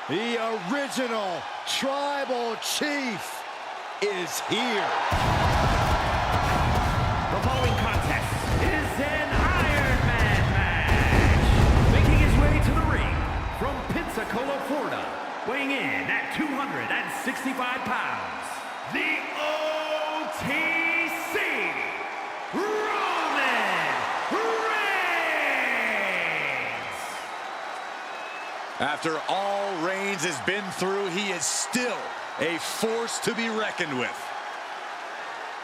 The original Tribal Chief is here. The following contest is an Iron Man match. Making his way to the ring from Pensacola, Florida, weighing in at 265 pounds, the OTC, Roman Reigns. After all Reigns has been through, he is still a force to be reckoned with.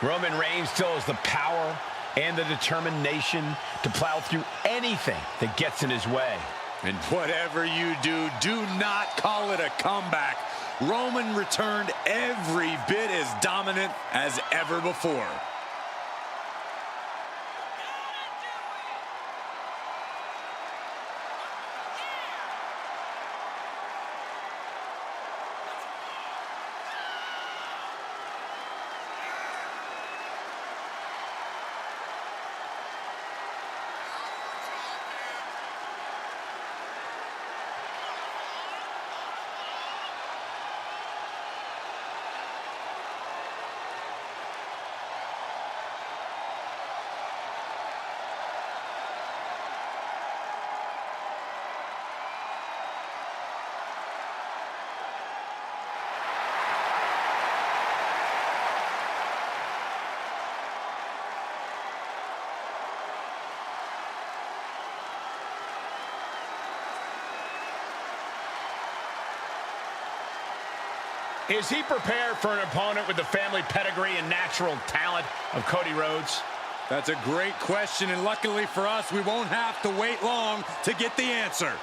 Roman Reigns still has the power and the determination to plow through anything that gets in his way. And whatever you do, do not call it a comeback. Roman returned every bit as dominant as ever before. Is he prepared for an opponent with the family pedigree and natural talent of Cody Rhodes? That's a great question, and luckily for us, we won't have to wait long to get the answer.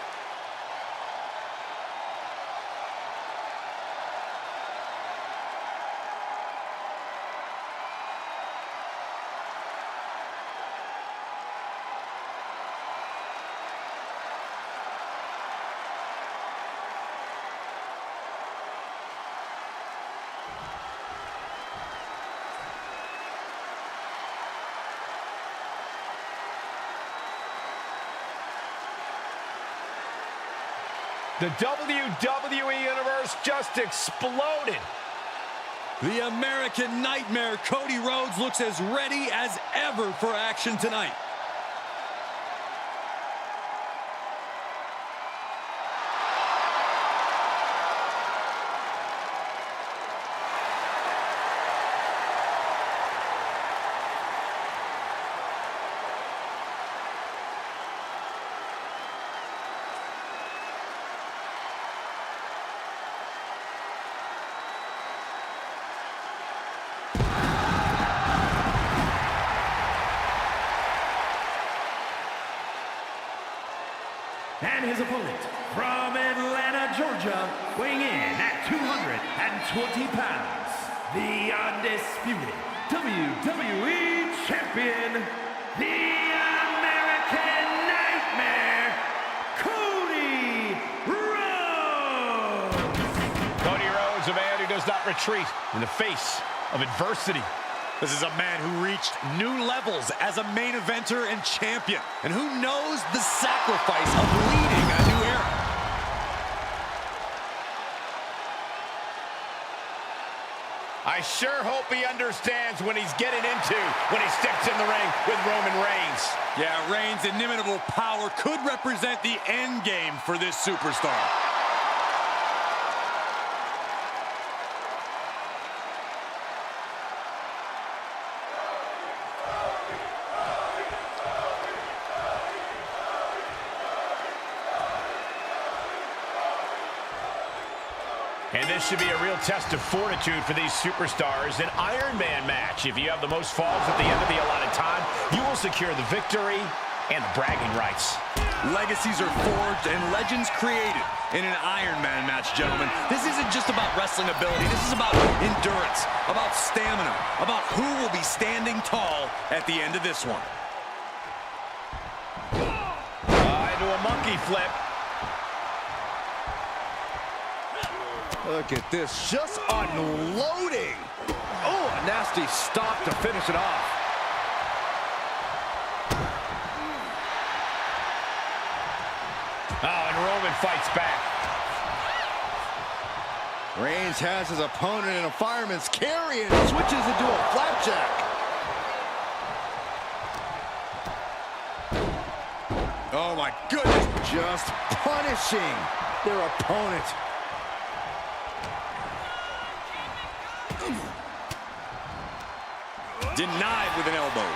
The WWE Universe just exploded. The American Nightmare, Cody Rhodes, looks as ready as ever for action tonight. And his opponent from Atlanta, Georgia, weighing in at 220 pounds, the undisputed WWE Champion, the American Nightmare, Cody Rhodes. Cody Rhodes, a man who does not retreat in the face of adversity. This is a man who reached new levels as a main eventer and champion, and who knows the sacrifice of leading a new era. I sure hope he understands what he's getting into when he steps in the ring with Roman Reigns. Yeah, Reigns' inimitable power could represent the end game for this superstar. And this should be a real test of fortitude for these superstars. An Iron Man match. If you have the most falls at the end of the allotted time, you will secure the victory and the bragging rights. Legacies are forged and legends created in an Iron Man match, gentlemen. This isn't just about wrestling ability. This is about endurance, about stamina, about who will be standing tall at the end of this one. Into a monkey flip. Look at this, just unloading. Oh, a nasty stop to finish it off. Oh, and Roman fights back. Reigns has his opponent in a fireman's carry and switches into a flapjack. Oh my goodness, just punishing their opponent. Denied with an elbow.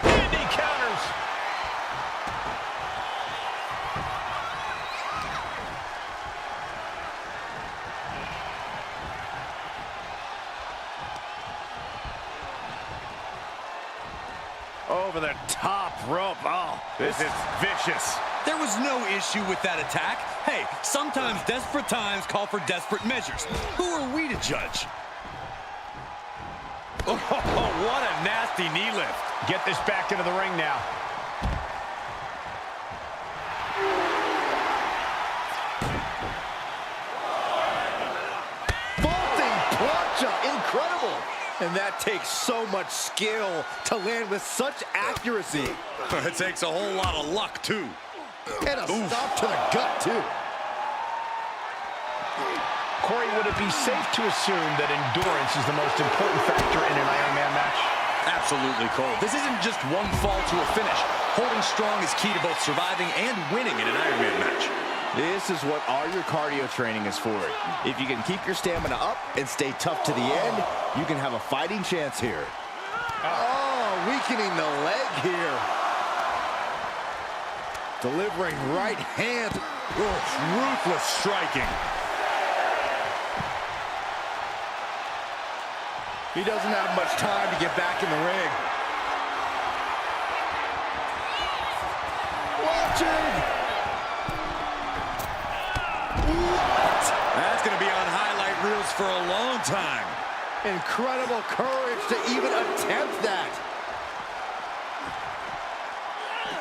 And he counters. Over the top rope. Oh, this is vicious. There was no issue with that attack. Hey, sometimes desperate times call for desperate measures. Who are we to judge? Oh, what a nasty knee lift. Get this back into the ring now. Vaulting plancha, incredible. And that takes so much skill to land with such accuracy. It takes a whole lot of luck, too. And a stop to the gut, too. Corey, would it be safe to assume that endurance is the most important factor in an Iron Man match? Absolutely, Cole. This isn't just one fall to a finish. Holding strong is key to both surviving and winning in an Iron Man match. This is what all your cardio training is for. If you can keep your stamina up and stay tough to the end, you can have a fighting chance here. Oh, weakening the leg here. Delivering right hand. Ruthless striking. He doesn't have much time to get back in the ring. Watching. That's going to be on highlight reels for a long time. Incredible courage to even attempt that.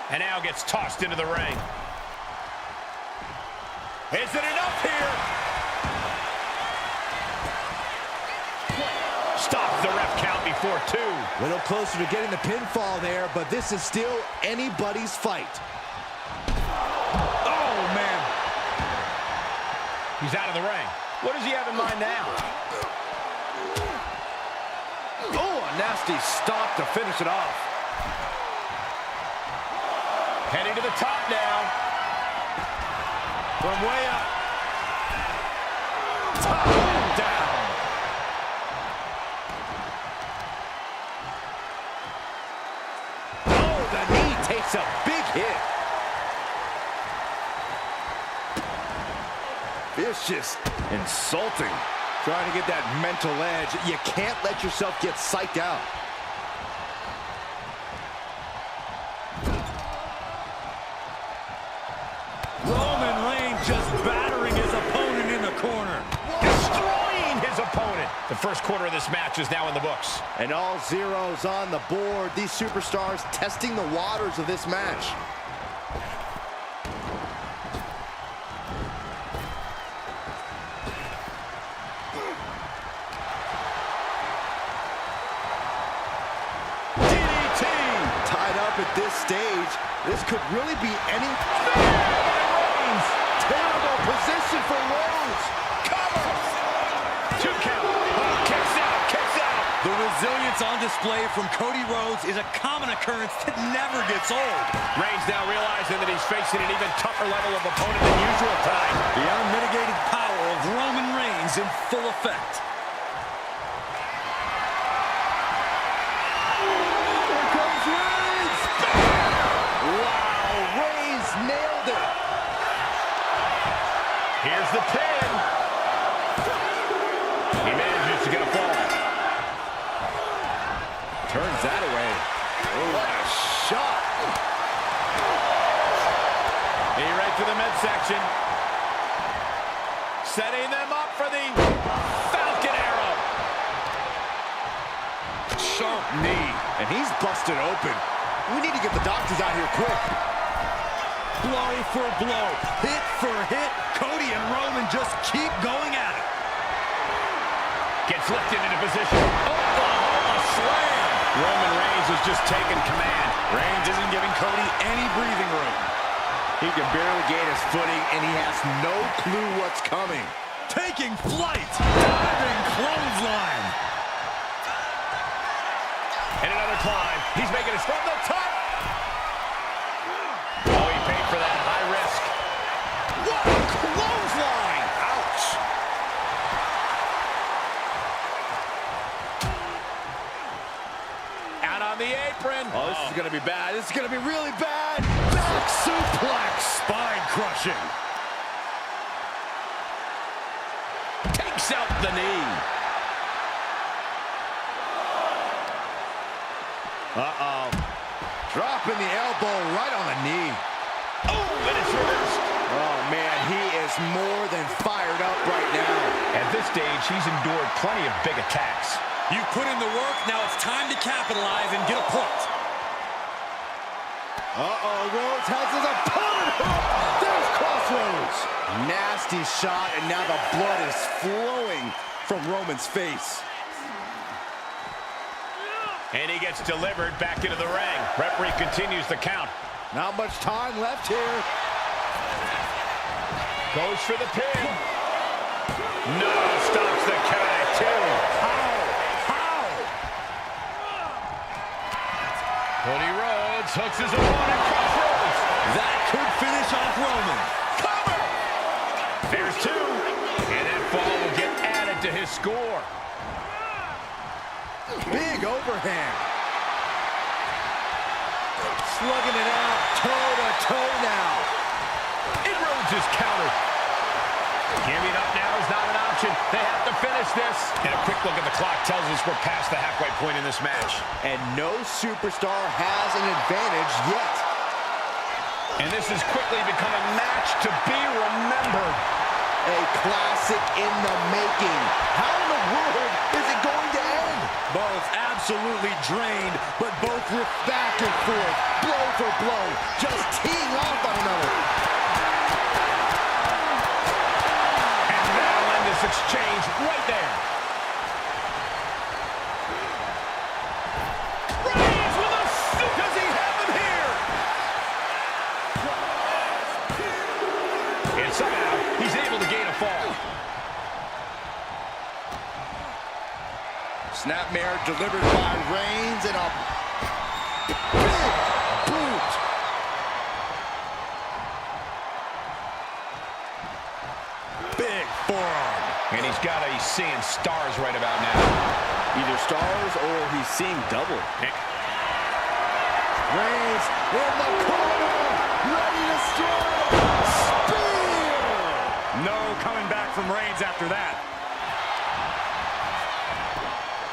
And now gets tossed into the ring. Is it enough here? Stops the ref count before 2. A little closer to getting the pinfall there, but this is still anybody's fight. Oh, man. He's out of the ring. What does he have in mind now? Oh, a nasty stop to finish it off. Heading to the top now. From way up. Top down. Oh, the knee takes a big hit. Vicious, insulting. Trying to get that mental edge. You can't let yourself get psyched out. Roman Reigns just battering his opponent in the corner. Destroying his opponent. The first quarter of this match is now in the books. And all zeros on the board. These superstars testing the waters of this match. At this stage, this could really be any... Reigns! Terrible position for Rollins! Cover! 2 count. Oh, kicks out, kicks out. The resilience on display from Cody Rhodes is a common occurrence that never gets old. Reigns now realizing that he's facing an even tougher level of opponent than usual tonight. The unmitigated power of Roman Reigns in full effect. Nailed it. Here's the pin. He manages to get a fall. Turns that away. Oh, what a shot. Right to the midsection. Setting them up for the Falcon Arrow. Sharp knee. And he's busted open. We need to get the doctors out here quick. Blow for blow, hit for hit, Cody and Roman just keep going at it. Gets lifted into position. Oklahoma slam. Roman Reigns has just taken command. Reigns isn't giving Cody any breathing room. He can barely gain his footing, and he has no clue what's coming. Taking flight. Diving clothesline. And another climb. He's making it from the top. Oh, he paid for that. High risk. What a clothesline! Ouch! Out on the apron. Oh, this is going to be bad. This is going to be really bad. Back suplex. Spine crushing. Takes out the knee. Uh-oh. Dropping the elbow right on the knee. Oh, and it's reversed. Oh, man, he is more than fired up right now. At this stage, he's endured plenty of big attacks. You put in the work, now it's time to capitalize and get a point. Uh-oh, Rhodes has his opponent hooked. There's Crossroads. Nasty shot, and now the blood is flowing from Roman's face. And he gets delivered back into the ring. Referee continues the count. Not much time left here. Goes for the pin. No, stops the count at 2. How? Cody Rhodes hooks his opponent. Crossroads. That could finish off Roman. Cover. There's 2. And that fall will get added to his score. Big overhand. Slugging it out, toe-to-toe now. And Rhodes is countered. Giving up now is not an option. They have to finish this. And a quick look at the clock tells us we're past the halfway point in this match. And no superstar has an advantage yet. And this is quickly becoming a match to be remembered. A classic in the making. How in the world is it going to end? Both absolutely drained, but both ripped back and Forth, blow for blow, just teeing off on another. And that'll end this exchange right there. Reigns with a super. Does he have him here? And somehow he's able to gain a fall. Snapmare delivered by Reigns and a big boot. big forearm. And he's got to be seeing stars right about now. Either stars or he's seeing double. Reigns in the corner, ready to strike. Spear! No coming back from Reigns after that.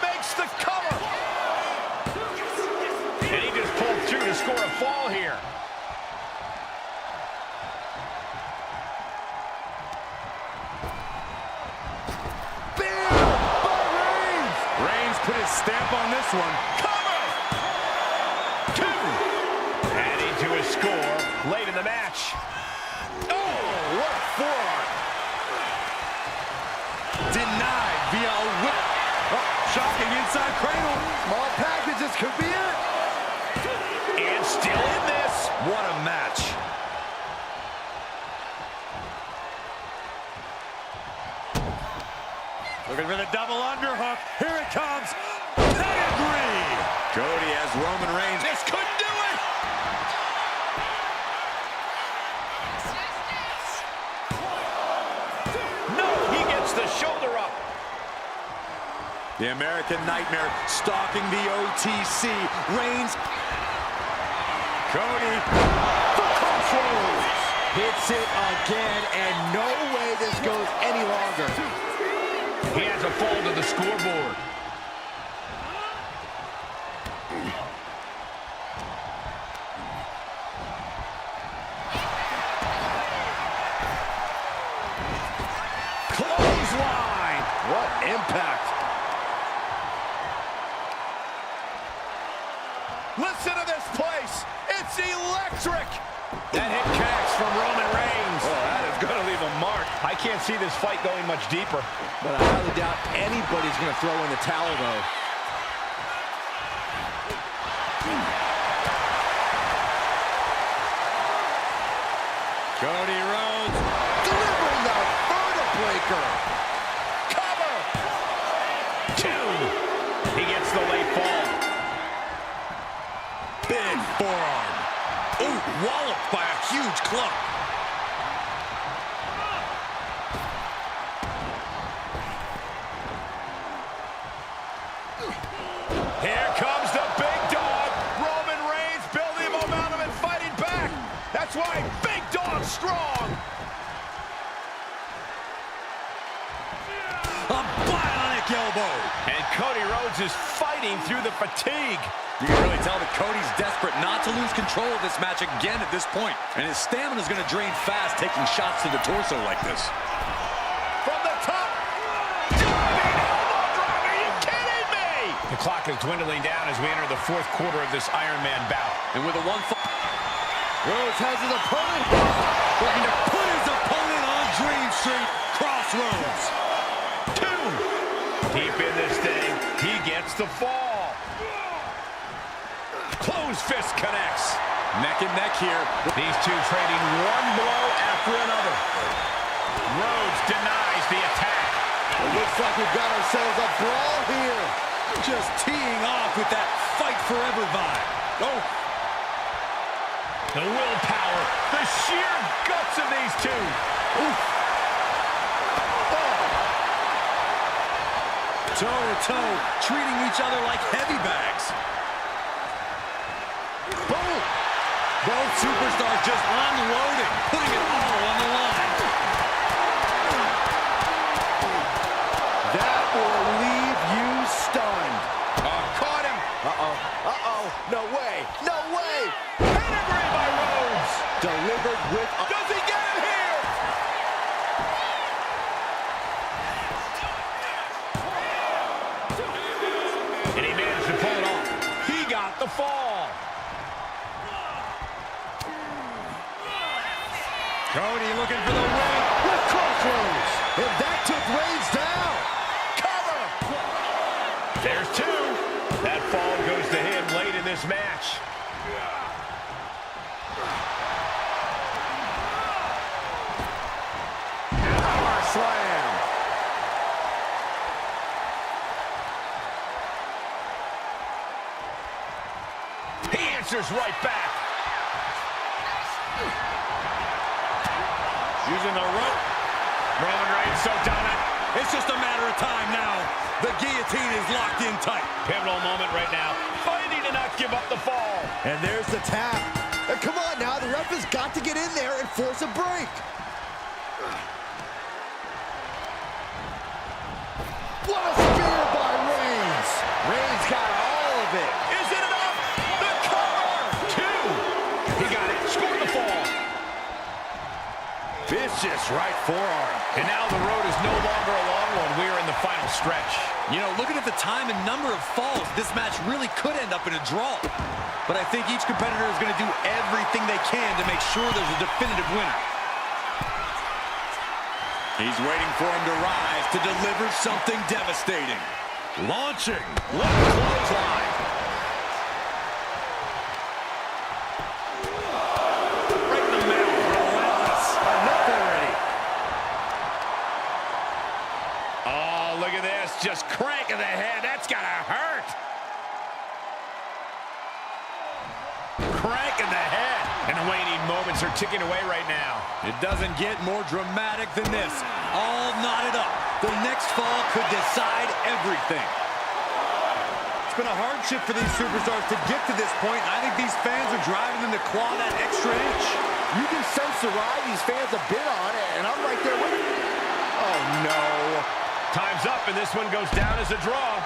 Makes the cover. And he just pulled through to score a fall here. Spear by Reigns! Reigns put his stamp on this one. Cover! 2. Adding to his score late in the match. Oh, what a forearm! Denied via a whip. Oh, shocking inside cradle. Small packages could be it. And still in this. What a match. Looking for the double underhook. Here it comes. Pedigree. Cody has Roman Reigns. This could do it. No, he gets the shoulder up. The American Nightmare stalking the OTC. Reigns. Cody. The Crossroads hits it again, and no way this goes any longer. He has a fall to the scoreboard. Clothesline. What impact! Listen to this place. It's electric. That hit connects from Roman Reigns. Oh, that is going to leave a mark. I can't see this fight going much deeper. But I highly doubt anybody's going to throw in the towel, though. Cody Rhodes delivering the vertebreaker. Cover. 2. He gets the late fall. big forearm. Ooh, walloped by a huge club. Here comes the big dog. Roman Reigns building momentum and fighting back. That's why Big Dog's strong. A bionic elbow. And Cody Rhodes is fighting through the fatigue. You can really tell that Cody's desperate not to lose control of this match again at this point. And his stamina is going to drain fast, taking shots to the torso like this. From the top. Diving elbow drop. Are you kidding me? The clock is dwindling down as we enter the fourth quarter of this Iron Man bout. And with a Rhodes has his opponent. looking to put his opponent on Dream Street. Crossroads. 2. Deep in this thing. He gets the fall. Close fist connects. Neck and neck here. These two trading one blow after another. Rhodes denies the attack. It looks like we've got ourselves a brawl here. Just teeing off with that fight forever vibe. Oh, The willpower, the sheer guts of these two. toe-to-toe, treating each other like heavy bags. Boom! Both superstars just unloading, putting it all on the line. That will leave you stunned. Caught him. Uh-oh. No way. No way. Pedigree by Rhodes. Delivered with... Does he get him here? And he managed to pull it off. He got the fall. Cody looking for the win. with Crossroads. And that took Reigns down. Cover. There's 2. That fall goes to him late in this match. Power slam. He answers right back. Using the rope. Roman Reigns so dominant. It's just a matter of time now. The guillotine is locked in tight. Pivotal moment right now. Fighting to not give up the fall. And there's the tap. And come on now, the ref has got to get in there and force a break. What a spear by Reigns. Reigns got all of it. Is it enough? The cover. 2. He got it. Scored the fall. Vicious right forearm. And now the road is no longer a long one. We are in the final stretch. You know, looking at the time and number of falls, this match really could end up in a draw. But I think each competitor is going to do everything they can to make sure there's a definitive winner. He's waiting for him to rise to deliver something devastating. Launching. Left clothesline. Right in the middle. Relentless. Enough already. Oh, look at this. Just cranking the head. That's got to hurt. Cranking the head. And the waning moments are ticking away right now. It doesn't get more dramatic than this. All knotted up. The next fall could decide everything. It's been a hardship for these superstars to get to this point. I think these fans are driving them to claw that extra inch. You can sense the ride these fans have been on, and I'm right there with them. Oh, no. Time's up, and this one goes down as a draw.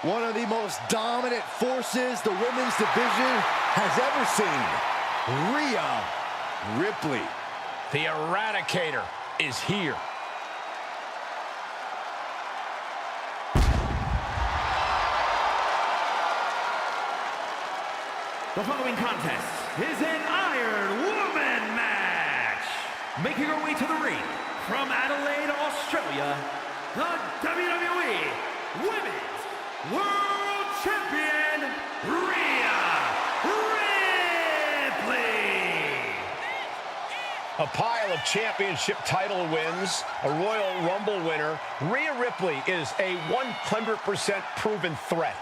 One of the most dominant forces the women's division has ever seen. Rhea Ripley. The Eradicator is here. The following contest is an Iron Woman match. Making her way to the ring from Adelaide, Australia, the WWE Women's World Champion, Rhea Ripley. A pile of championship title wins, a Royal Rumble winner, Rhea Ripley is a 100% proven threat.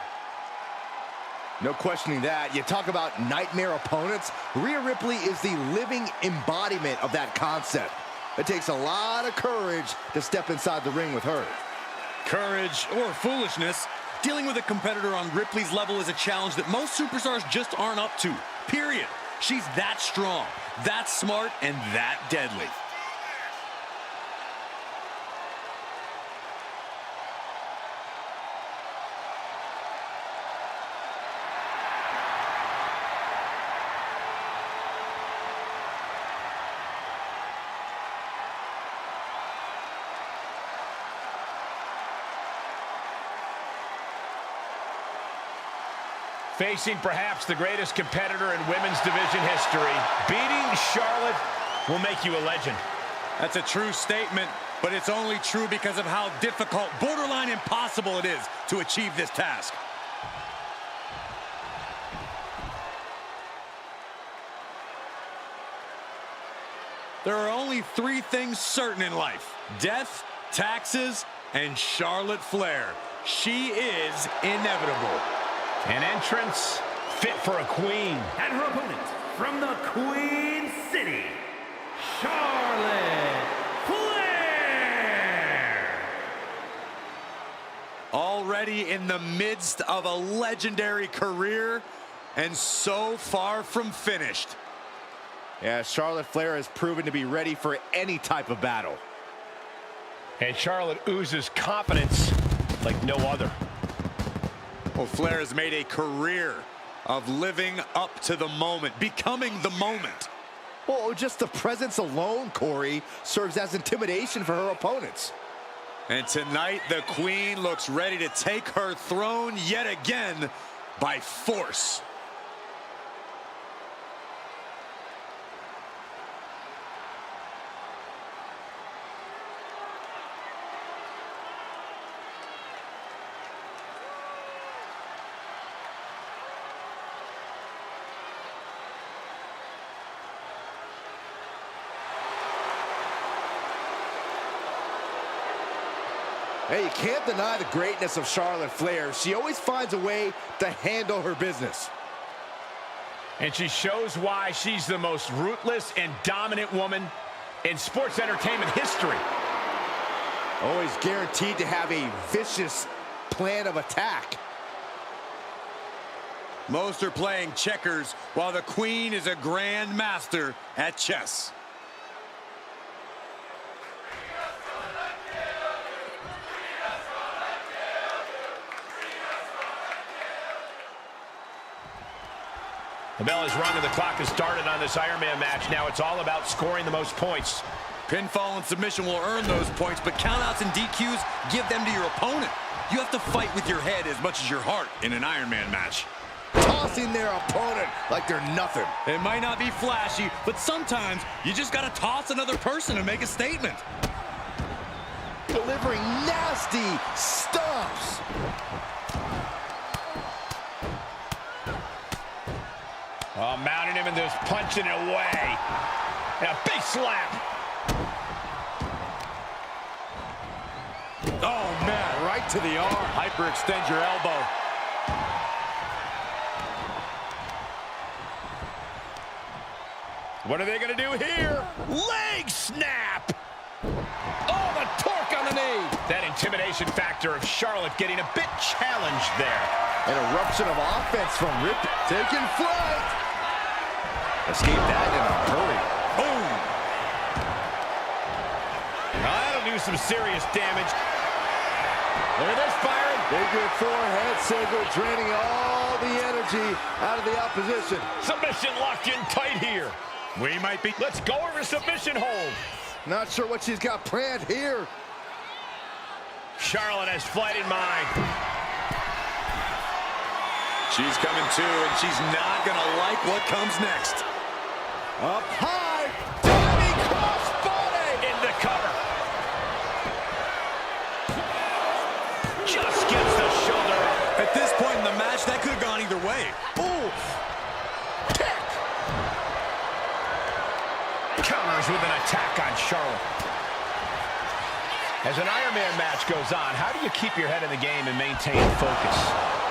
No questioning that. You talk about nightmare opponents. Rhea Ripley is the living embodiment of that concept. It takes a lot of courage to step inside the ring with her. Courage or foolishness, dealing with a competitor on Ripley's level is a challenge that most superstars just aren't up to. Period. She's that strong, that smart, and that deadly. Facing perhaps the greatest competitor in women's division history, beating Charlotte will make you a legend. That's a true statement, but it's only true because of how difficult, borderline impossible it is to achieve this task. There are only three things certain in life: death, taxes, and Charlotte Flair. She is inevitable. An entrance fit for a queen. And her opponent from the Queen City, Charlotte Flair. Already in the midst of a legendary career and so far from finished. Yeah, Charlotte Flair has proven to be ready for any type of battle. And Charlotte oozes confidence like no other. Well, Flair has made a career of living up to the moment, becoming the moment. Well, just the presence alone, Corey, serves as intimidation for her opponents. And tonight, the Queen looks ready to take her throne yet again by force. Hey, you can't deny the greatness of Charlotte Flair. She always finds a way to handle her business. And she shows why she's the most ruthless and dominant woman in sports entertainment history. Always guaranteed to have a vicious plan of attack. Most are playing checkers, while the Queen is a grand master at chess. The bell is rung and the clock has started on this Iron Man match. Now it's all about scoring the most points. Pinfall and submission will earn those points, but countouts and DQs give them to your opponent. You have to fight with your head as much as your heart in an Iron Man match. Tossing their opponent like they're nothing. It might not be flashy, but sometimes you just gotta toss another person to make a statement. Delivering nasty stomps. Oh, mounting him and just punching it away. And a big slap. Oh, man, right to the arm. Hyperextend your elbow. What are they going to do here? Leg snap. Oh, the torque on the knee. That intimidation factor of Charlotte getting a bit challenged there. An eruption of offense from Ripley. Taking flight. Escape that in a hurry. Boom. Now that'll do some serious damage. Look at this, Byron. Figure 4 head scissor, draining all the energy out of the opposition. Submission locked in tight here. We might be. Let's go over submission hold. Not sure what she's got planned here. Charlotte has flight in mind. She's coming too, and she's not going to like what comes next. Up high, diving crossbody. In the cover. Just gets the shoulder up. At this point in the match, that could have gone either way. Ooh. Kick. Counters with an attack on Charlotte. As an Iron Man match goes on, how do you keep your head in the game and maintain focus?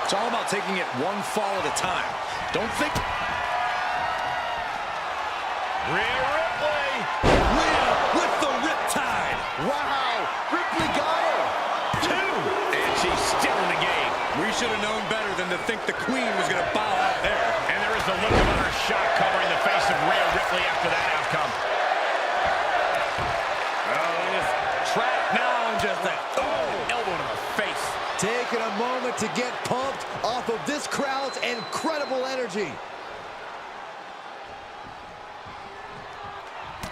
It's all about taking it one fall at a time. Don't think... Rhea Ripley. Rhea with the riptide. Wow, Ripley got her. 2. And she's still in the game. We should have known better than to think the Queen was going to bow out there. And there is the look of utter shock covering the face of Rhea Ripley after that outcome. Trapped now and just that Elbow to the face. Taking a moment to get pumped off of this crowd's incredible energy.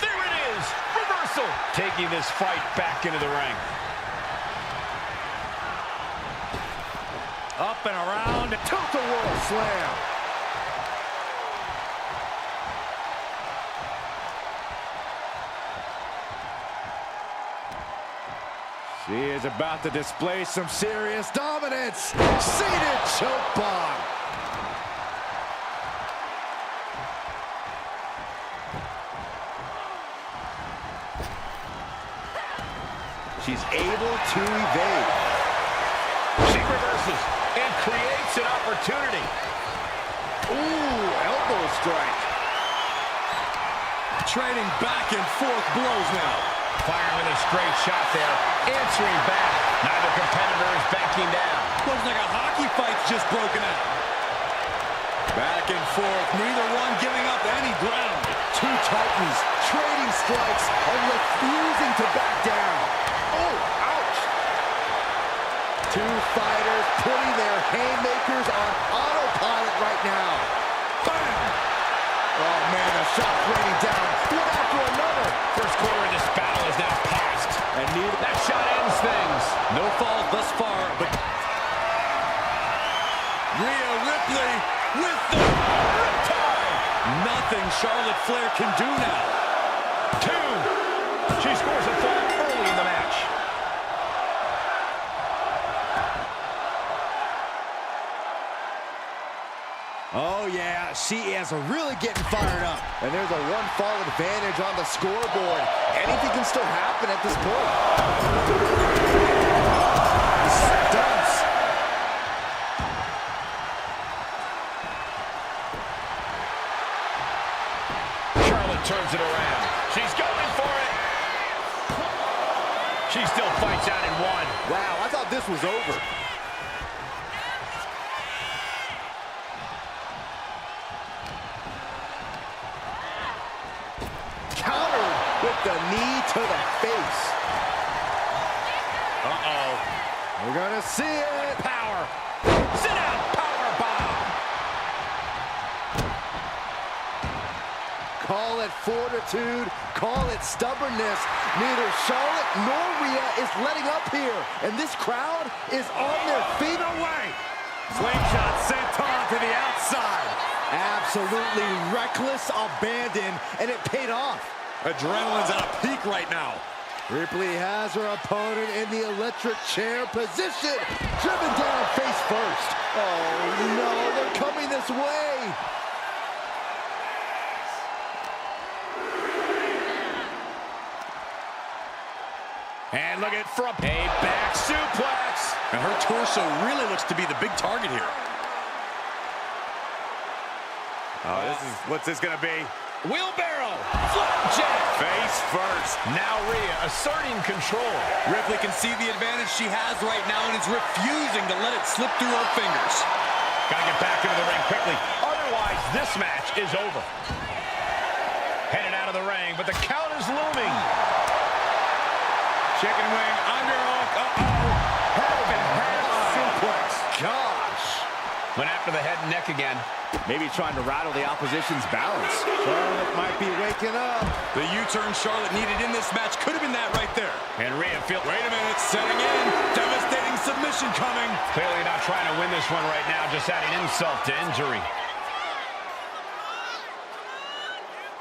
There it is. Reversal. Taking this fight back into the ring. up and around. Tilt-a-whirl slam. She is about to display some serious dominance. Seated choke bomb. She's able to evade. She reverses and creates an opportunity. Ooh, elbow strike. Trading back and forth blows now. Firing with a straight shot there. Answering back. Neither competitor is backing down. Looks like a hockey fight's just broken out. Back and forth, neither one giving up any ground. Two titans trading strikes and refusing to back down. Oh, ouch. Two fighters putting their haymakers on autopilot right now. Bam! Oh, man, the shot's raining down. One after another. First quarter of this battle is now past. And neither That shot ends things. no falls thus far, but Rhea Ripley with the riptide. Nothing Charlotte Flair can do now. 2. She scores a fall early in the match. Oh, yeah, she is really getting fired up. And there's a one-fall advantage on the scoreboard. Anything can still happen at this point. Stunts. Charlotte turns it around. She's going for it. She still fights out in one. Wow, I thought this was over. Countered with the knee to the face. Uh-oh. We're gonna see it. Power. Sit down. Power bomb. Call it fortitude, call it stubbornness. Neither Charlotte nor Rhea is letting up here. And this crowd is on their feet. Away. Slingshot sent on to the outside. Absolutely reckless abandon, and it paid off. Adrenaline's at a peak right now. Ripley has her opponent in the electric chair position. Driven down face first. Oh no, they're coming this way. And look at from a back suplex. And her torso really looks to be the big target here. Oh, what's this gonna be? Wheelbarrow, flapjack, Face first. Now Rhea asserting control. Ripley can see the advantage she has right now and is refusing to let it slip through her fingers. Gotta get back into the ring quickly. Otherwise, this match is over. Headed out of the ring, but the count is looming. Chicken wing, underhook, Half and half Went after the head and neck again. Maybe trying to rattle the opposition's balance. Charlotte might be waking up. The U-turn Charlotte needed in this match could have been that right there. And Rhea feels... Wait a minute, setting in. Devastating submission coming. Clearly not trying to win this one right now, just adding insult to injury.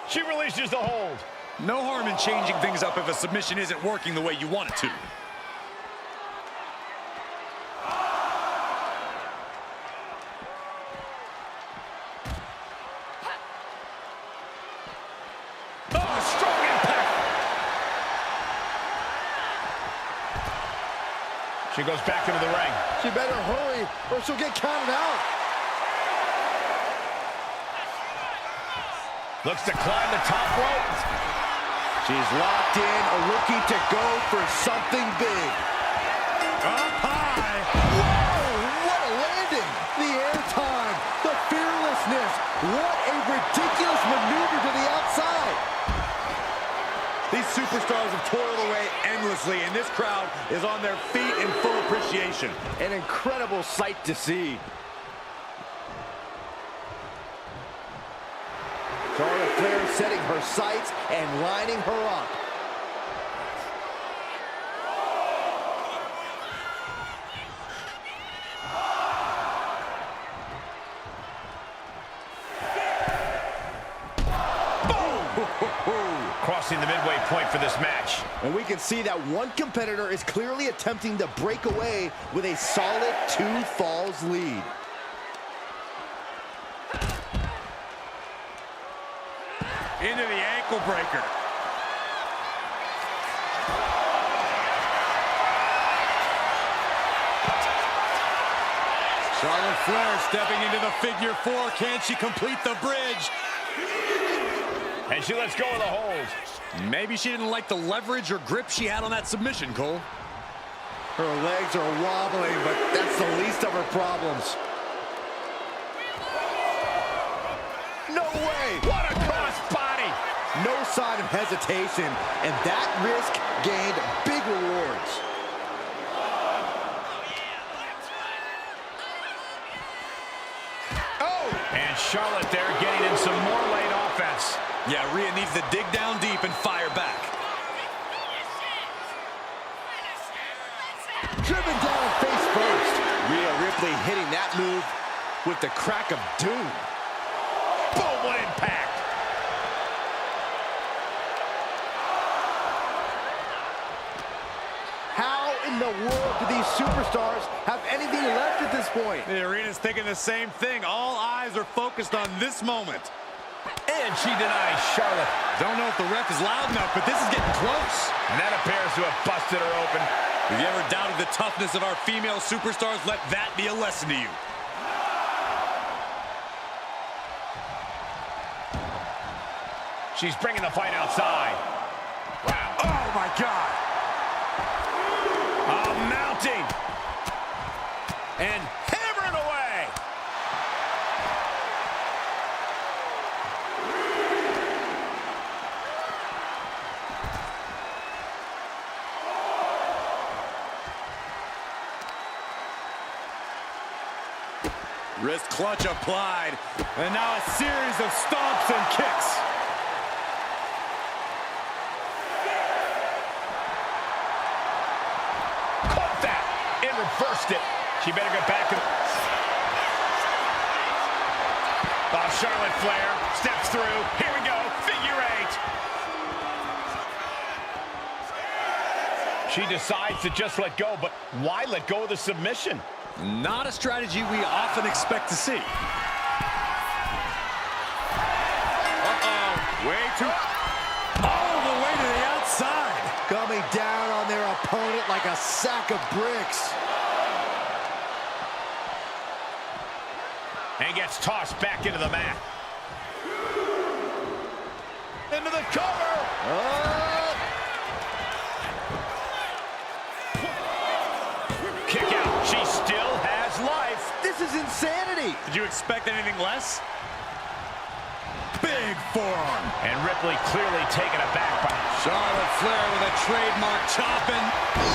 She releases the hold. No harm in changing things up if a submission isn't working the way you want it to. She goes back into the ring. She better hurry or she'll get counted out. Looks to climb the top rope. She's locked in, looking to go for something big. Up high. Whoa, what a landing. The airtime, the fearlessness. What a ridiculous maneuver to the outside. These superstars have toiled away endlessly, and this crowd is on their feet in full appreciation. An incredible sight to see. Charlotte Flair setting her sights and lining her up. Crossing the midway point for this match. And we can see that one competitor is clearly attempting to break away with a solid 2 falls lead. Into the ankle breaker. Charlotte Flair stepping into the figure 4. Can she complete the bridge? And she lets go of the hold. Maybe she didn't like the leverage or grip she had on that submission, Cole. Her legs are wobbling, but that's the least of her problems. No way! What a cross body! No sign of hesitation, and that risk gained big rewards. Oh! And Charlotte there getting in some more late offense. Yeah, Rhea needs to dig down deep and fire back. Driven down face first. Rhea Ripley hitting that move with the crack of doom. Boom, what impact! How in the world do these superstars have anything left at this point? The arena's thinking the same thing. All eyes are focused on this moment. And she denies Charlotte. Don't know if the ref is loud enough, but this is getting close. And that appears to have busted her open. If you ever doubted the toughness of our female superstars, let that be a lesson to you. She's bringing the fight outside. Wow. Oh, my God. Mounting. And hammering away. Wrist clutch applied. And now a series of stomps and kicks. Caught that and reversed it. She better get back. Oh, Charlotte Flair steps through. Here we go. Figure 8. She decides to just let go, but why let go of the submission? Not a strategy we often expect to see. Uh-oh. Way too... All the way to the outside. Coming down on their opponent like a sack of bricks. And gets tossed back into the mat. Into the cover. Kick out. She still has life. This is insanity. Did you expect anything less? Big forearm. And Ripley clearly taken aback by Charlotte Flair with a trademark chopping.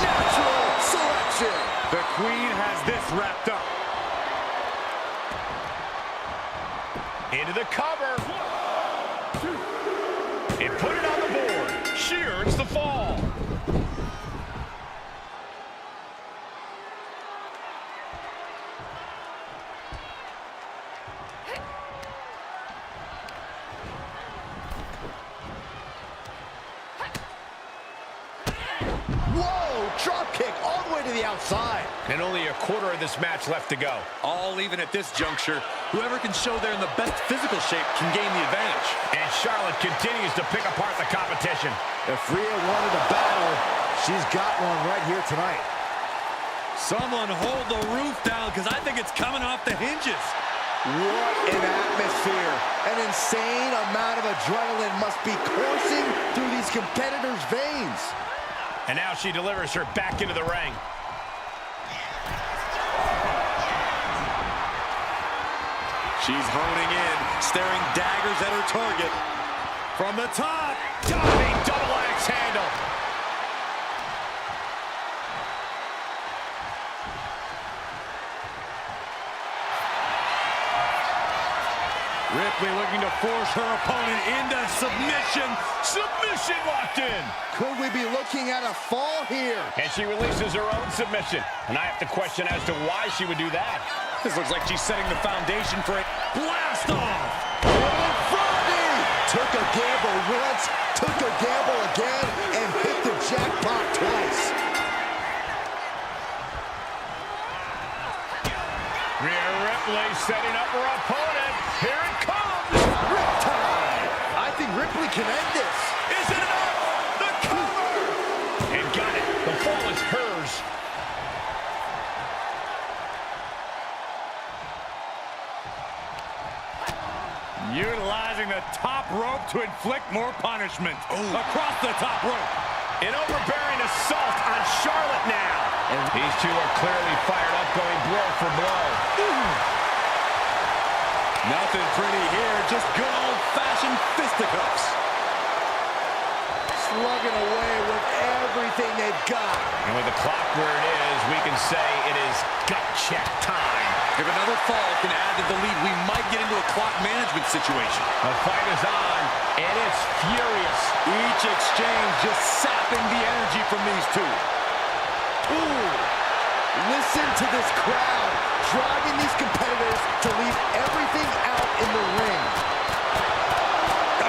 Natural selection. The Queen has this wrapped up. Into the cover. And put it on the board. She earns the fall. Whoa, drop kick all the way to the outside. And only a quarter of this match left to go. All even at this juncture. Whoever can show they're in the best physical shape can gain the advantage. And Charlotte continues to pick apart the competition. If Rhea wanted a battle, she's got one right here tonight. Someone hold the roof down, because I think it's coming off the hinges. What an atmosphere. An insane amount of adrenaline must be coursing through these competitors' veins. And now she delivers her back into the ring. She's honing in, staring daggers at her target. From the top. Diving double axe handle. Ripley looking to force her opponent into submission. Submission locked in. Could we be looking at a fall here? And she releases her own submission. And I have to question as to why she would do that. This looks like she's setting the foundation for a blast off. Took a gamble once, took a gamble again, and hit the jackpot twice. Rhea Ripley setting up her opponent. Here it comes. Riptide. I think Ripley can end this. Is it enough? The cover. And got it. The fall is hers. Utilizing the top rope to inflict more punishment. Across the top rope. An overbearing assault on Charlotte now. And these two are clearly fired up, going blow for blow. Nothing pretty here, just good old-fashioned fisticuffs. Slugging away with everything they've got. And with the clock where it is, we can say it is gut check time. If another fall can add to the lead, we might get into a clock management situation. The fight is on, and it's furious. Each exchange just sapping the energy from these two. Ooh, listen to this crowd, driving these competitors to leave everything out in the ring.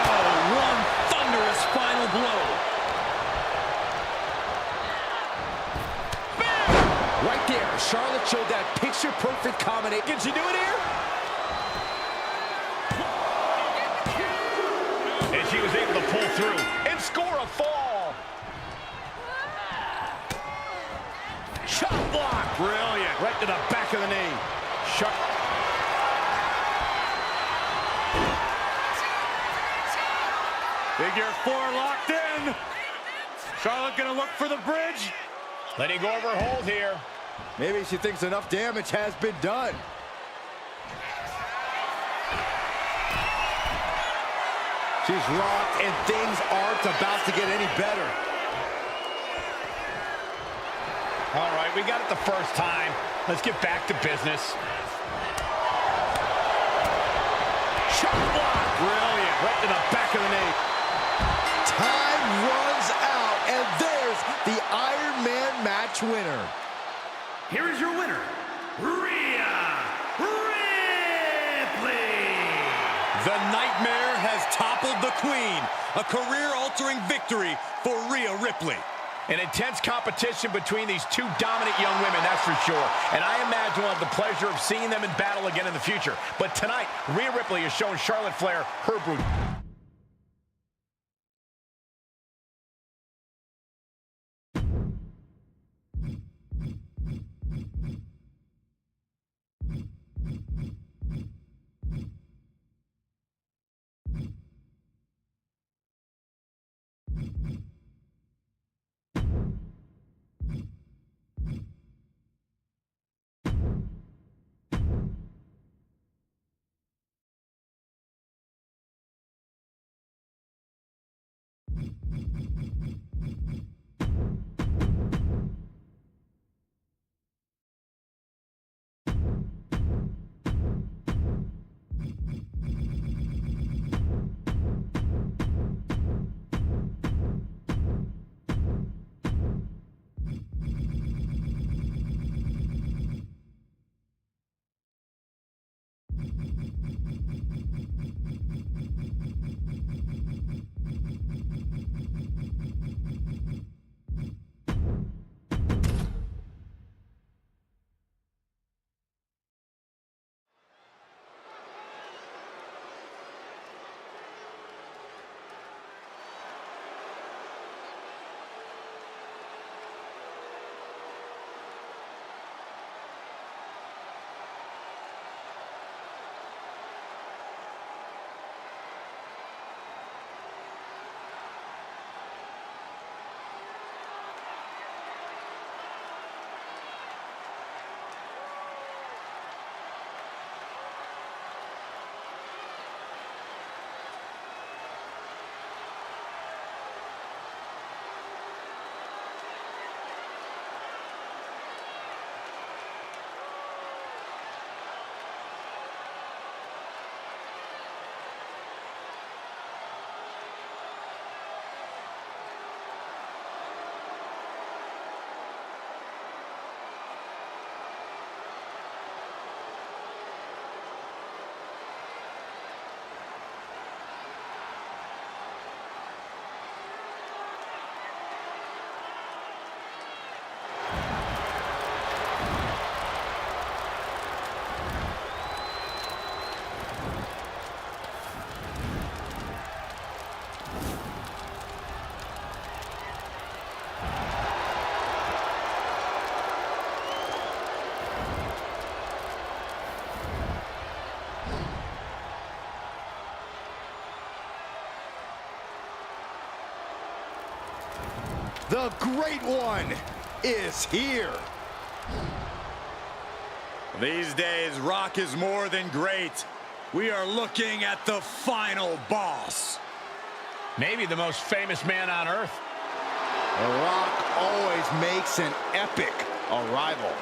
Oh, one thunderous final blow. Right there, Charlotte showed that picture-perfect combination. Can she do it here? And she was able to pull through and score a fall. Shot block. Brilliant. Right to the back of the knee. Shot. Figure four locked in. Charlotte gonna look for the bridge. Letting go of her hold here. Maybe she thinks enough damage has been done. She's rocked, and things aren't about to get any better. All right, we got it the first time. Let's get back to business. Shot block. Brilliant. Right to the back of the knee. Time runs out, and there's the Iron Man match winner. Here is your winner, Rhea Ripley. The Nightmare has toppled the Queen. A career-altering victory for Rhea Ripley. An intense competition between these two dominant young women, that's for sure. And I imagine we'll have the pleasure of seeing them in battle again in the future. But tonight, Rhea Ripley has shown Charlotte Flair her brute. The Great One is here. These days, Rock is more than great. We are looking at the final boss. Maybe the most famous man on earth. The Rock always makes an epic arrival.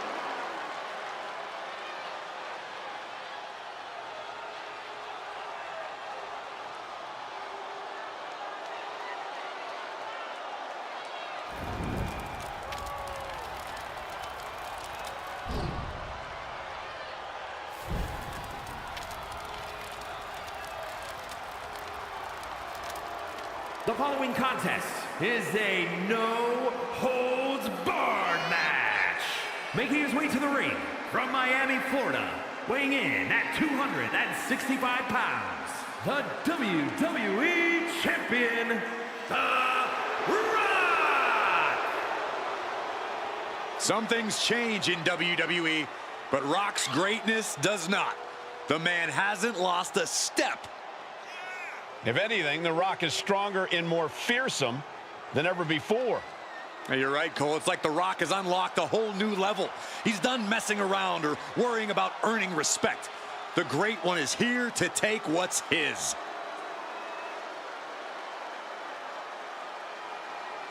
The following contest is a no-holds-barred match. Making his way to the ring from Miami, Florida, weighing in at 265 pounds, the WWE Champion, The Rock! Some things change in WWE, but Rock's greatness does not. The man hasn't lost a step. If anything, The Rock is stronger and more fearsome than ever before. You're right, Cole. It's like The Rock has unlocked a whole new level. He's done messing around or worrying about earning respect. The Great One is here to take what's his.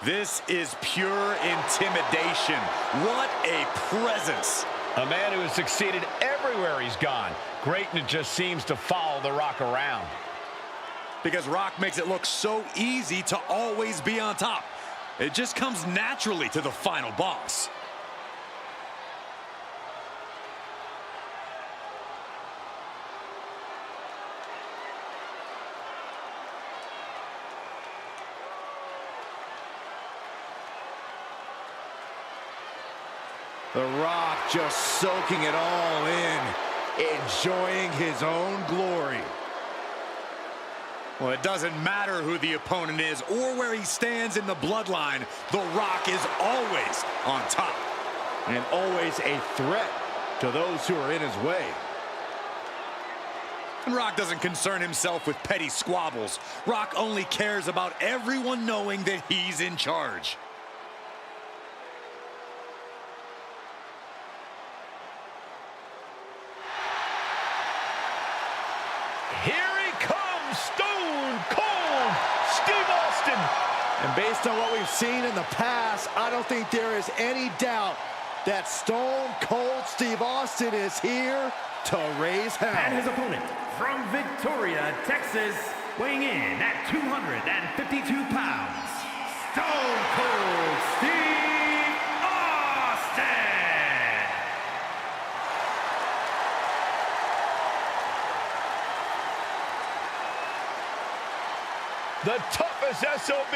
This is pure intimidation. What a presence. A man who has succeeded everywhere he's gone. Greatness just seems to follow The Rock around. Because Rock makes it look so easy to always be on top. It just comes naturally to the final boss. The Rock just soaking it all in, enjoying his own glory. Well, it doesn't matter who the opponent is or where he stands in the bloodline. The Rock is always on top. And always a threat to those who are in his way. And Rock doesn't concern himself with petty squabbles. Rock only cares about everyone knowing that he's in charge. And based on what we've seen in the past, I don't think there is any doubt that Stone Cold Steve Austin is here to raise hell. And his opponent from Victoria, Texas, weighing in at 252 pounds, Stone Cold Steve Austin! The toughest SOB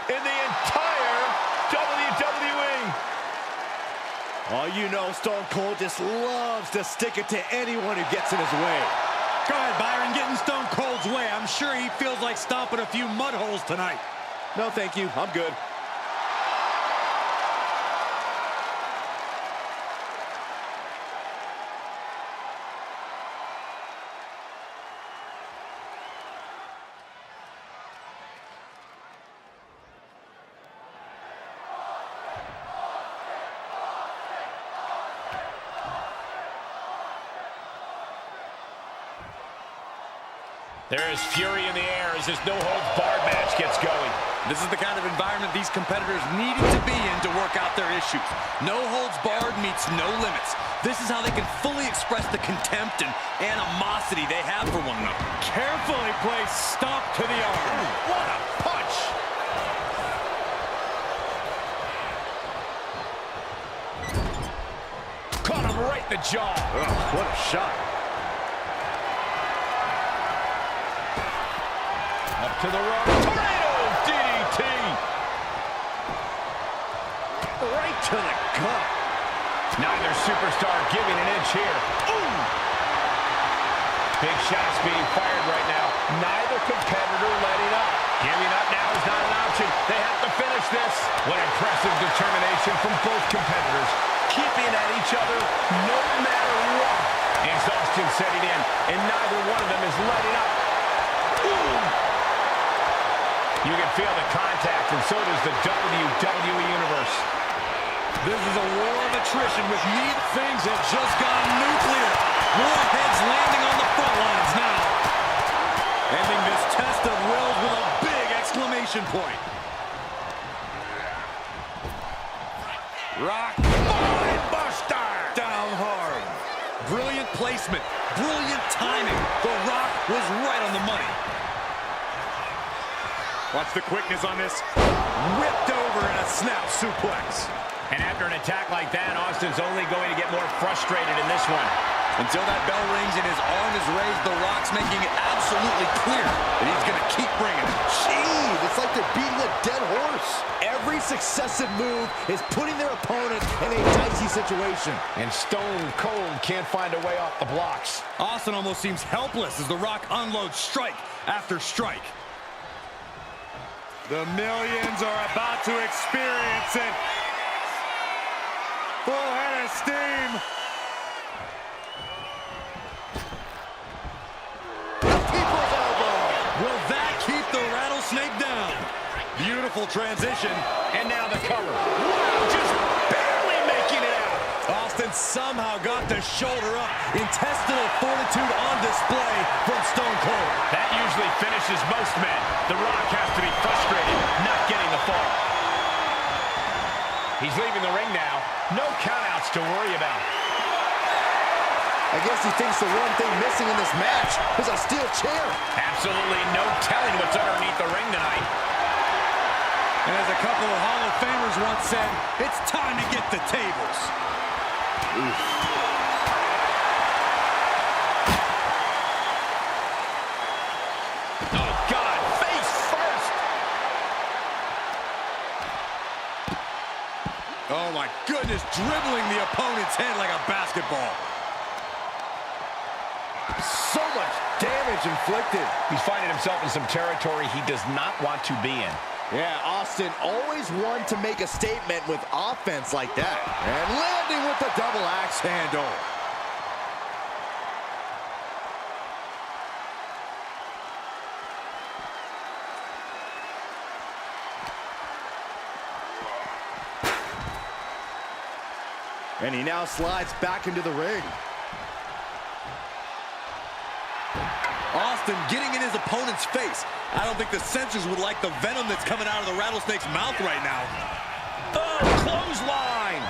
in the entire WWE. Oh, you know Stone Cold just loves to stick it to anyone who gets in his way. Go ahead, Byron, get in Stone Cold's way. I'm sure he feels like stomping a few mud holes tonight. No, thank you. I'm good. There is fury in the air as this no-holds-barred match gets going. This is the kind of environment these competitors needed to be in to work out their issues. No holds barred meets no limits. This is how they can fully express the contempt and animosity they have for one another. Carefully placed stomp to the arm. What a punch! Caught him right in the jaw. What a shot. Up to the rope. Tornado DDT. Right to the gut. Neither superstar giving an inch here. Ooh! Big shots being fired right now. Neither competitor letting up. Giving up now is not an option. They have to finish this. What impressive determination from both competitors. Keeping at each other no matter what. Exhaustion setting in, and neither one of them is letting up. Ooh! You can feel the contact, and so does the WWE Universe. This is a war of attrition with neat. Things have just gone nuclear. More heads landing on the front lines now. Ending this test of wills with a big exclamation point. Rock. Spine buster. Down hard. Brilliant placement. Brilliant timing. The Rock was right on the money. Watch the quickness on this. Ripped over in a snap suplex. And after an attack like that, Austin's only going to get more frustrated in this one. Until that bell rings and his arm is raised, The Rock's making it absolutely clear that he's going to keep bringing it. Jeez, it's like they're beating a dead horse. Every successive move is putting their opponent in a dicey situation. And Stone Cold can't find a way off the blocks. Austin almost seems helpless as The Rock unloads strike after strike. The millions are about to experience it. Full head of steam. People's elbow. Will that keep the rattlesnake down? Beautiful transition. And now the cover. Wow, just barely making it out. Austin somehow got the shoulder up. Intestinal fortitude on display from Stone Cold. That usually finishes most men. The Rock has to be frustrated, not getting the fall. He's leaving the ring now. No countouts to worry about. I guess he thinks the one thing missing in this match is a steel chair. Absolutely no telling what's underneath the ring tonight. And as a couple of Hall of Famers once said, it's time to get the tables. Oof. Oh, God, face first. Oh, my goodness, dribbling the opponent's head like a basketball. So much damage inflicted. He's finding himself in some territory he does not want to be in. Yeah, Austin always one to make a statement with offense like that. And landing with the double axe handle. And he now slides back into the ring. Austin getting in his opponent's face. I don't think the censors would like the venom that's coming out of the rattlesnake's mouth right now. Oh, clothesline!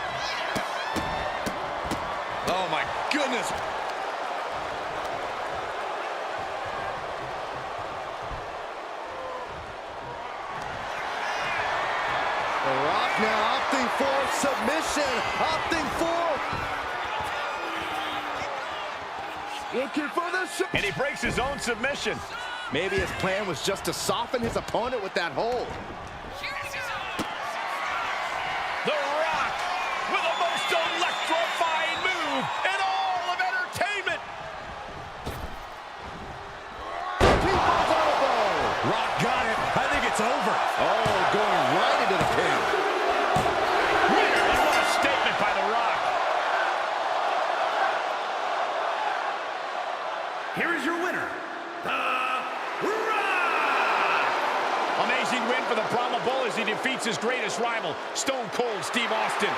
Oh, my goodness. The Rock now opting for submission. Opting for... Looking for the... And he breaks his own submission. Maybe his plan was just to soften his opponent with that hold. The Rock with the most electrifying move in all of entertainment. People's elbow. Rock got it. I think it's over. Oh, going right into the pin. And what a statement by The Rock. Here is your winner, The Rock! Amazing win for the Brahma Bull as he defeats his greatest rival, Stone Cold Steve Austin.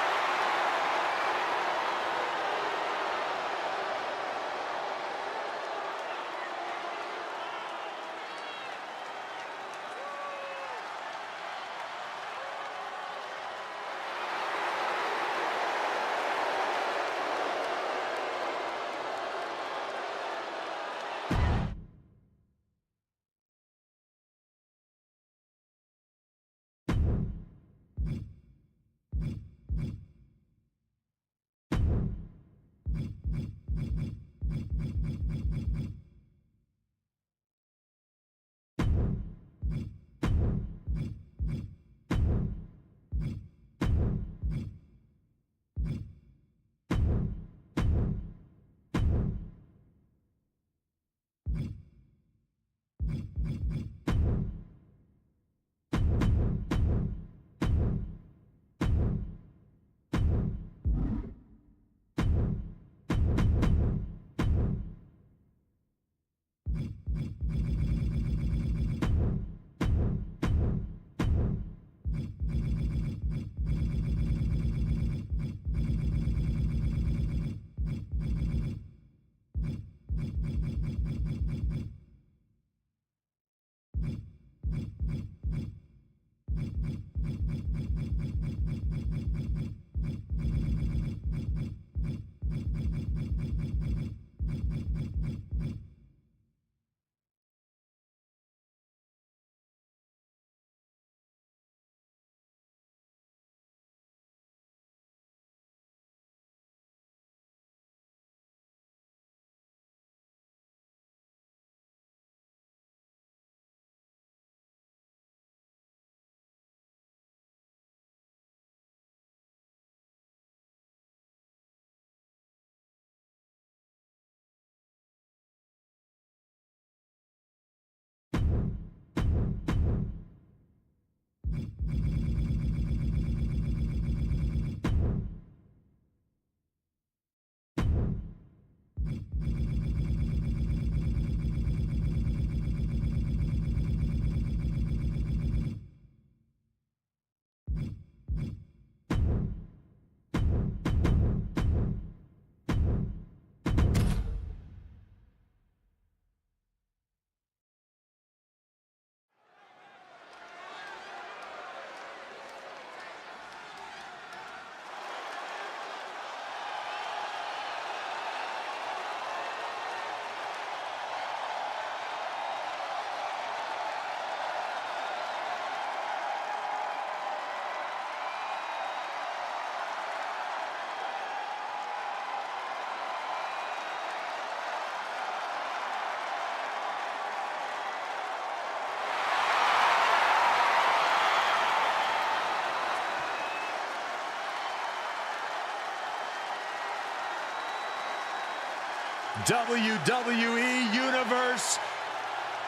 WWE Universe,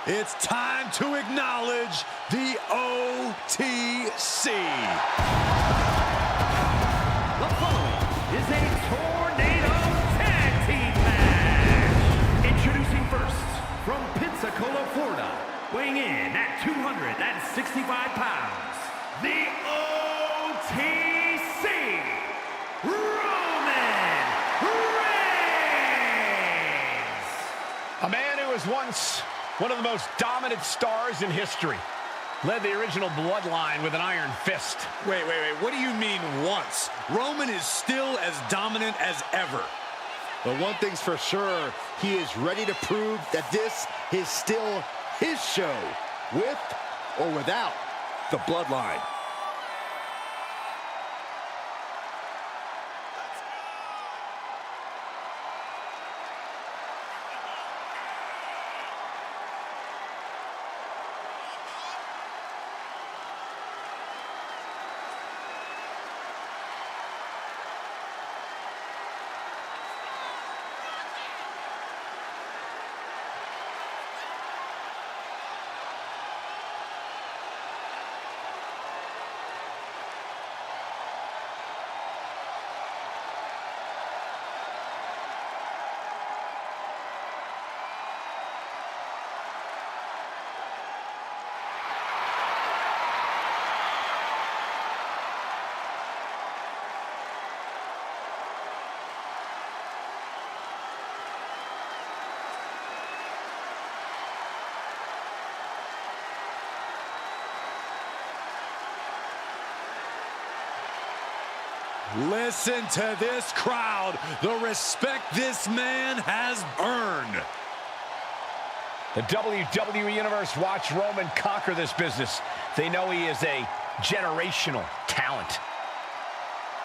it's time to acknowledge the OTC. The following is a tornado tag team match. Introducing first, from Pensacola, Florida, weighing in at 265 pounds, the OTC, Roman Reigns. A man who was once one of the most dominant stars in history. Led the original bloodline with an iron fist. Wait. What do you mean once? Roman is still as dominant as ever. But one thing's for sure, he is ready to prove that this is still his show, with or without the bloodline. Listen to this crowd, the respect this man has earned. The WWE Universe watched Roman conquer this business. They know he is a generational talent.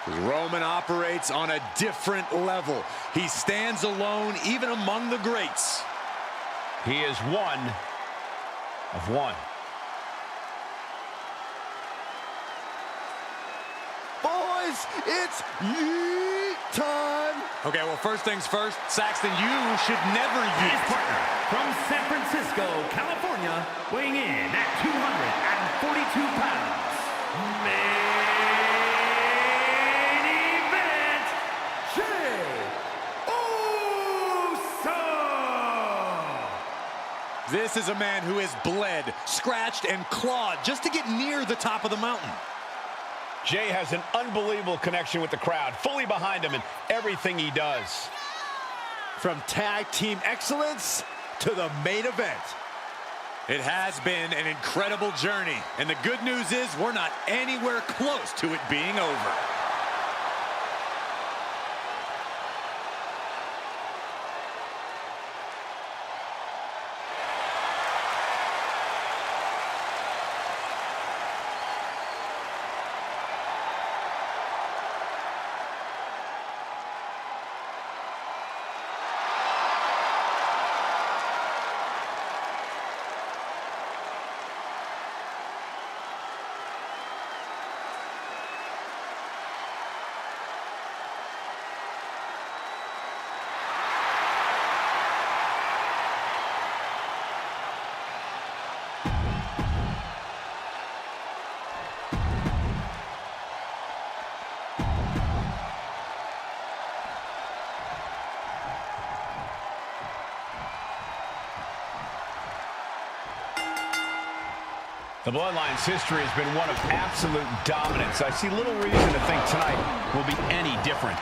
Roman operates on a different level. He stands alone even among the greats. He is one of one. Boys, it's yeet time. Okay, well, first things first, Saxton, you should never His yeet. partner from San Francisco, California, weighing in at 242 pounds. Main event, Jey Uso. This is a man who has bled, scratched, and clawed just to get near the top of the mountain. Jey has an unbelievable connection with the crowd, fully behind him in everything he does. From tag team excellence to the main event. It has been an incredible journey, and the good news is we're not anywhere close to it being over. The Bloodline's history has been one of absolute dominance. I see little reason to think tonight will be any different.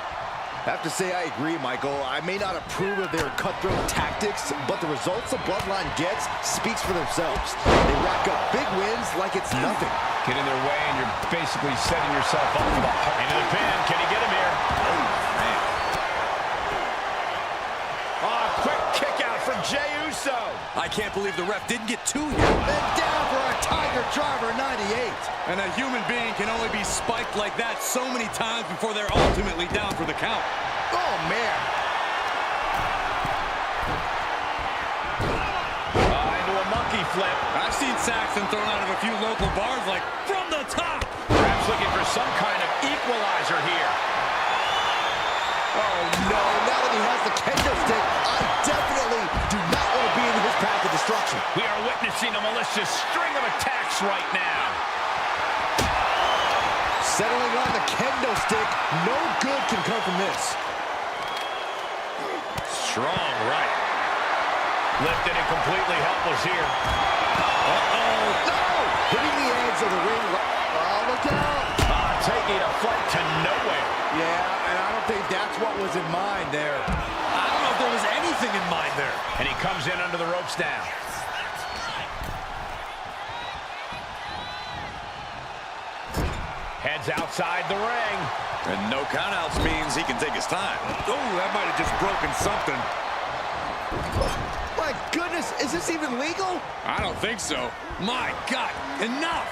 I have to say I agree, Michael. I may not approve of their cutthroat tactics, but the results the Bloodline gets speaks for themselves. They rack up big wins like it's nothing. Get in their way and you're basically setting yourself up for the heart. Into the pin. Can he get him here? Oh, quick kick out from Jey Uso. I can't believe the ref didn't get two here. And down for a Tiger Driver 98. And a human being can only be spiked like that so many times before they're ultimately down for the count. Oh, man. Into a monkey flip. I've seen Saxton thrown out of a few local bars like from the top. Perhaps looking for some kind of equalizer here. Oh, no. Now that he has the kendo stick, I forcing a malicious string of attacks right now. Settling on the kendo stick. No good can come from this. Strong right. Lifted and completely helpless here. Uh-oh. No! Hitting the edge of the ring. Oh, look out. Taking a flight to nowhere. Yeah, and I don't think that's what was in mind there. I don't know if there was anything in mind there. And he comes in under the ropes now. Heads outside the ring. And no countouts means he can take his time. Oh, that might have just broken something. My goodness, is this even legal? I don't think so. My God, enough!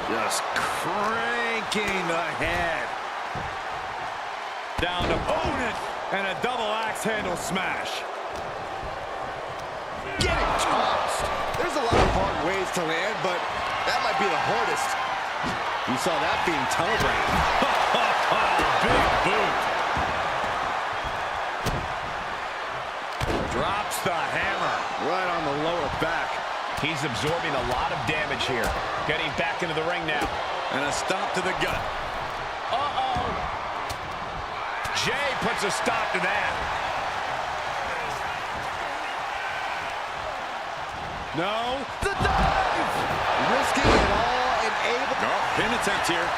Just cranking ahead. Down to opponent and a double axe handle smash. Getting tossed. There's a lot of hard ways to land, but that might be the hardest. You saw that being telegraphed. Big boot. Drops the hammer right on the lower back. He's absorbing a lot of damage here. Getting back into the ring now. And a stomp to the gut. Uh-oh. Jay puts a stop to that. No. The dive! Risking it all and able... No, pin attempt here.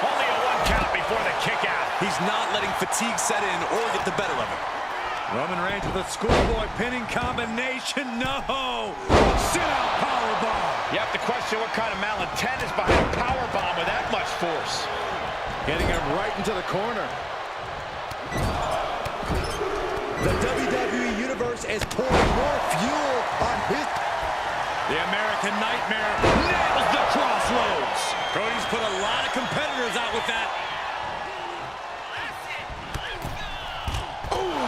Only a 1 count before the kick out. He's not letting fatigue set in or get the better of him. Roman Reigns with a schoolboy pinning combination. No! Sit out powerbomb. You have to question what kind of malintent is behind a powerbomb with that much force. Getting him right into the corner. The WWE Universe is pouring more fuel on his... The American Nightmare nails the crossroads. Cody's put a lot of competitors out with that.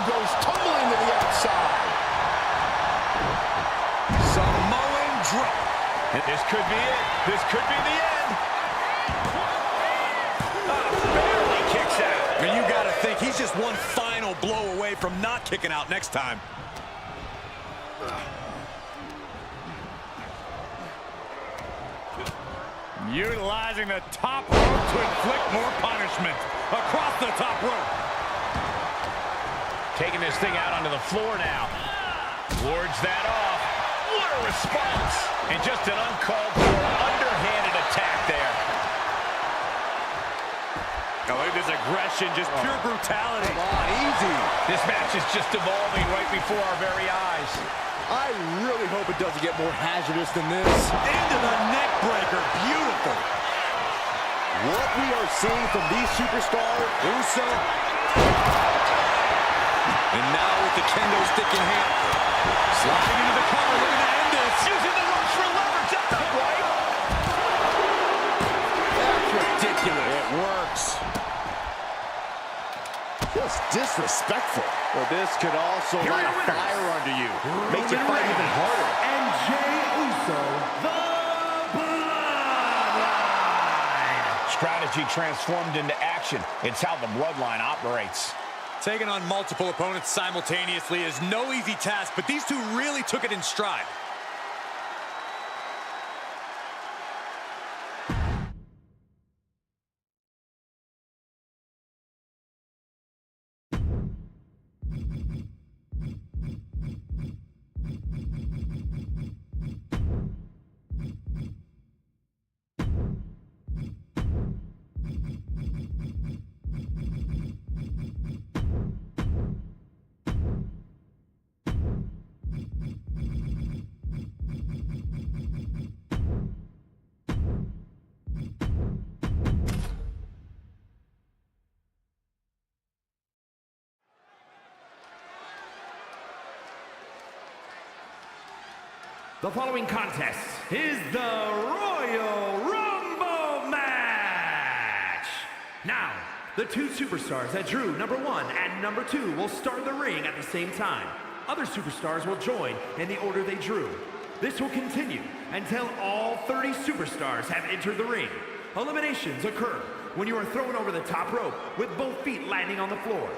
Goes tumbling to the outside. Samoan drop. This could be it. This could be the end. Barely kicks out. And you got to think he's just one final blow away from not kicking out next time. Utilizing the top rope to inflict more punishment. Across the top rope. Taking this thing out onto the floor now. Wards that off. What a response. And just an uncalled for underhanded attack there. Oh, look at this aggression, just pure brutality. Come on, easy. This match is just evolving right before our very eyes. I really hope it doesn't get more hazardous than this. Into the neck breaker. Beautiful. What we are seeing from these superstars, Uso. And now with the kendo stick in hand. Sliding into the cover, looking to end this. Using the ropes for leverage. That's not right. That's ridiculous. It works. just disrespectful. Well, this could also light a fire under you. Make you fight even harder. And Jey Uso, the Bloodline. Strategy transformed into action. It's how the Bloodline operates. Taking on multiple opponents simultaneously is no easy task, but these two really took it in stride. The following contest is the Royal Rumble match. Now, the two superstars that drew number 1 and number 2 will start the ring at the same time. Other superstars will join in the order they drew. This will continue until all 30 superstars have entered the ring. Eliminations occur when you are thrown over the top rope with both feet landing on the floor.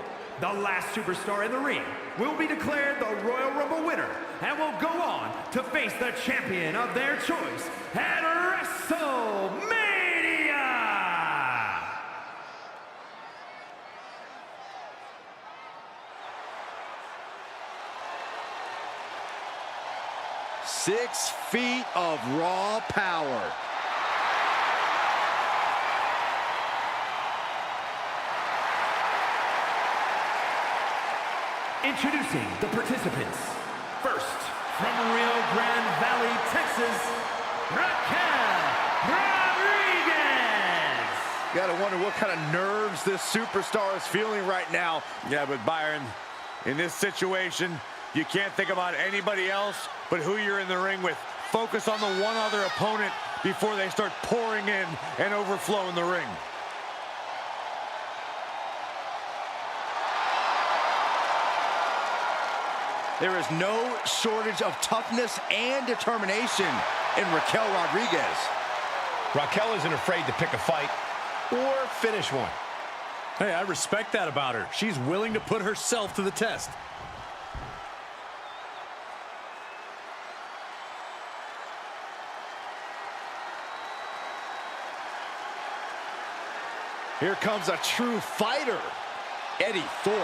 The last superstar in the ring will be declared the Royal Rumble winner and will go on to face the champion of their choice at WrestleMania! Six feet of raw power. Introducing the participants. First, from Rio Grande Valley, Texas, Raquel Rodriguez. Gotta wonder what kind of nerves this superstar is feeling right now. Yeah, but Byron, in this situation, you can't think about anybody else but who you're in the ring with. Focus on the one other opponent before they start pouring in and overflowing the ring. There is no shortage of toughness and determination in Raquel Rodriguez. Raquel isn't afraid to pick a fight or finish one. Hey, I respect that about her. She's willing to put herself to the test. Here comes a true fighter, Eddie Thorpe.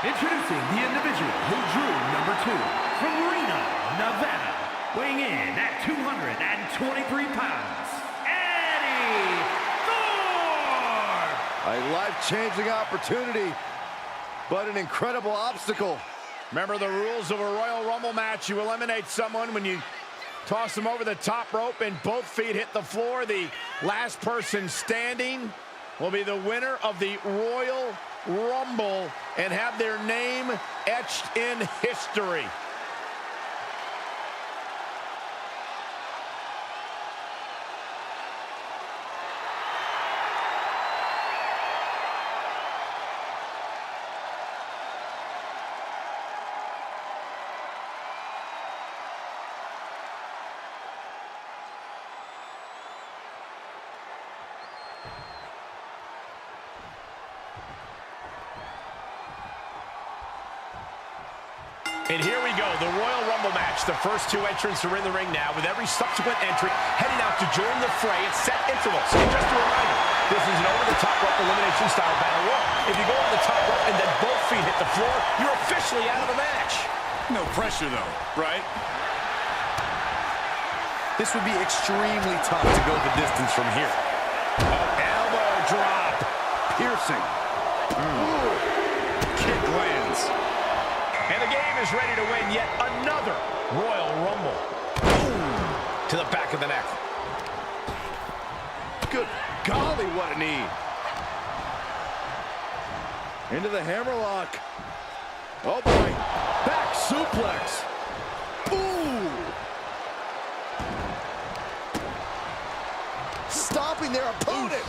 Introducing the individual who drew number 2 from Reno, Nevada, weighing in at 223 pounds, Eddie Thorpe! A life-changing opportunity, but an incredible obstacle. Remember the rules of a Royal Rumble match. You eliminate someone when you toss them over the top rope and both feet hit the floor. The last person standing will be the winner of the Royal Rumble and have their name etched in history. And here we go, the Royal Rumble match. The first 2 entrants are in the ring now, with every subsequent entrant heading out to join the fray at set intervals. And just a reminder, this is an over-the-top rope elimination style battle royal. If you go on the top rope and then both feet hit the floor, you're officially out of the match. No pressure, though, right? This would be extremely tough to go the distance from here. Elbow drop. Piercing. Kick lands. And the game is ready to win yet another Royal Rumble. Boom! To the back of the neck. Good golly, what a knee. Into the hammerlock. Oh boy, back suplex. Ooh! Stopping their opponent.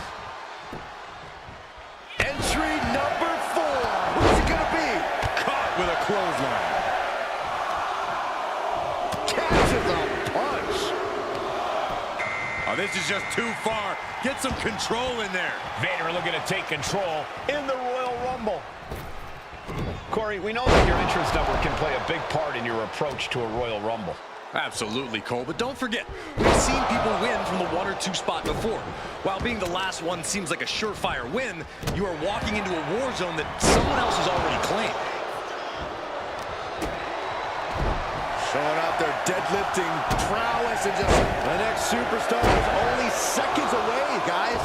Entry number 4. Who's it gonna be? Caught with a clothesline. Catches a punch. Oh, this is just too far. Get some control in there. Vader looking to take control in the Royal Rumble. Corey, we know that your entrance number can play a big part in your approach to a Royal Rumble. Absolutely, Cole, but don't forget, we've seen people win from the 1 or 2 spot before. While being the last one seems like a surefire win, you are walking into a war zone that someone else has already claimed. Showing out their deadlifting prowess, and just the next superstar is only seconds away, guys.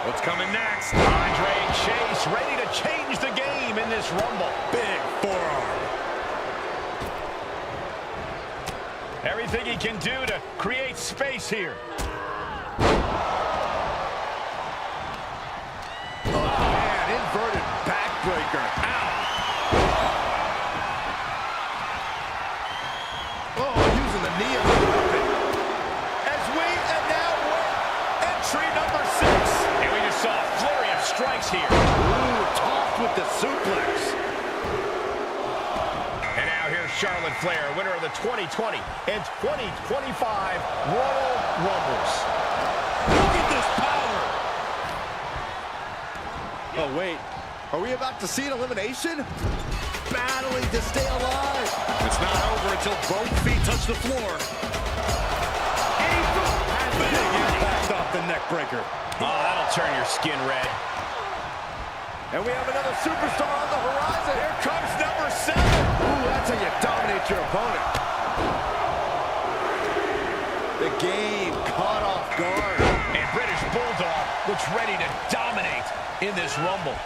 What's coming next? Andre Chase ready to change the game in this Rumble. Big forearm. Everything he can do to create space here. Oh, man, inverted backbreaker. Ow. Oh, using the knee as a weapon. As we, and now entry number 6. And we just saw a flurry of strikes here. Ooh, tossed with the suplex. And now here's Charlotte Flair, winner of the 2020 and 2025 Royal Rumbles. Look at this power. Oh, wait. Are we about to see an elimination? Battling to stay alive. It's not over until both feet touch the floor. Big impact off the neck breaker. Oh, that'll turn your skin red. And we have another superstar on the horizon. Here comes number 7. Ooh, that's how you dominate your opponent. The game caught off guard. And British Bulldog looks ready to dominate in this Rumble.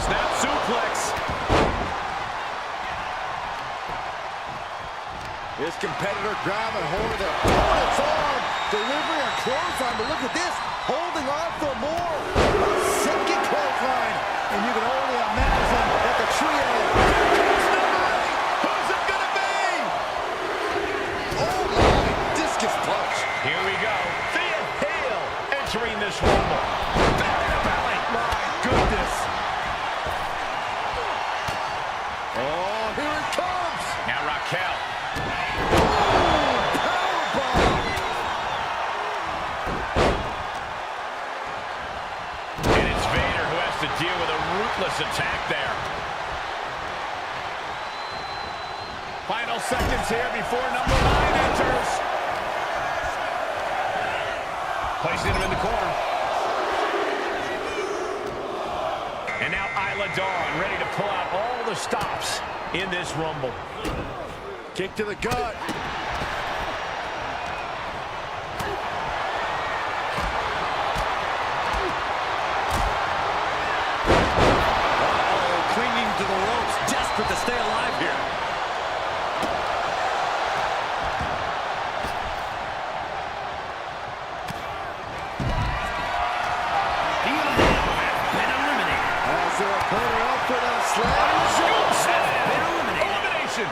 Snap suplex. His competitor grabbing hold of their opponent's arm, delivering a clothesline, but look at this, holding on for more. A second clothesline, and you can only imagine that the trio. Who's it gonna be? Oh my, discus punch. Here we go. Thea Hale entering this Rumble. Belly to belly. My goodness. Oh, here it comes. Now Raquel. And it's Vader who has to deal with a ruthless attack there. Final seconds here before number 9 enters. Placing him in the corner. And now Isla Dawn ready to pull out all the stops in this Rumble. Kick to the gut. Clinging to the ropes, desperate to stay alive here. The Undertaker has been eliminated. As their opponent up for the slam. Has been eliminated. Elimination.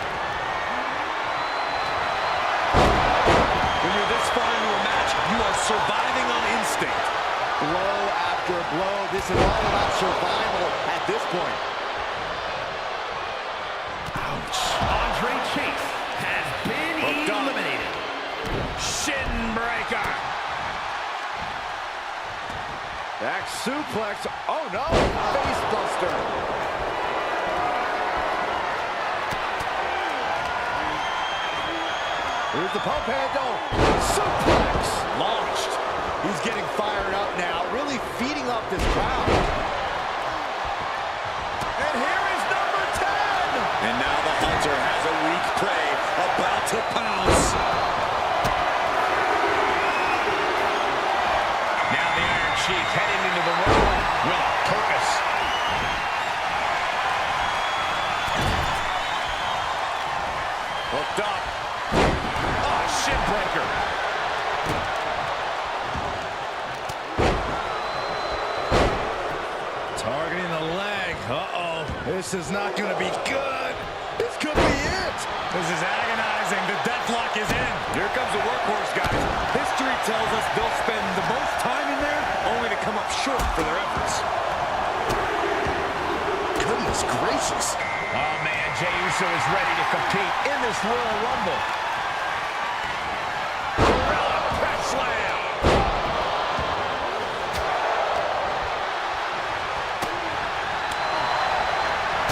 When you're this far into a match, you are surviving on instinct. Blow after blow. This is all about survival at this point. Andre Chase has been eliminated. Shin breaker. Back suplex. Oh no! Face buster. Here's the pump handle. Suplex. Launched. He's getting fired up now, really feeding up this crowd. And here is number 10. And now the Hunter has a weak prey about to pounce. Now the Iron Sheik heading into the Rumble with a purpose. Hooked up. Oh, shin breaker. Targeting the leg. Uh-oh. This is not going to be good. This could be it. This is agonizing. The deathlock is in. Here comes the workhorse, guys. History tells us they'll spend the most time in there only to come up short for their efforts. Goodness gracious. Oh, man, Jey Uso is ready to compete in this Royal Rumble. Gorilla press slam.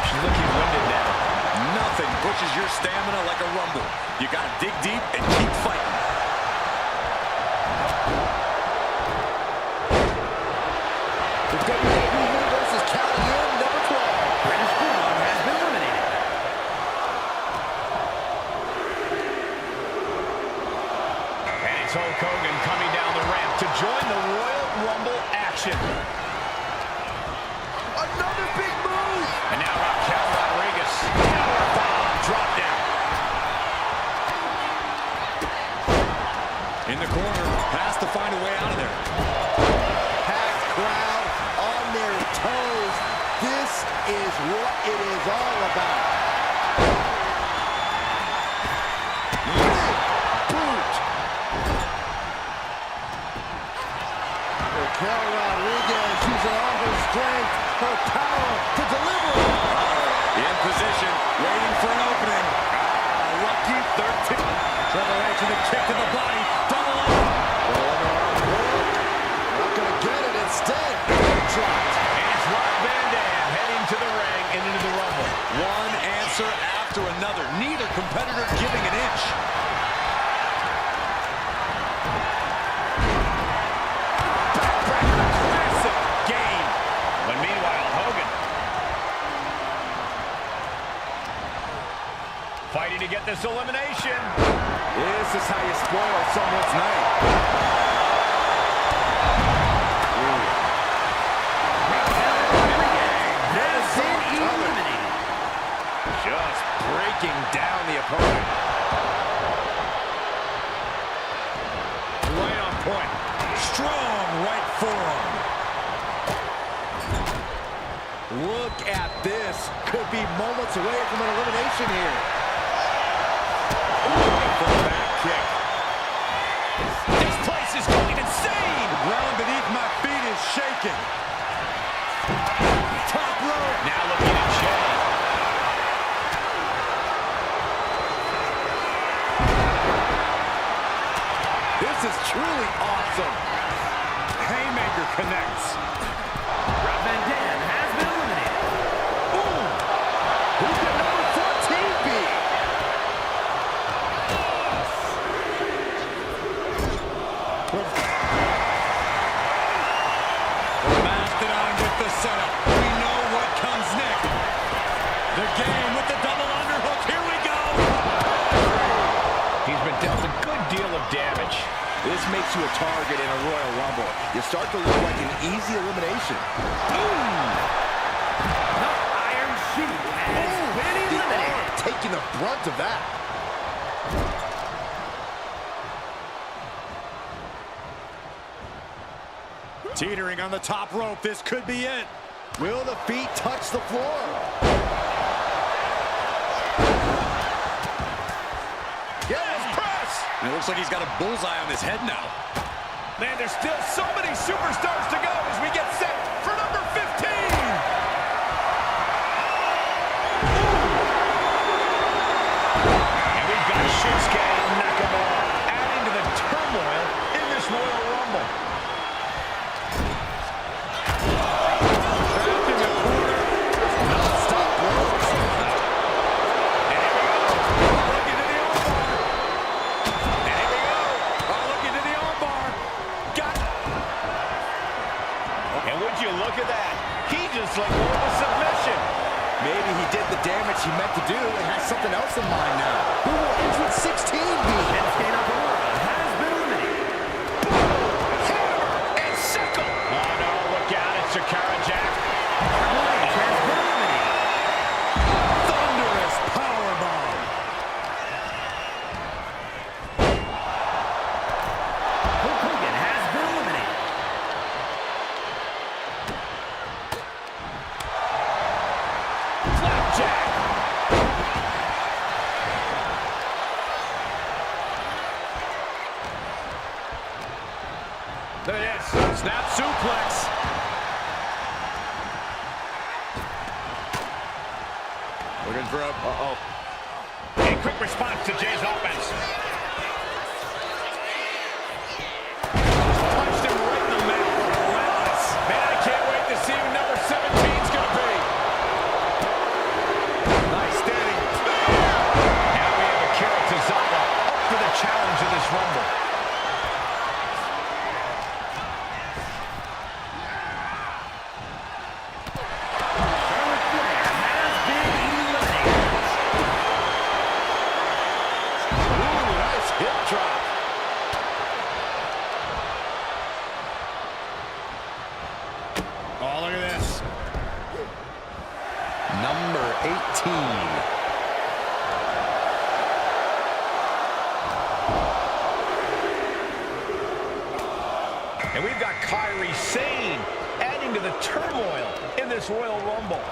She's looking winded now. Nothing pushes your stamina like a rumble. You gotta dig deep and keep fighting. The WWE Universe is counting in number 12. British Bulldog has been eliminated. And it's Hulk Hogan coming down the ramp to join the Royal Rumble action. Another big move. And now Raquel Rodriguez. Powerbomb drop down. In the corner, has to find a way out of there. Packed crowd on their toes. This is what it is all about. Big boot. Raquel Rodriguez using all her strength, her power to deliver. In position, waiting for an opening. Lucky 13. Triple H with a kick to the body. Double up. Not gonna get it instead. Dropped. And it's Rob Van Dam heading to the ring and into the Rumble. One answer after another. Neither competitor giving an inch. Classic game. But meanwhile, Hogan fighting to get this elimination. This is how you spoil someone's night. Just breaking down the opponent. Right on point. Strong right forearm. Look at this. Could be moments away from an elimination here. For the back kick. This place is going insane. The ground beneath my feet is shaking. Top rope. Now looking at Jay. This is truly awesome. Haymaker connects. Rob Van Dam has been eliminated. Boom. Who could number 14 be? Mastodon with the setup. We know what comes next. The game with the double underhook. Here we go. He's been dealt a good deal of damage. This makes you a target in a Royal Rumble. You start to look like an easy elimination. The Iron Sheik has been The eliminated. arm taking the brunt of that. Teetering on the top rope. This could be it. Will the feet touch the floor? Yes, press. And it looks like he's got a bullseye on his head now. Man, there's still so many superstars to go as we get set for number 15. And we've got Shinsuke Nakamura adding to the turmoil in this Royal Rumble. Trapped in the corner. Non-stop blows. And here we go. Look into the armbar. And here we go. Oh, look into the armbar. Got it. And would you look at that? He just like more of a submission. Maybe he did the damage he meant to do and has something else in mind now. Who will entrance 16 be? Shinsuke Nakamura has been eliminated. Hammer and sickle. Oh no, look out, it's Chikara Jack. Triple H has been eliminated. Thunderous powerbomb. Hulk Hogan has been eliminated. Flapjack. There it is. Snap suplex. Looking for a... Uh-oh. A quick response to Jay's offense. Punched him right in the mouth. Relentless. Man, I can't wait to see who number 17's going to be. Nice standing. Now we have Akira Tozawa up for the challenge of this Rumble. Charlotte Flair has been eliminated. Ooh, nice hip drop. Oh, look at this. Number 18. And we've got Kairi Sane adding to the turmoil in this Royal Rumble.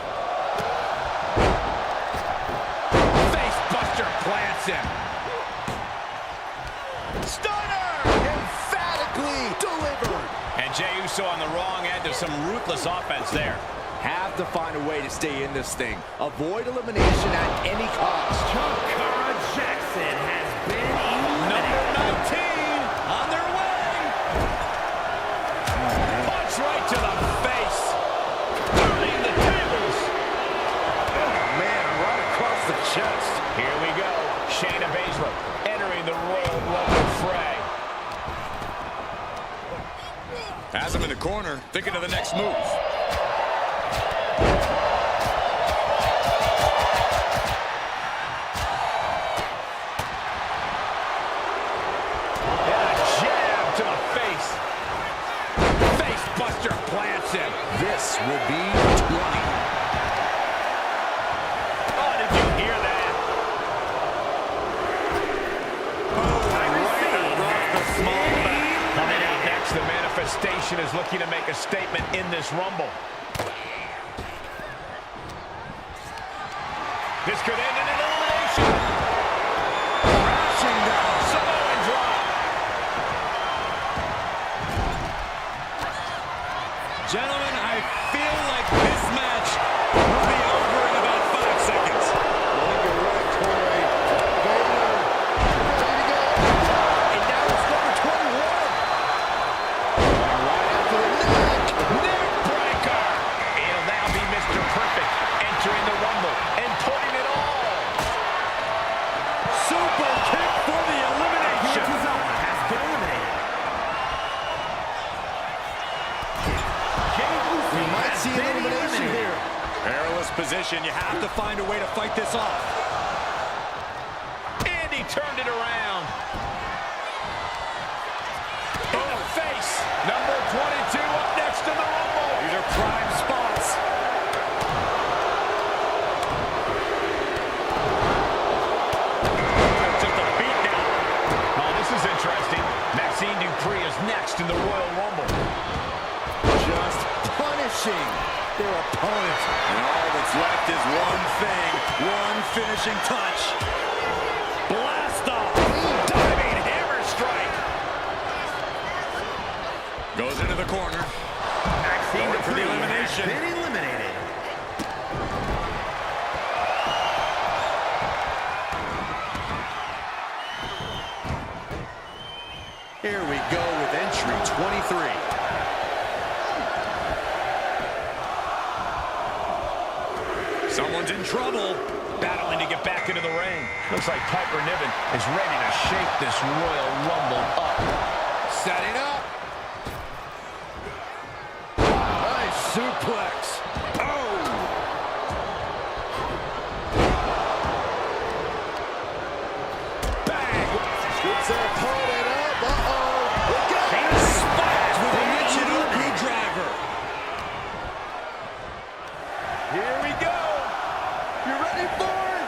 Face buster plants him. Stunner! Emphatically delivered. And Jey Uso on the wrong end of some ruthless offense there. Have to find a way to stay in this thing. Avoid elimination at any cost. Chikara Jackson has been eliminated. Shayna Baszler entering the Royal Rumble fray. Has him in the corner, thinking of the next move. Plants him. This will be 20. Oh, did you hear that? Coming out next, the manifestation is looking to make a statement in this Rumble. This could end in an elimination. Crashing down. Samoan drop. Gentlemen, I feel like this match will be over in about 5 seconds. I think you're right, Corey. Baylor, ready to go. And now it's number 21. Right after the neck. Neck breaker. It'll now be Mr. Perfect entering the Rumble and putting it all. Super kick for the elimination. Has been eliminated. We might see an elimination here. Perilous position. You have to find a way to fight this off. And he turned it around. In the face. Number 22 up next in the Rumble. These are prime spots. Just a beat down. Oh, this is interesting. Maxine Dupree is next in the Royal Rumble. Just punishing their opponent. And all that's left is one thing, one finishing touch. Blast off. Diving hammer strike. Goes into the corner. Maxine Going for the Dupree elimination. has been eliminated. Here we go with entry 23. Someone's in trouble. Battling to get back into the ring. Looks like Piper Niven is ready to shake this Royal Rumble up. Setting up. Nice suplex. Oh! Bang. Gets their opponent up. Uh-oh. Look out. Spiked with a Michinoku driver. Here we go. You ready for it?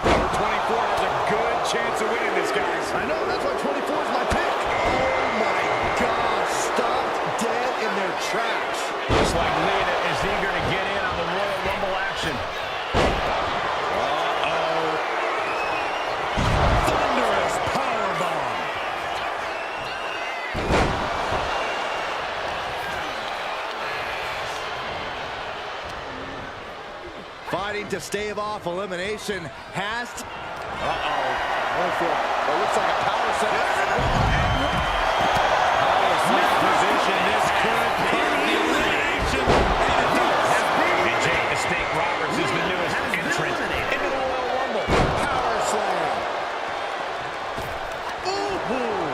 Number 24 has a good chance of winning this, guys. I know, that's why 24 is my pick. Oh my God, stopped dead in their tracks. Looks like Rhea is eager to get in on the Royal Rumble action. Uh-oh. Thunderous powerbomb. Fighting to stave off elimination. Has to... Uh-oh. It looks like a power set. Position. This could be the elimination. And it does. And Jake the Snake Roberts is the newest entrant into the Royal Rumble. Power slam. Ooh.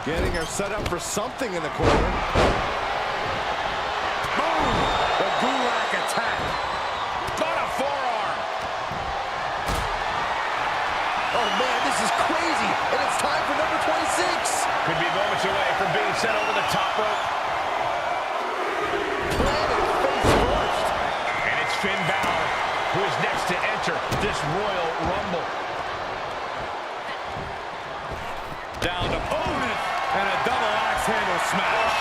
Getting her set up for something in the corner. Boom! The Gulak attack. On a forearm. Oh man, this is crazy. And it's time for number 26. Could be moments away from being sent over the top rope. Planted face first. And it's Finn Balor who is next to enter this Royal Rumble. Down opponent. And a double axe handle smash.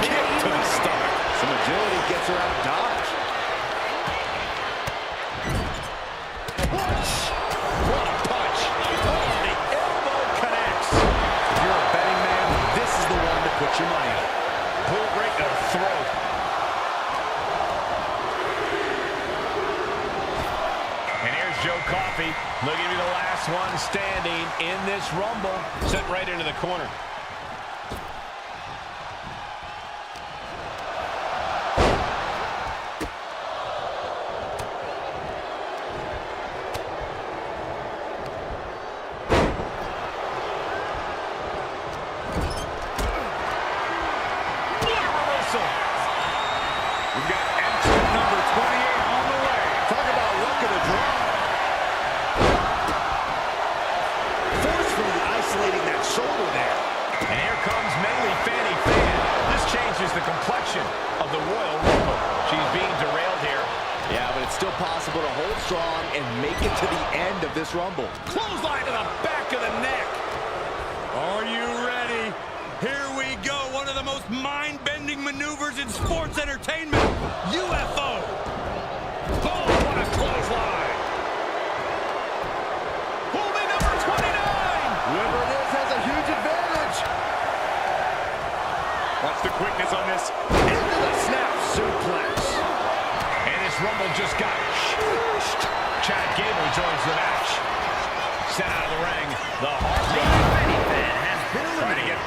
Kick to the stomach. Some agility gets her out of dodge. Punch! What a punch. Oh, the elbow connects. If you're a betting man, this is the one to put your money on. Pull right to the throat. And here's Joe Coffey looking to be the last one standing in this Rumble. Sent right into the corner. whistle. We've got entrant number 28 on the way. Talk about luck of the draw. Forcefully isolating that shoulder there. And here comes mainly Fanny Fan. This changes the complexion of the Royal Rumble. She's being derailed here. Yeah, but it's still possible to hold strong and make it to the end of this Rumble. Clothesline to the back of the neck. Are you ready? Here we go. One of the most mind-bending maneuvers in sports entertainment. UFO. Oh, what a clothesline. Holding number 29. Whoever it is has a huge advantage. Watch the quickness on this. Into the snap suplex. And this Rumble just got shushed. Chad Gable joins the match. Sent out of the ring. The Heartbreak has been eliminated.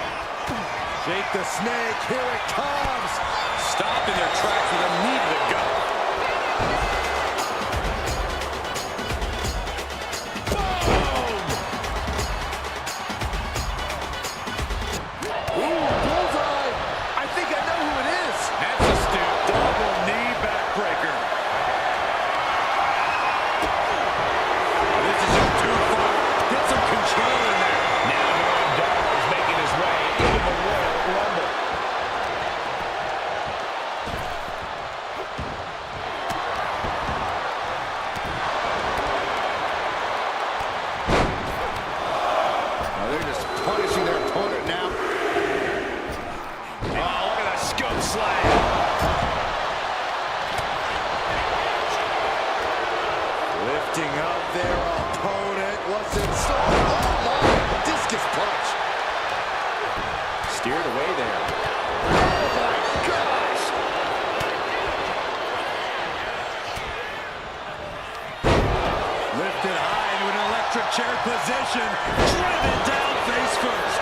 Shake the snake. Here it comes. Stopped in their tracks with a knee to the gut. Boom! Ooh, bullseye. I think I know who it is. That's a stiff double knee backbreaker. This is just too far. Get some control in there. Now Dark is making his way into the Royal Rumble. They're just punishing their opponent now. Oh, look at that scope slam. Lifting up their opponent. What's in store? Oh, my. Discus punch. Steered away there. Oh, my gosh. Lifted high into an electric chair position. Driven down face first.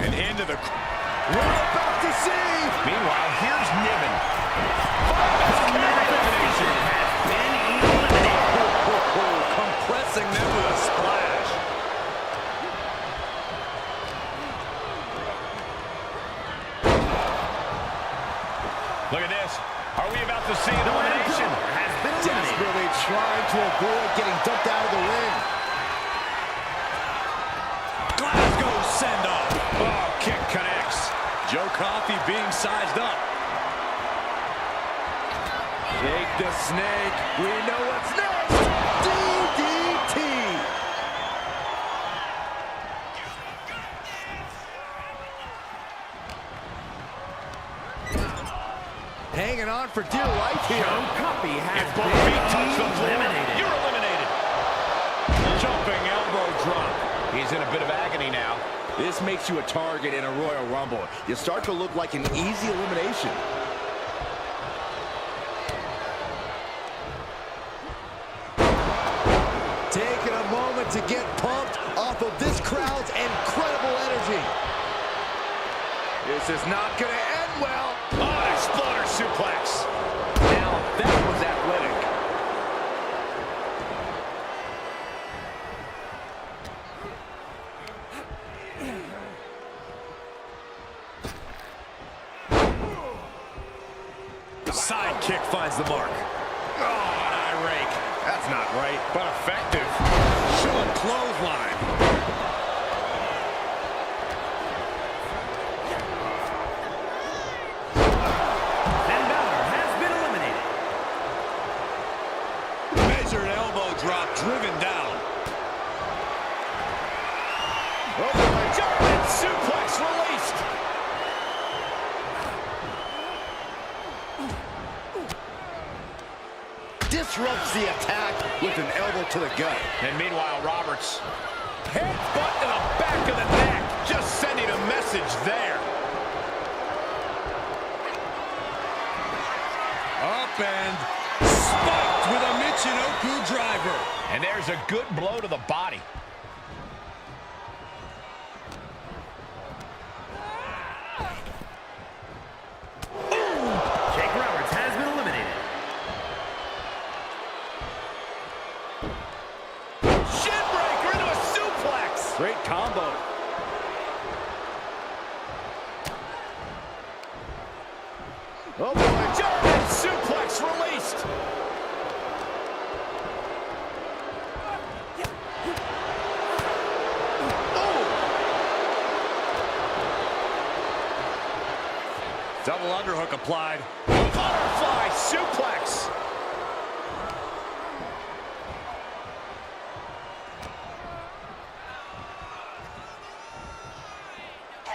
And into the... We're about to see. Meanwhile, here's Niven. Compressing them with a splash. Look at this. Are we about to see an elimination? Desperately trying to avoid getting dumped out of the ring. Glasgow send off. Oh, kick connects. Joe Coffey being sized up. Shake the snake. We know what's next. DDT. Hanging on for dear life here. Joe Coffey has If both feet touch the floor, eliminated. you're eliminated. Jumping elbow drop. He's in a bit of agony now. This makes you a target in a Royal Rumble. You start to look like an easy elimination. Taking a moment to get pumped off of this crowd's incredible energy. This is not going to end well. Oh, an exploder suplex. Now, that was athletic. Side kick finds the mark. Oh, an eye rake. That's not right, but effective. Showing clothesline. And Balor has been eliminated. Measured elbow drop driven down. Oh, boy. German suplex released. Disrupts the attack with an elbow to the gut. And meanwhile, Roberts. Headbutt to the back of the neck. Just sending a message there. Up and spiked with a Michinoku driver. And there's a good blow to the body. Jake Roberts has been eliminated. Shin breaker into a suplex. Great combo. Oh boy. German suplex released. Double underhook applied. Butterfly suplex.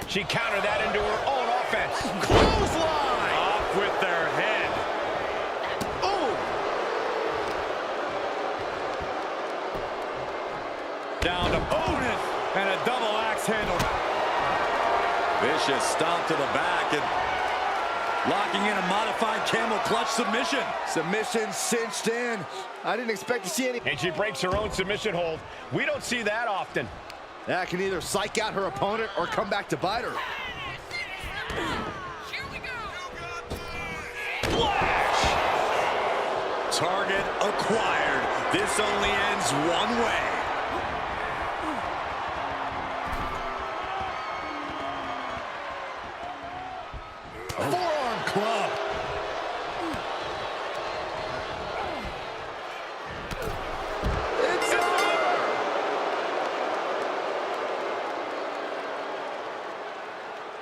She countered that into her own offense. Clothesline. Off with their head. Oh. Down to opponent. And a double axe handle. Vicious stomp to the back and locking in a modified camel clutch submission. Submission cinched in. I didn't expect to see any. And she breaks her own submission hold. We don't see that often. That can either psych out her opponent or come back to bite her. Flash! Target acquired. This only ends one way. Forearm club. It's over.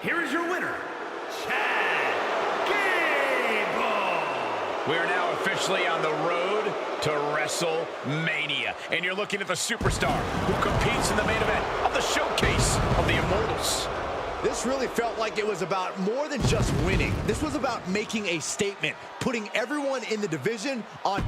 Here is your winner, Gable. We are now officially on the road to WrestleMania. And you're looking at the superstar who competes in the main event of the showcase of the Immortals. This really felt like it was about more than just winning. This was about making a statement, putting everyone in the division on.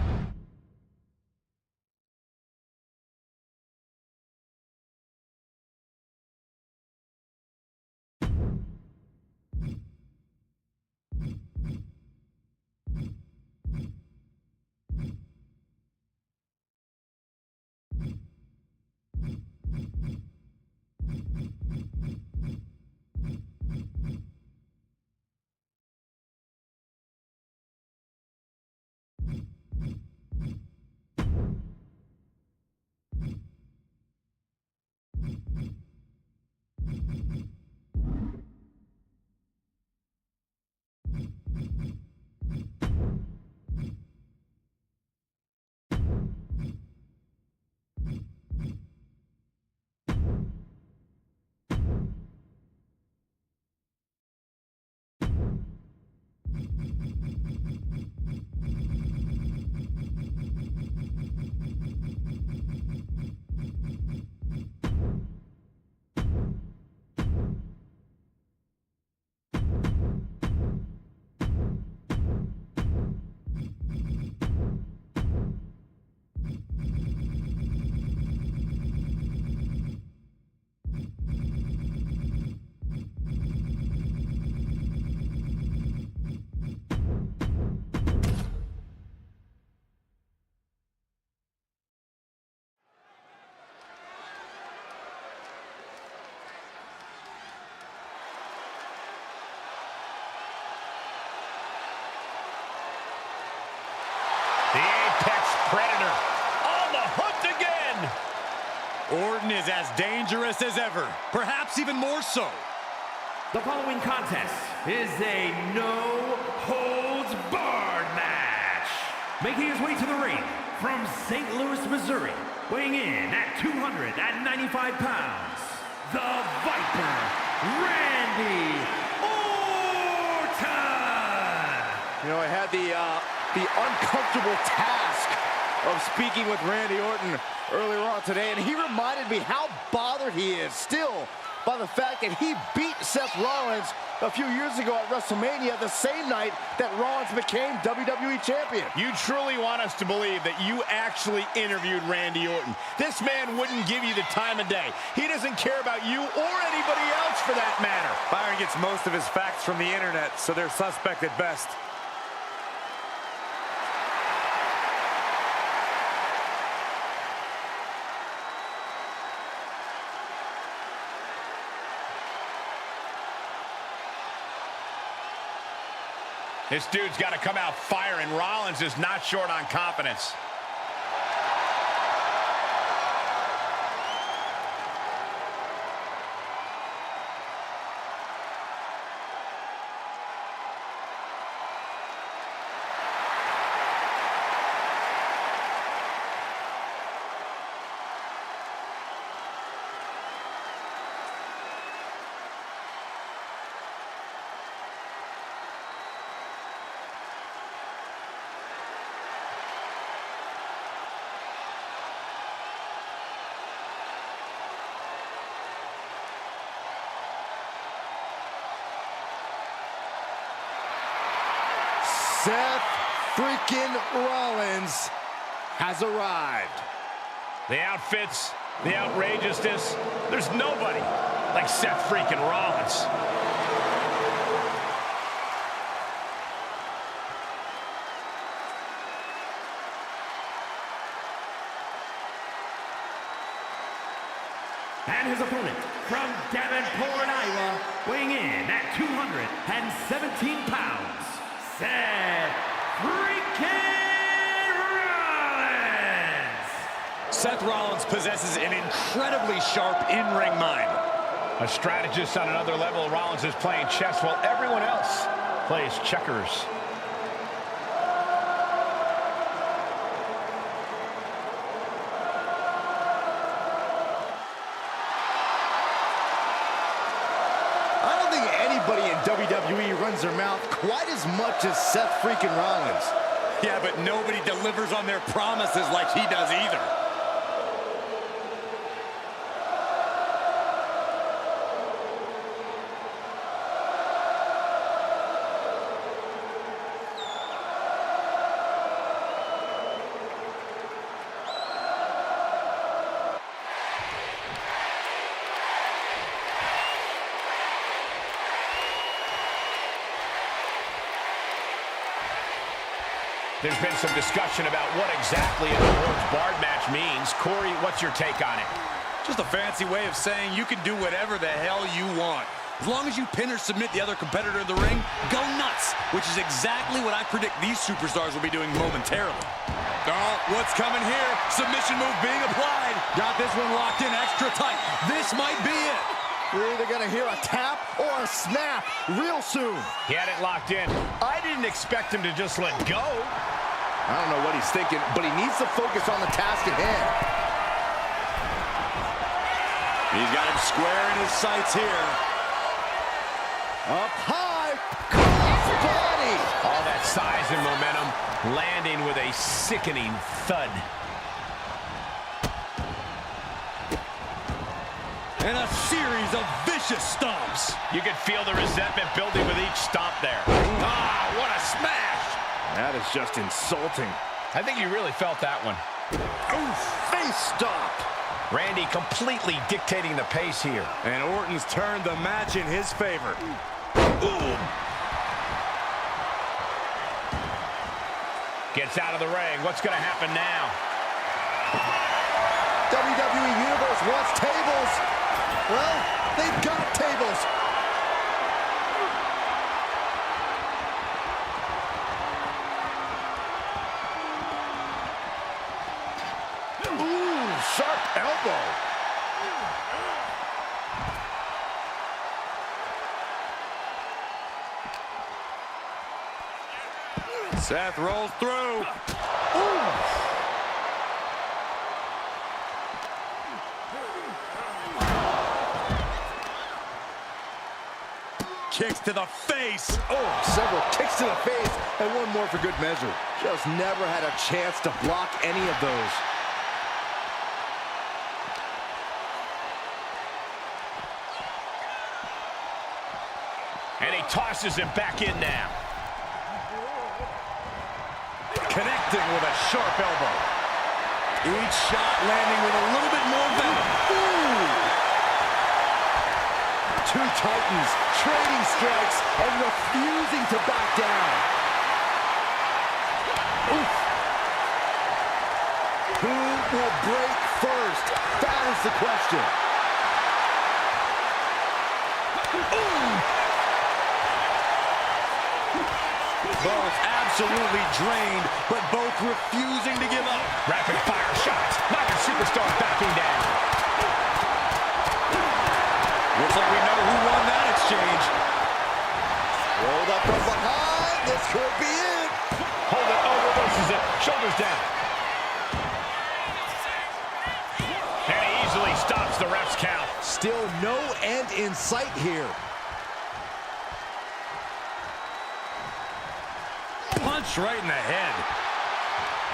The Apex Predator on the hunt again. Orton is as dangerous as ever, perhaps even more so. The following contest is a no-holds-barred match. Making his way to the ring from St. Louis, Missouri, weighing in at 295 pounds, the Viper, Randy Orton. You know, I had the uncomfortable task of speaking with Randy Orton earlier on today, and he reminded me how bothered he is still by the fact that he beat Seth Rollins a few years ago at WrestleMania, the same night that Rollins became WWE Champion. You truly want us to believe that you actually interviewed Randy Orton. This man wouldn't give you the time of day. He doesn't care about you or anybody else for that matter. Byron gets most of his facts from the internet, so they're suspect at best. This dude's got to come out firing. Rollins is not short on confidence. Seth freaking Rollins has arrived. The outfits, the outrageousness, there's nobody like Seth freaking Rollins. And his opponent from Davenport, Iowa, weighing in at 217 pounds, Seth freaking Rollins! Seth Rollins possesses an incredibly sharp in-ring mind. A strategist on another level. Rollins is playing chess while everyone else plays checkers. Anybody in WWE runs their mouth quite as much as Seth freaking Rollins. Yeah, but nobody delivers on their promises like he does either. There's been some discussion about what exactly an awards barred match means. Corey, what's your take on it? Just a fancy way of saying you can do whatever the hell you want. As long as you pin or submit the other competitor in the ring, go nuts, which is exactly what I predict these superstars will be doing momentarily. Oh, what's coming here? Submission move being applied. Got this one locked in extra tight. This might be it. We're either going to hear a tap or a snap real soon. He had it locked in. I didn't expect him to just let go. I don't know what he's thinking, but he needs to focus on the task at hand. He's got him square in his sights here. Up high, crossbody. All that size and momentum landing with a sickening thud. And a series of vicious stomps. You could feel the resentment building with each stomp there. Ah, what a smash! That is just insulting. I think you really felt that one. Ooh, face stop. Randy completely dictating the pace here. And Orton's turned the match in his favor. Ooh. Gets out of the ring. What's going to happen now? WWE Universe wants tables. Well, they've got tables. Ooh, sharp elbow. Seth rolls through. Ooh. Kicks to the face. Oh, several kicks to the face, and one more for good measure. Just never had a chance to block any of those. And he tosses him back in now. Connecting with a sharp elbow. Each shot landing with a little bit more venom. Ooh. Two titans trading strikes and refusing to back down. Oof. Who will break first? That is the question. Ooh. Both absolutely drained, but both refusing to give up. Rapid fire shots. Neither superstar backing down. Looks like we know who won that exchange. Rolled up from behind. This could be it. Hold it. Oh, reverses it. Shoulders down. And he easily stops the ref's count. Still no end in sight here. Punch right in the head.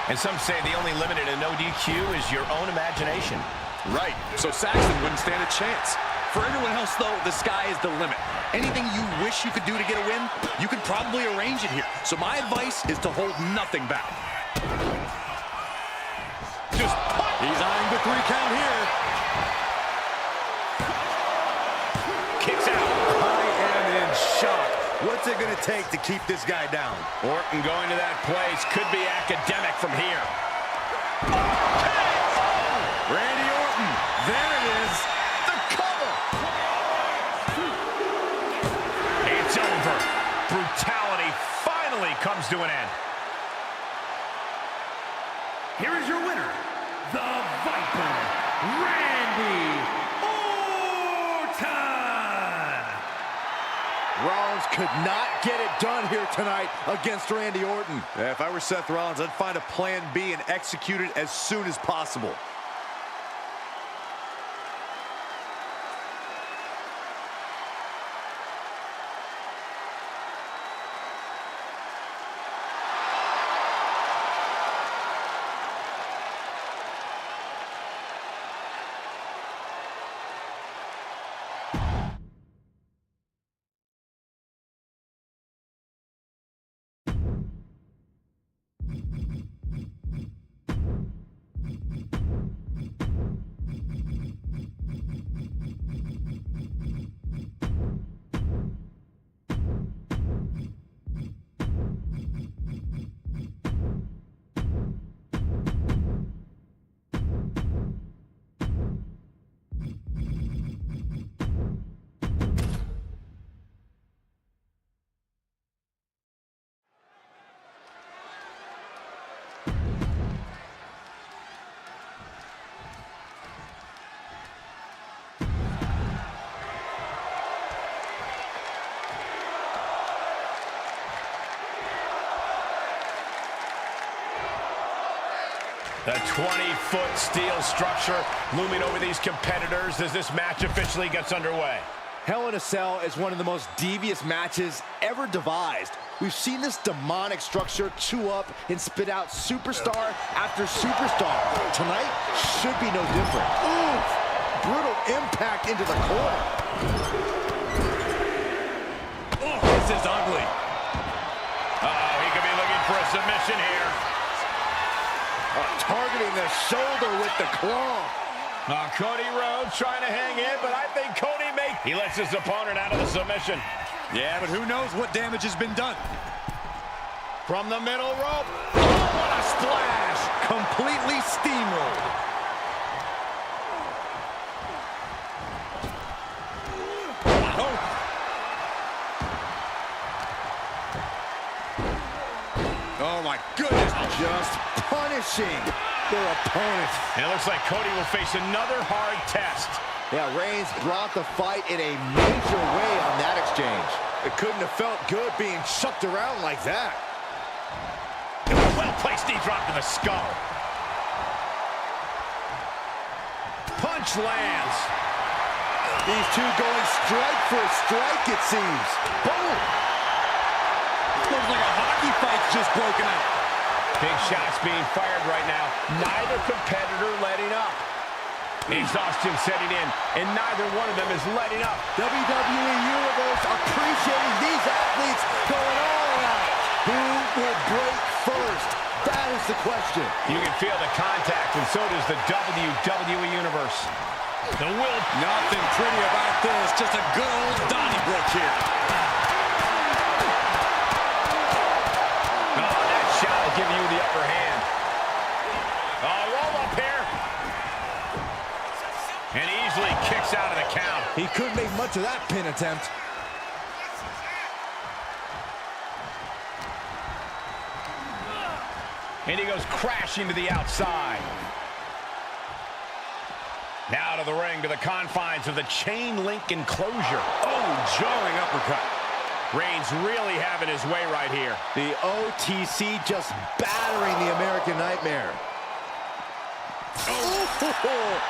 And some say the only limit in a no DQ is your own imagination. Right, so Saxton wouldn't stand a chance. For everyone else, though, the sky is the limit. Anything you wish you could do to get a win, you can probably arrange it here. So my advice is to hold nothing back. Just punch. He's eyeing the 3 count here. Kicks out. I am in shock. What's it going to take to keep this guy down? Orton going to that place could be academic from here. Randy Orton. There it is. The cover. It's over. Brutality finally comes to an end. Here is your winner, the Viper, Randy Orton. Rollins could not get it done here tonight against Randy Orton. Yeah, if I were Seth Rollins, I'd find a plan B and execute it as soon as possible. The 20-foot steel structure looming over these competitors as this match officially gets underway. Hell in a Cell is one of the most devious matches ever devised. We've seen this demonic structure chew up and spit out superstar after superstar. Tonight should be no different. Oof! Brutal impact into the corner. Oh, this is ugly. Uh-oh, he could be looking for a submission here. Targeting the shoulder with the claw. Cody Rhodes trying to hang in, but I think Cody he lets his opponent out of the submission. Yeah, but who knows what damage has been done. From the middle rope. Oh, what a splash! Completely steamrolled. Oh my goodness. Just punishing their opponent. And it looks like Cody will face another hard test. Yeah, Reigns brought the fight in a major way on that exchange. It couldn't have felt good being chucked around like that. Well-placed knee drop to the skull. Punch lands. These two going strike for strike, it seems. Boom! Looks like a hockey fight's just broken out. Big shots being fired right now. Neither competitor letting up. Exhaustion setting in, and neither one of them is letting up. WWE Universe appreciating these athletes going all out. Who will break first? That is the question. You can feel the contact, and so does the WWE Universe. The will. Nothing pretty about this. Just a good old Donnybrook here. Oh, that shot will give you the upper hand. Oh, roll up here. And easily kicks out of the count. He couldn't make much of that pin attempt. And he goes crashing to the outside. Now to the ring, to the confines of the chain link enclosure. Oh, jarring uppercut. Reigns really having his way right here. The OTC just battering the American Nightmare. Oh.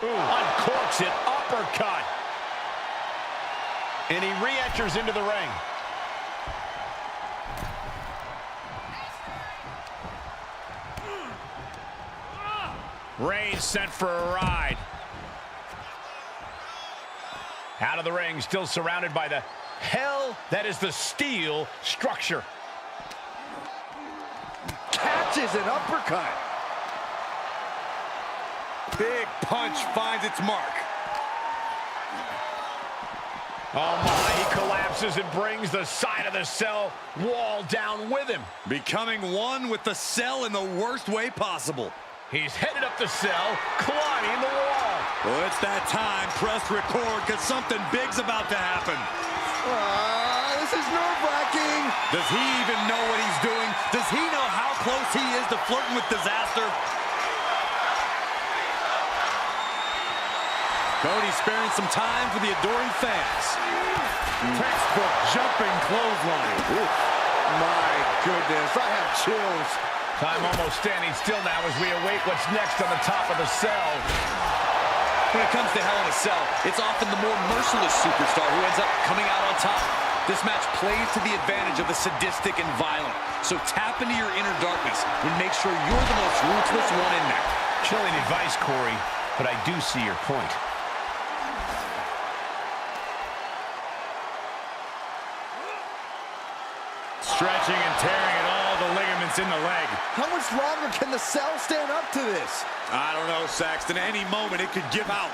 Uncorks it, uppercut. And he re-enters into the ring. Reigns sent for a ride. Out of the ring, still surrounded by the hell that is the steel structure. Catches an uppercut. Big punch finds its mark. Oh my, he collapses and brings the side of the cell wall down with him. Becoming one with the cell in the worst way possible. He's headed up the cell, climbing the wall. Well, it's that time. Press record, because something big's about to happen. This is nerve-wracking. Does he even know what he's doing? Does he know how close he is to flirting with disaster? Cody sparing some time for the adoring fans. Textbook jumping clothesline. Ooh, my goodness, I have chills. Time almost standing still now as we await what's next on the top of the cell. When it comes to Hell in a Cell, it's often the more merciless superstar who ends up coming out on top. This match plays to the advantage of the sadistic and violent. So tap into your inner darkness and make sure you're the most ruthless one in there. Chilling advice, Corey, but I do see your point. Stretching and tearing at all the ligaments in the leg. How much longer can the cell stand up to this? I don't know, Saxton. Any moment it could give out.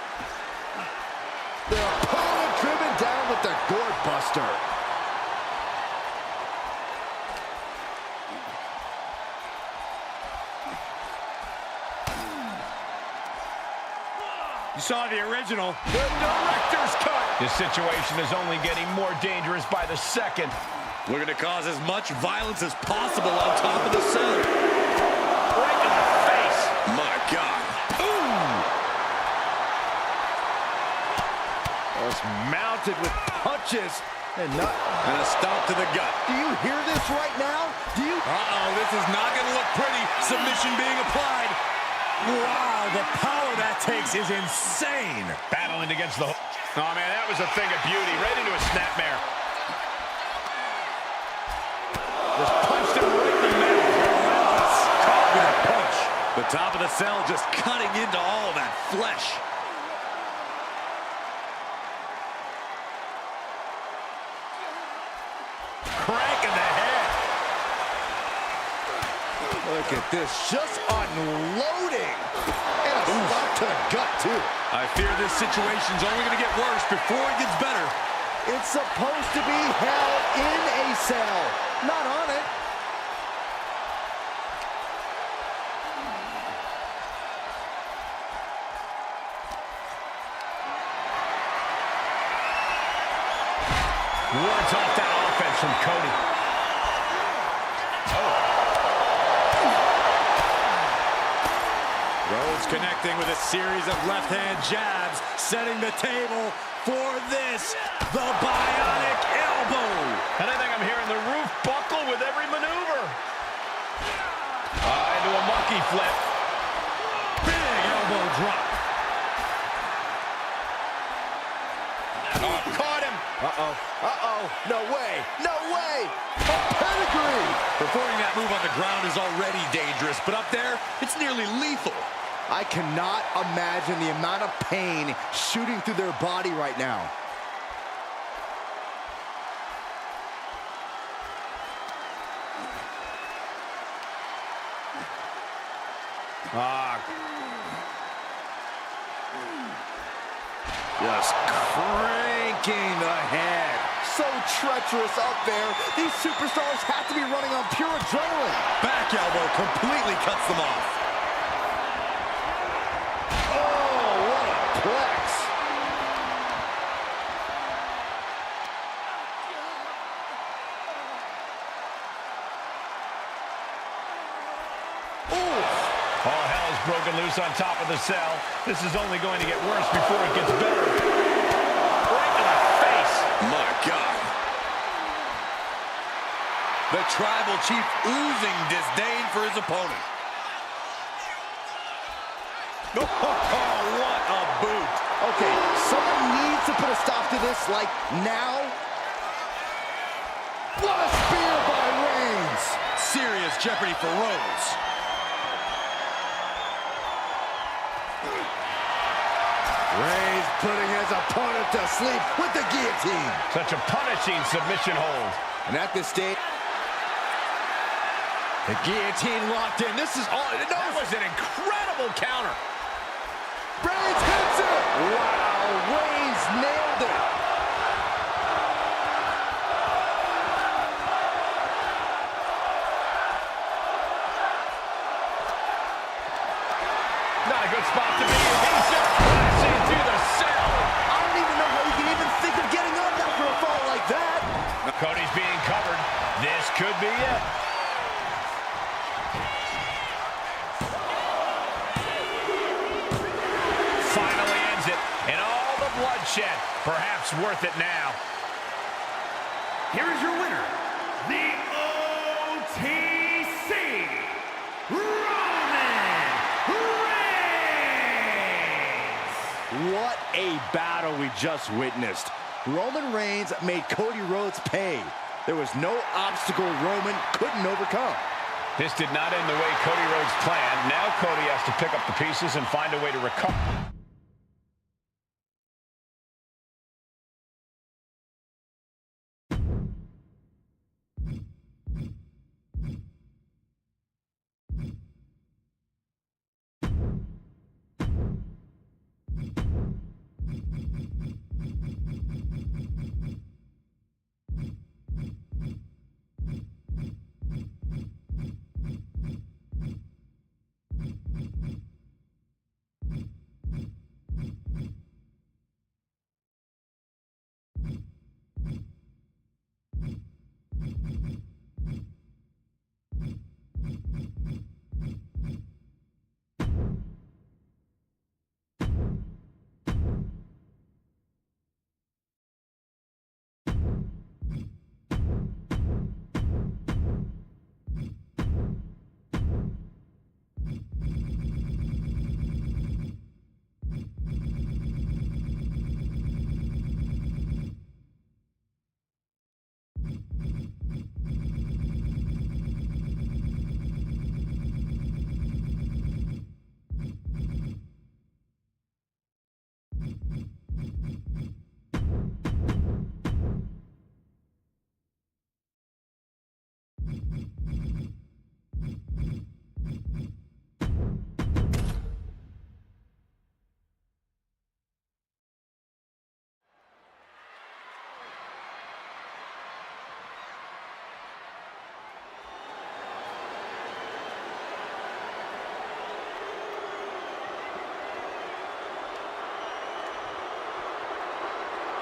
Their opponent driven down with the gourd buster. You saw the original. The director's cut. This situation is only getting more dangerous by the second. Looking to cause as much violence as possible on top of the cell. Right in the face. My God. Ooh! Just mounted with punches and not. And a stomp to the gut. Do you hear this right now? Do you? Uh-oh, this is not going to look pretty. Submission being applied. Wow, the power that takes is insane. Battling against the... Oh, man, that was a thing of beauty. Right into a snapmare. Just punched him right in the middle. Relentless. Caught with a punch. The top of the cell just cutting into all that flesh. Crank in the head. Look at this, just unloading. And a slap to the gut, too. I fear this situation's only going to get worse before it gets better. It's supposed to be hell in a cell, not on it. Wards off that offense from Cody. Rhodes connecting with a series of left-hand jabs, setting the table for this, the bionic elbow. And I think I'm hearing the roof buckle with every maneuver. Into a monkey flip. Big elbow drop. Oh, caught him. Uh-oh, uh-oh, no way, no way. A pedigree. Performing that move on the ground is already dangerous, but up there, it's nearly lethal. I cannot imagine the amount of pain shooting through their body right now. Just cranking the head. So treacherous up there. These superstars have to be running on pure adrenaline. Back elbow completely cuts them off. Oh, what a plex. All hell is broken loose on top of the cell. This is only going to get worse before it gets better. Right in the face. My God. The tribal chief oozing disdain for his opponent. Oh, what a boot. this like now? What a spear by Reigns! Serious jeopardy for Rhodes. Reigns putting his opponent to sleep with the guillotine. Such a punishing submission hold. And at this stage, the guillotine locked in. This is all. No, That was an incredible counter. Reigns hits it. Wow, Reigns nailed it. Not a good spot to be in. He's just crashing through the cell. I don't even know how you can even think of getting up after a fall like that. Cody's being covered. This could be it. Finally ends it. And all the bloodshed. Perhaps worth it now. Here is your winner, the OTC, Roman Reigns. What a battle we just witnessed. Roman Reigns made Cody Rhodes pay. There was no obstacle Roman couldn't overcome. This did not end the way Cody Rhodes planned. Now Cody has to pick up the pieces and find a way to recover.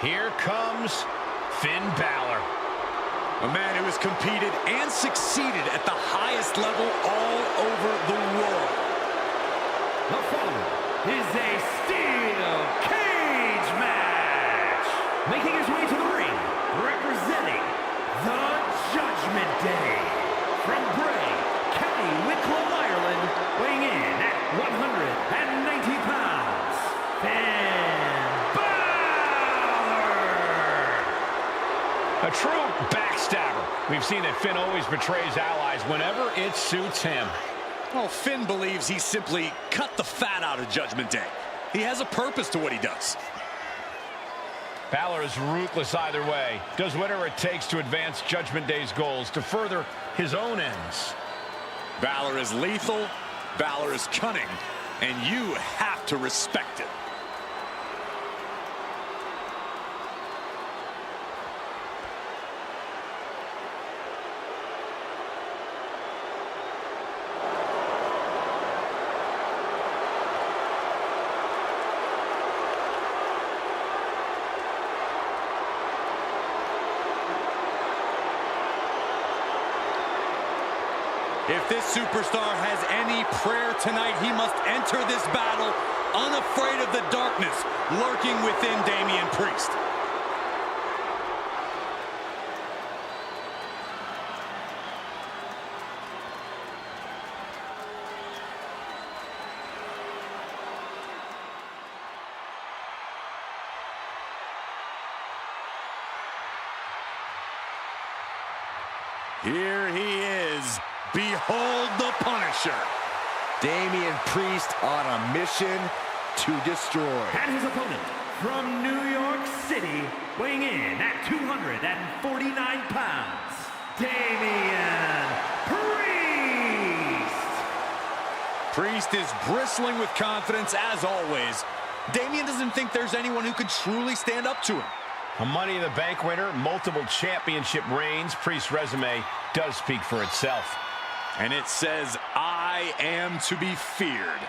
Here comes Finn Balor. A man who has competed and succeeded at the highest level all over the world. The following is a steel cage match. Making his way to the ring, representing the Judgment Day. From Bray, County Wicklow, Ireland, weighing in at 190 pounds, Finn Balor. A true backstabber. We've seen that Finn always betrays allies whenever it suits him. Well, Finn believes he simply cut the fat out of Judgment Day. He has a purpose to what he does. Balor is ruthless either way. Does whatever it takes to advance Judgment Day's goals, to further his own ends. Balor is lethal, Balor is cunning, and you have to respect it. If this superstar has any prayer tonight, he must enter this battle unafraid of the darkness lurking within Damian Priest. Here he is. Behold the Punisher. Damian Priest on a mission to destroy. And his opponent from New York City, weighing in at 249 pounds, Damian Priest. Priest is bristling with confidence as always. Damian doesn't think there's anyone who could truly stand up to him. A Money in the Bank winner, multiple championship reigns. Priest's resume does speak for itself. And it says, I am to be feared.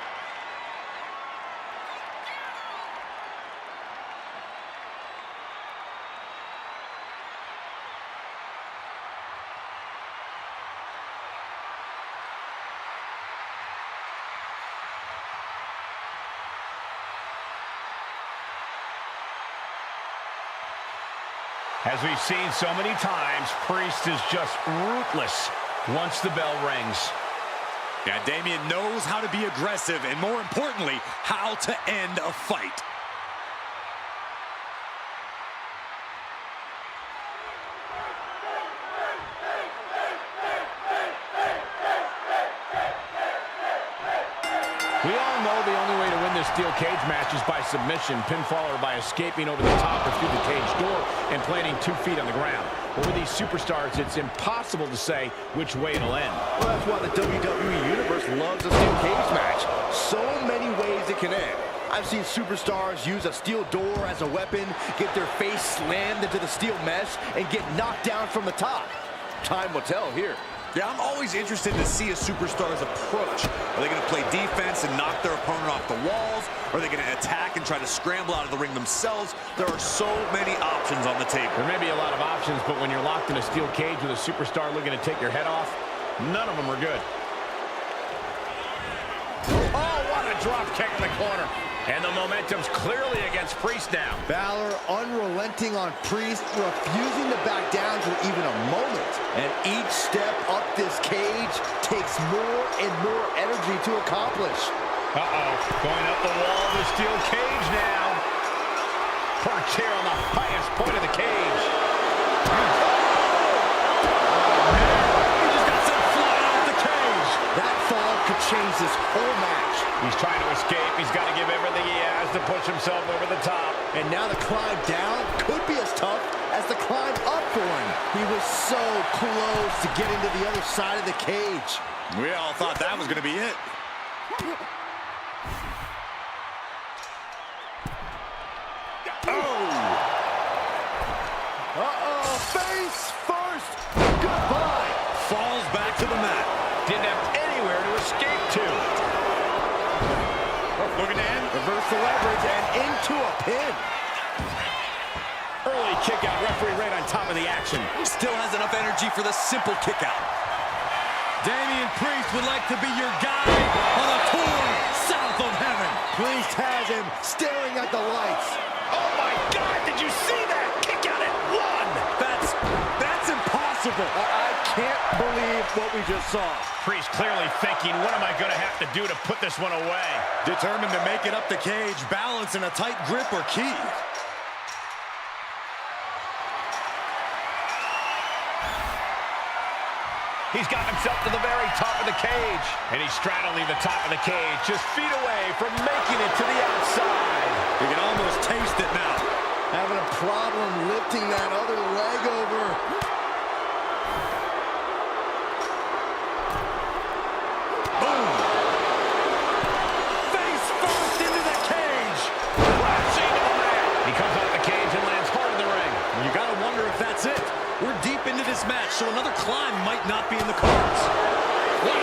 As we've seen so many times, Priest is just ruthless once the bell rings. Yeah, Damian knows how to be aggressive and, more importantly, how to end a fight. We all know the only way to win this steel cage match is by submission, pinfall, or by escaping over the top or through the cage door and planting 2 feet on the ground. But with these superstars, it's impossible to say which way it'll end. Well, that's why the WWE Universe loves a steel cage match. So many ways it can end. I've seen superstars use a steel door as a weapon, get their face slammed into the steel mesh, and get knocked down from the top. Time will tell here. Yeah, I'm always interested to see a superstar's approach. Are they going to play defense and knock their opponent off the walls? Are they going to attack and try to scramble out of the ring themselves? There are so many options on the table. There may be a lot of options, but when you're locked in a steel cage with a superstar looking to take your head off, none of them are good. Oh, what a drop kick in the corner. And the momentum's clearly against Priest now. Balor unrelenting on Priest, refusing to back down for even a moment. And each step up this cage takes more and more energy to accomplish. Uh-oh, going up the wall of the steel cage now. Perched here on the highest point of the cage. He just got sent flying off the cage. That fall could change this whole match. He's trying to escape. He's got to give everything he has to push himself over the top. And now the climb down could be as tough as the climb up for him. He was so close to getting to the other side of the cage. We all thought that was going to be it. Uh-oh, face first. Goodbye. Falls back to the mat. Didn't have anywhere to escape to. Looking to end. Reverse the leverage and into a pin. Early kick out, referee right on top of the action. Still has enough energy for the simple kick out. Damian Priest would like to be your guide on a tour south of heaven. Priest has him staring at the lights. Oh my God, did you see that? Kick out at 1. That's impossible. I can't believe what we just saw. Priest clearly thinking, what am I going to have to do to put this one away? Determined to make it up the cage, balance and a tight grip are key. He's got himself to the very top of the cage. And he's straddling the top of the cage, just feet away from making it to the outside. You can almost taste it now. Having a problem lifting that other leg over. Boom! Face first into the cage. Crashing to the mat. He comes off the cage and lands hard in the ring. You gotta wonder if that's it. We're deep into this match, so another climb might not be in the cards.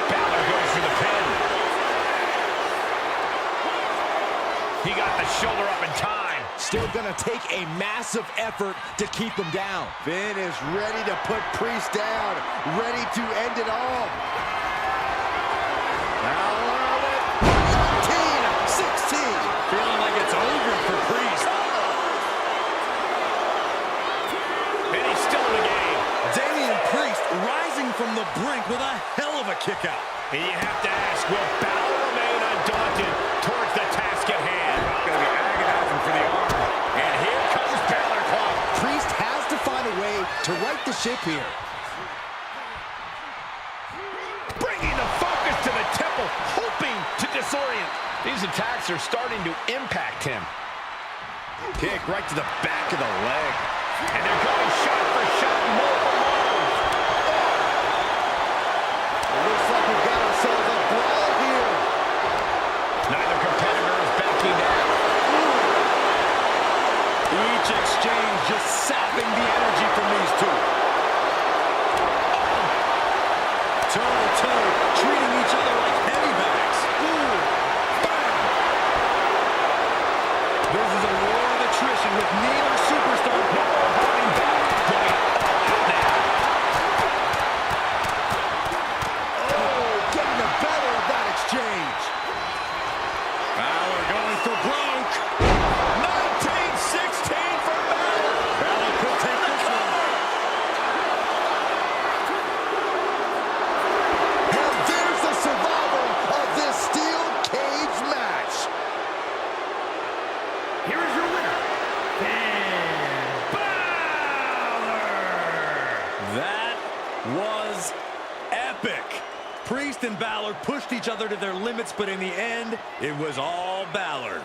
Balor goes for the pin. He got the shoulder up in time. Still gonna take a massive effort to keep him down. Finn is ready to put Priest down, ready to end it all. Balor with 16. Feeling like it's over for Priest. And he's still in the game. Damian Priest rising from the brink with a hell of a kick out. And you have to ask, will Balor remain undaunted towards the task at hand? Gonna be agonizing for the arm. And here comes Balor Club. Priest has to find a way to right the ship here. disorient. These attacks are starting to impact him. Kick right to the back of the leg. And they're going shot for shot, multiple moves. It looks like we've got ourselves a brawl here. Neither competitor is backing down. Each exchange just sapping the energy from these two. Toe-to-toe, treating each other like heavy bags. Ooh, bam! This is a war of attrition with neither superstar Going back, going all out now. Oh, getting the better of that exchange. Balor going for broke. 19-16 for Balor. Balor could take this one. And there's the survivor of this steel cage match. Here is your winner, Finn Balor! That was epic. Priest and Balor pushed each other to their limits, but in the end, it was all Balor.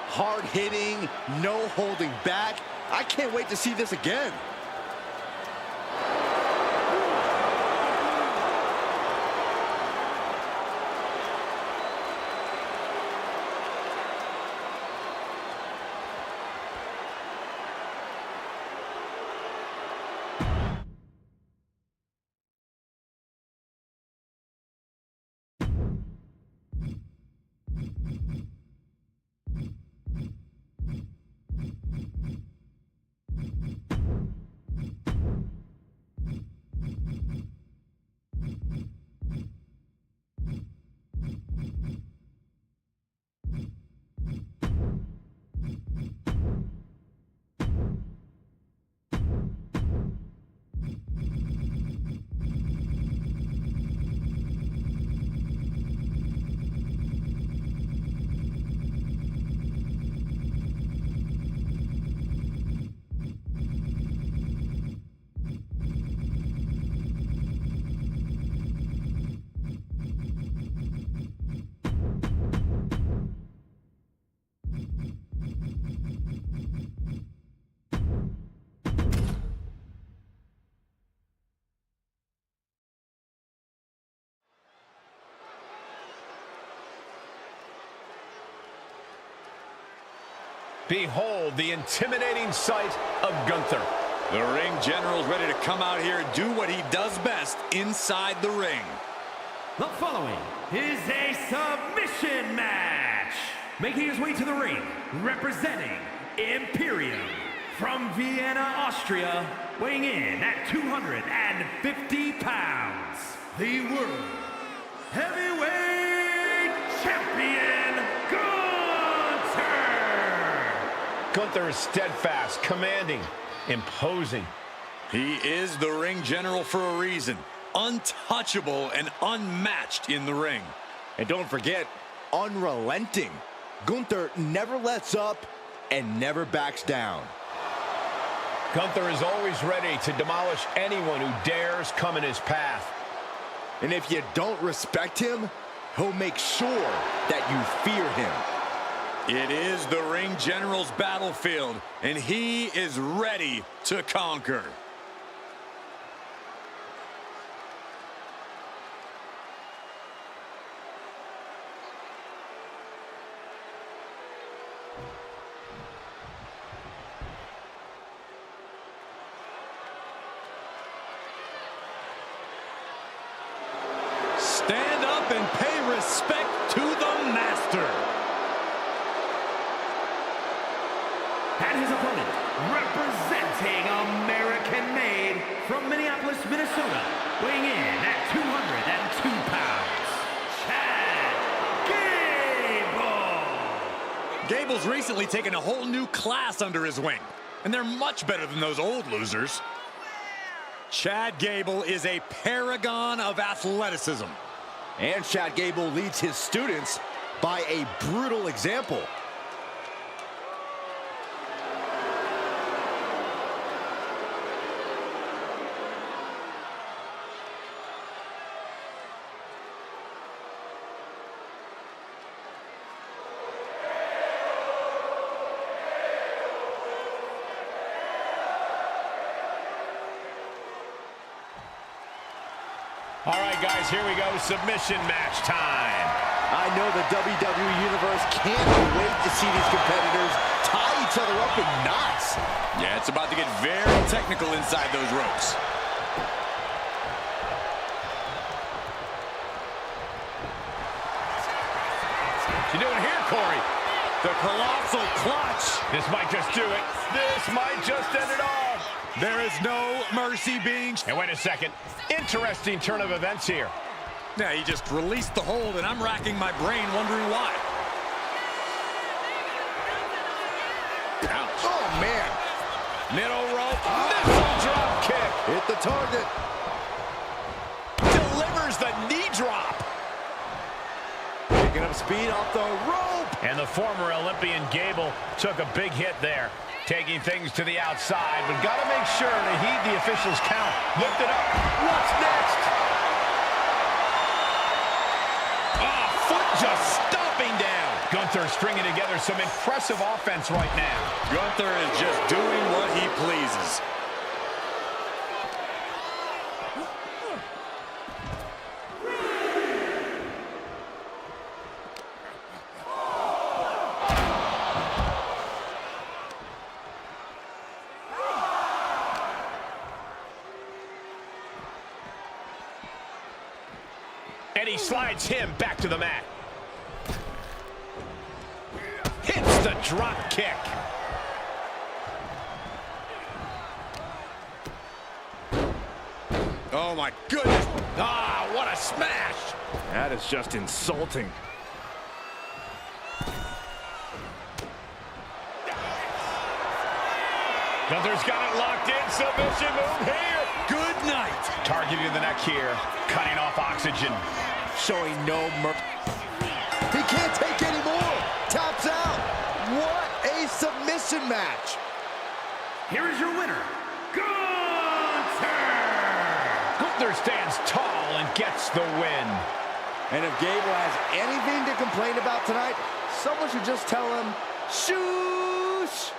Hard hitting, no holding back. I can't wait to see this again. Behold the intimidating sight of Gunther. The ring general's ready to come out here and do what he does best inside the ring. The following is a submission match. Making his way to the ring, representing Imperium from Vienna, Austria, weighing in at 250 pounds, the World Heavyweight Champion, Gunther! Gunther is steadfast, commanding, imposing. He is the ring general for a reason. Untouchable and unmatched in the ring. And don't forget, unrelenting. Gunther never lets up and never backs down. Gunther is always ready to demolish anyone who dares come in his path. And if you don't respect him, he'll make sure that you fear him. It is the ring general's battlefield, and he is ready to conquer. Stand up and pay respect to the master. And his opponent, representing American-made from Minneapolis, Minnesota, weighing in at 202 pounds, Chad Gable! Gable's recently taken a whole new class under his wing, and they're much better than those old losers. Chad Gable is a paragon of athleticism. And Chad Gable leads his students by a brutal example. All right, guys, here we go. Submission match time. I know the WWE Universe can't wait to see these competitors tie each other up in knots. Yeah, it's about to get very technical inside those ropes. What you doing here, Corey? The colossal clutch. This might just do it. This might just end it all. There is no mercy being... And wait a second. Interesting turn of events here. Yeah, he just released the hold, and I'm racking my brain wondering why. Ouch. Oh, man. Middle rope. Missile drop kick. Hit the target. Delivers the knee drop. Picking up speed off the rope. And the former Olympian Gable took a big hit there. Taking things to the outside, but got to make sure to heed the official's count. Lift it up. What's next? Oh, foot just stomping down. Gunther stringing together some impressive offense right now. Gunther is just doing what he pleases. And he slides him back to the mat. Hits the drop kick. Oh, my goodness. Ah, what a smash. That is just insulting. Gunther's got it locked in. Submission move here. Good night. Targeting the neck here. Cutting off oxygen. Showing no mercy. He can't take any more. Taps out. What a submission match. Here is your winner, Gunther! Gunther stands tall and gets the win. And if Gable has anything to complain about tonight, someone should just tell him, shoosh.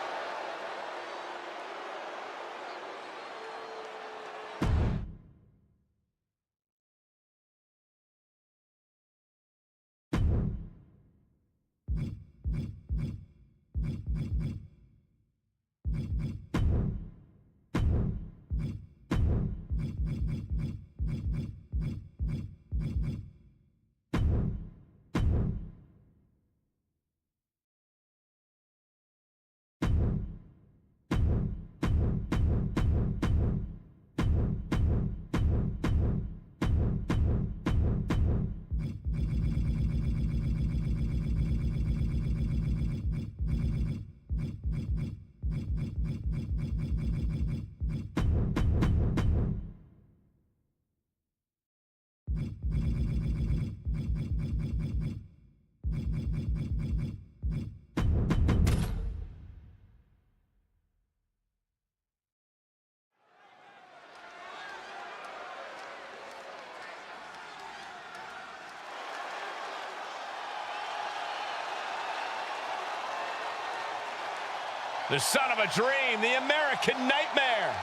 The son of a dream, the American Nightmare.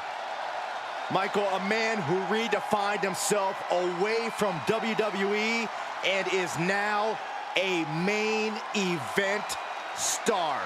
Michael, a man who redefined himself away from WWE and is now a main event star.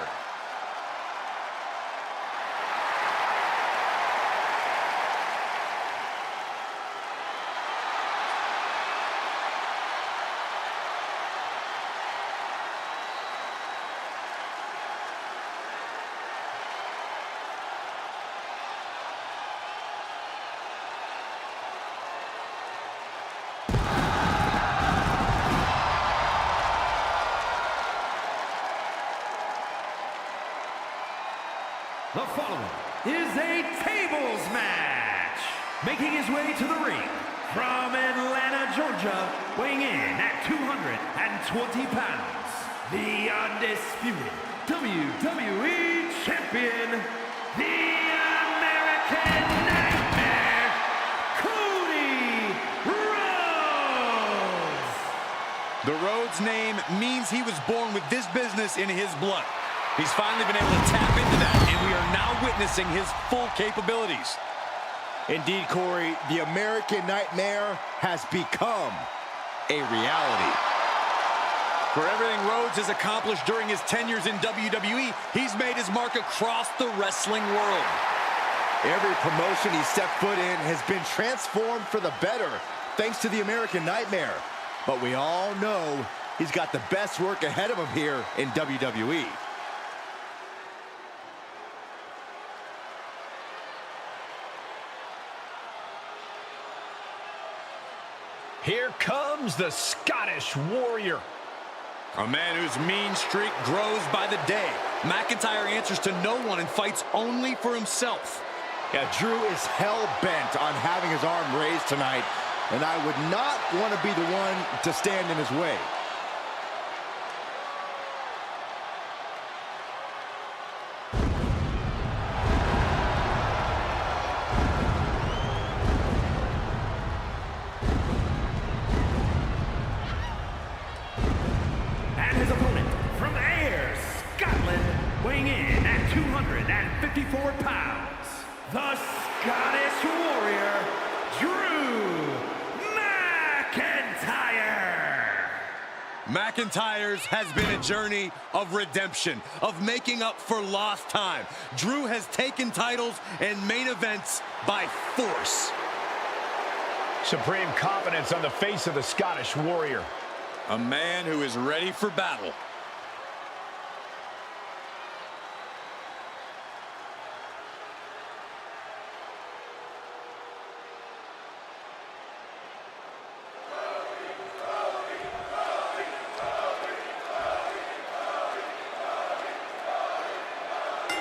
The following is a tables match. Making his way to the ring from Atlanta, Georgia, weighing in at 220 pounds, the undisputed WWE Champion, the American Nightmare, Cody Rhodes. The Rhodes name means he was born with this business in his blood. He's finally been able to tap into that, and we are now witnessing his full capabilities. Indeed, Corey, the American Nightmare has become a reality. For everything Rhodes has accomplished during his tenures in WWE, he's made his mark across the wrestling world. Every promotion he's stepped foot in has been transformed for the better, thanks to the American Nightmare. But we all know he's got the best work ahead of him here in WWE. Here comes the Scottish Warrior. A man whose mean streak grows by the day. McIntyre answers to no one and fights only for himself. Yeah, Drew is hell-bent on having his arm raised tonight, and I would not want to be the one to stand in his way. And his opponent from Ayr, Scotland, weighing in at 254 pounds, the Scottish Warrior, Drew McIntyre. McIntyre's has been a journey of redemption, of making up for lost time. Drew has taken titles and main events by force. Supreme confidence on the face of the Scottish Warrior. A man who is ready for battle.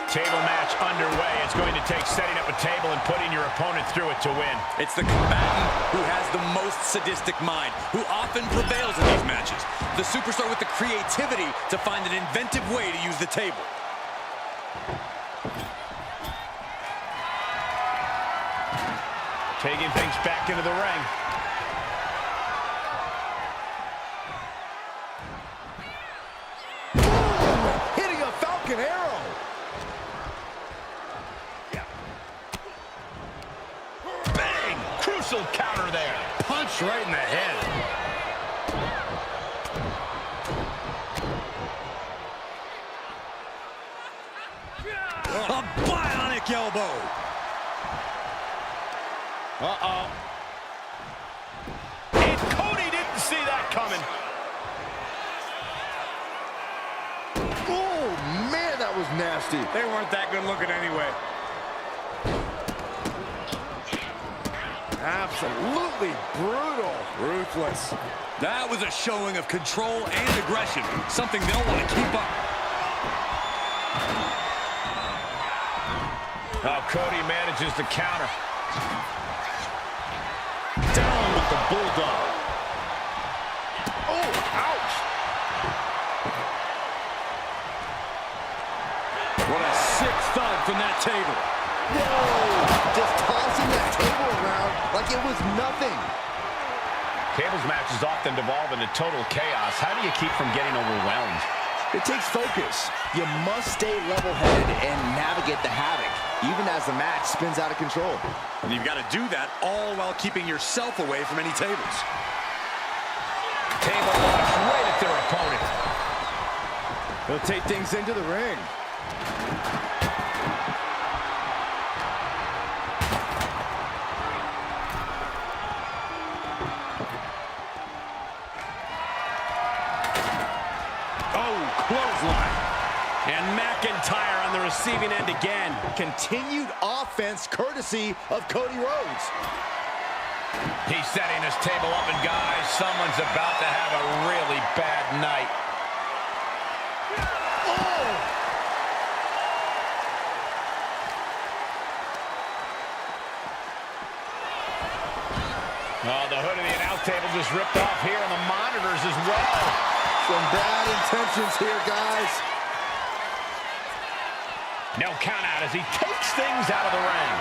Table match underway. It's going to take setting up a table and putting your opponent through it to win. It's the combatant who has the most sadistic mind, who often prevails in these matches. The superstar with the creativity to find an inventive way to use the table. Taking things back into the ring. Hitting a Falcon Arrow! Crucial counter there. Punch right in the head. A bionic elbow. Uh-oh. And Cody didn't see that coming. Oh, man, that was nasty. They weren't that good looking anyway. Absolutely brutal. Ruthless. That was a showing of control and aggression, something they'll want to keep up. Oh, Cody manages to counter. Down with the Bulldog. Oh, ouch. What a sick thud from that table. Whoa! Just tossing that table around like it was nothing. Tables matches often devolve into total chaos. How do you keep from getting overwhelmed? It takes focus. You must stay level-headed and navigate the havoc, even as the match spins out of control. And you've got to do that all while keeping yourself away from any tables. Table launch right at their opponent. They'll take things into the ring. Clothesline. And McIntyre on the receiving end again. Continued offense courtesy of Cody Rhodes. He's setting his table up, and guys, someone's about to have a really bad night. Oh, the hood of the announce table just ripped off here on the monitors as well. Some bad intentions here, guys. No count out as he takes things out of the ring.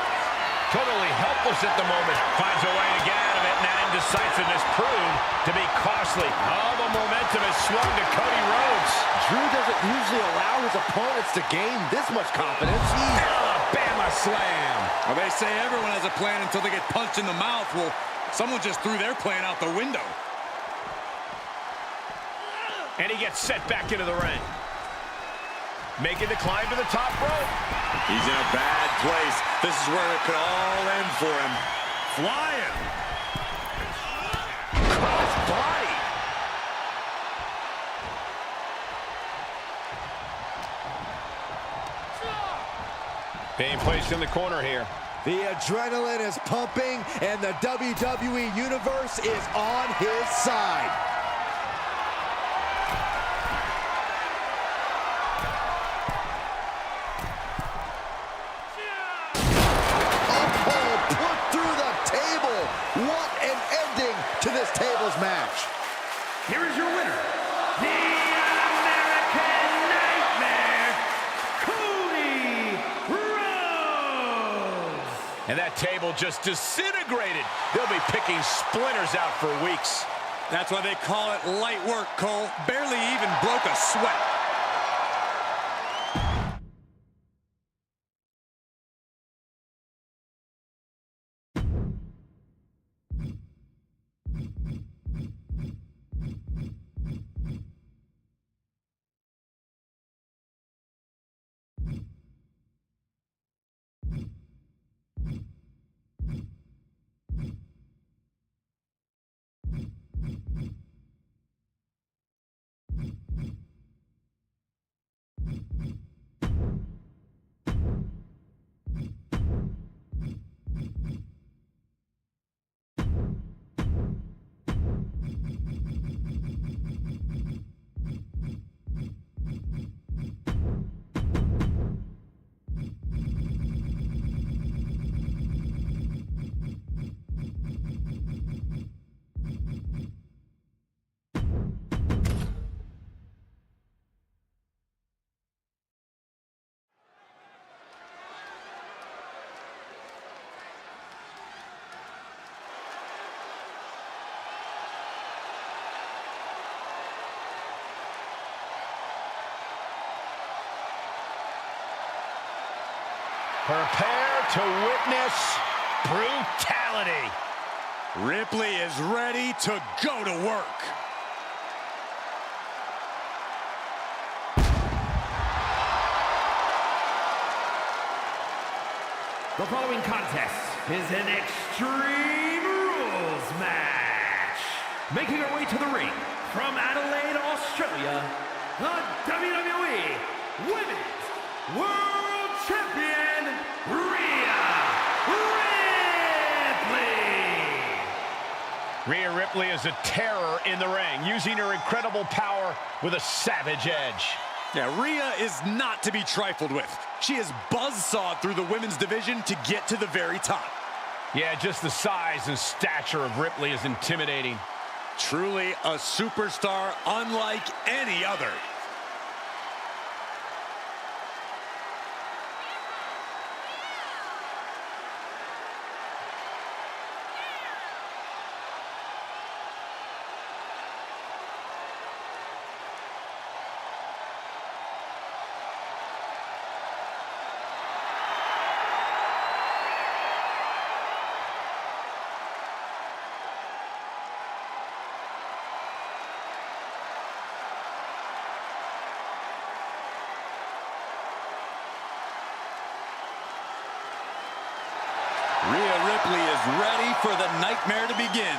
Totally helpless at the moment. Finds a way to get out of it, and that indecisiveness proved to be costly. dangerously. Oh, the momentum has swung to Cody Rhodes. Drew doesn't usually allow his opponents to gain this much confidence. Alabama slam. Well, they say everyone has a plan until they get punched in the mouth. Well, someone just threw their plan out the window. And he gets set back into the ring. Making the climb to the top rope. He's in a bad place. This is where it could all end for him. Flying. Cross body. Being placed in the corner here. The adrenaline is pumping, and the WWE Universe is on his side. Oh, put through the table. What an ending to this tables match. Here is your winner, the American Nightmare, Cody Rhodes. And that table just disintegrated. They'll be picking splinters out for weeks. That's why they call it light work, Cole. Barely even broke a sweat. Prepare to witness brutality. Ripley is ready to go to work. The following contest is an Extreme Rules match. Making her way to the ring from Adelaide, Australia, the WWE Women's World Champion, Rhea Ripley. Rhea Ripley is a terror in the ring, using her incredible power with a savage edge. Yeah, Rhea is not to be trifled with. She is buzzsawed through the women's division to get to the very top. Yeah, just the size and stature of Ripley is intimidating. Truly a superstar unlike any other. Rhea Ripley is ready for the nightmare to begin.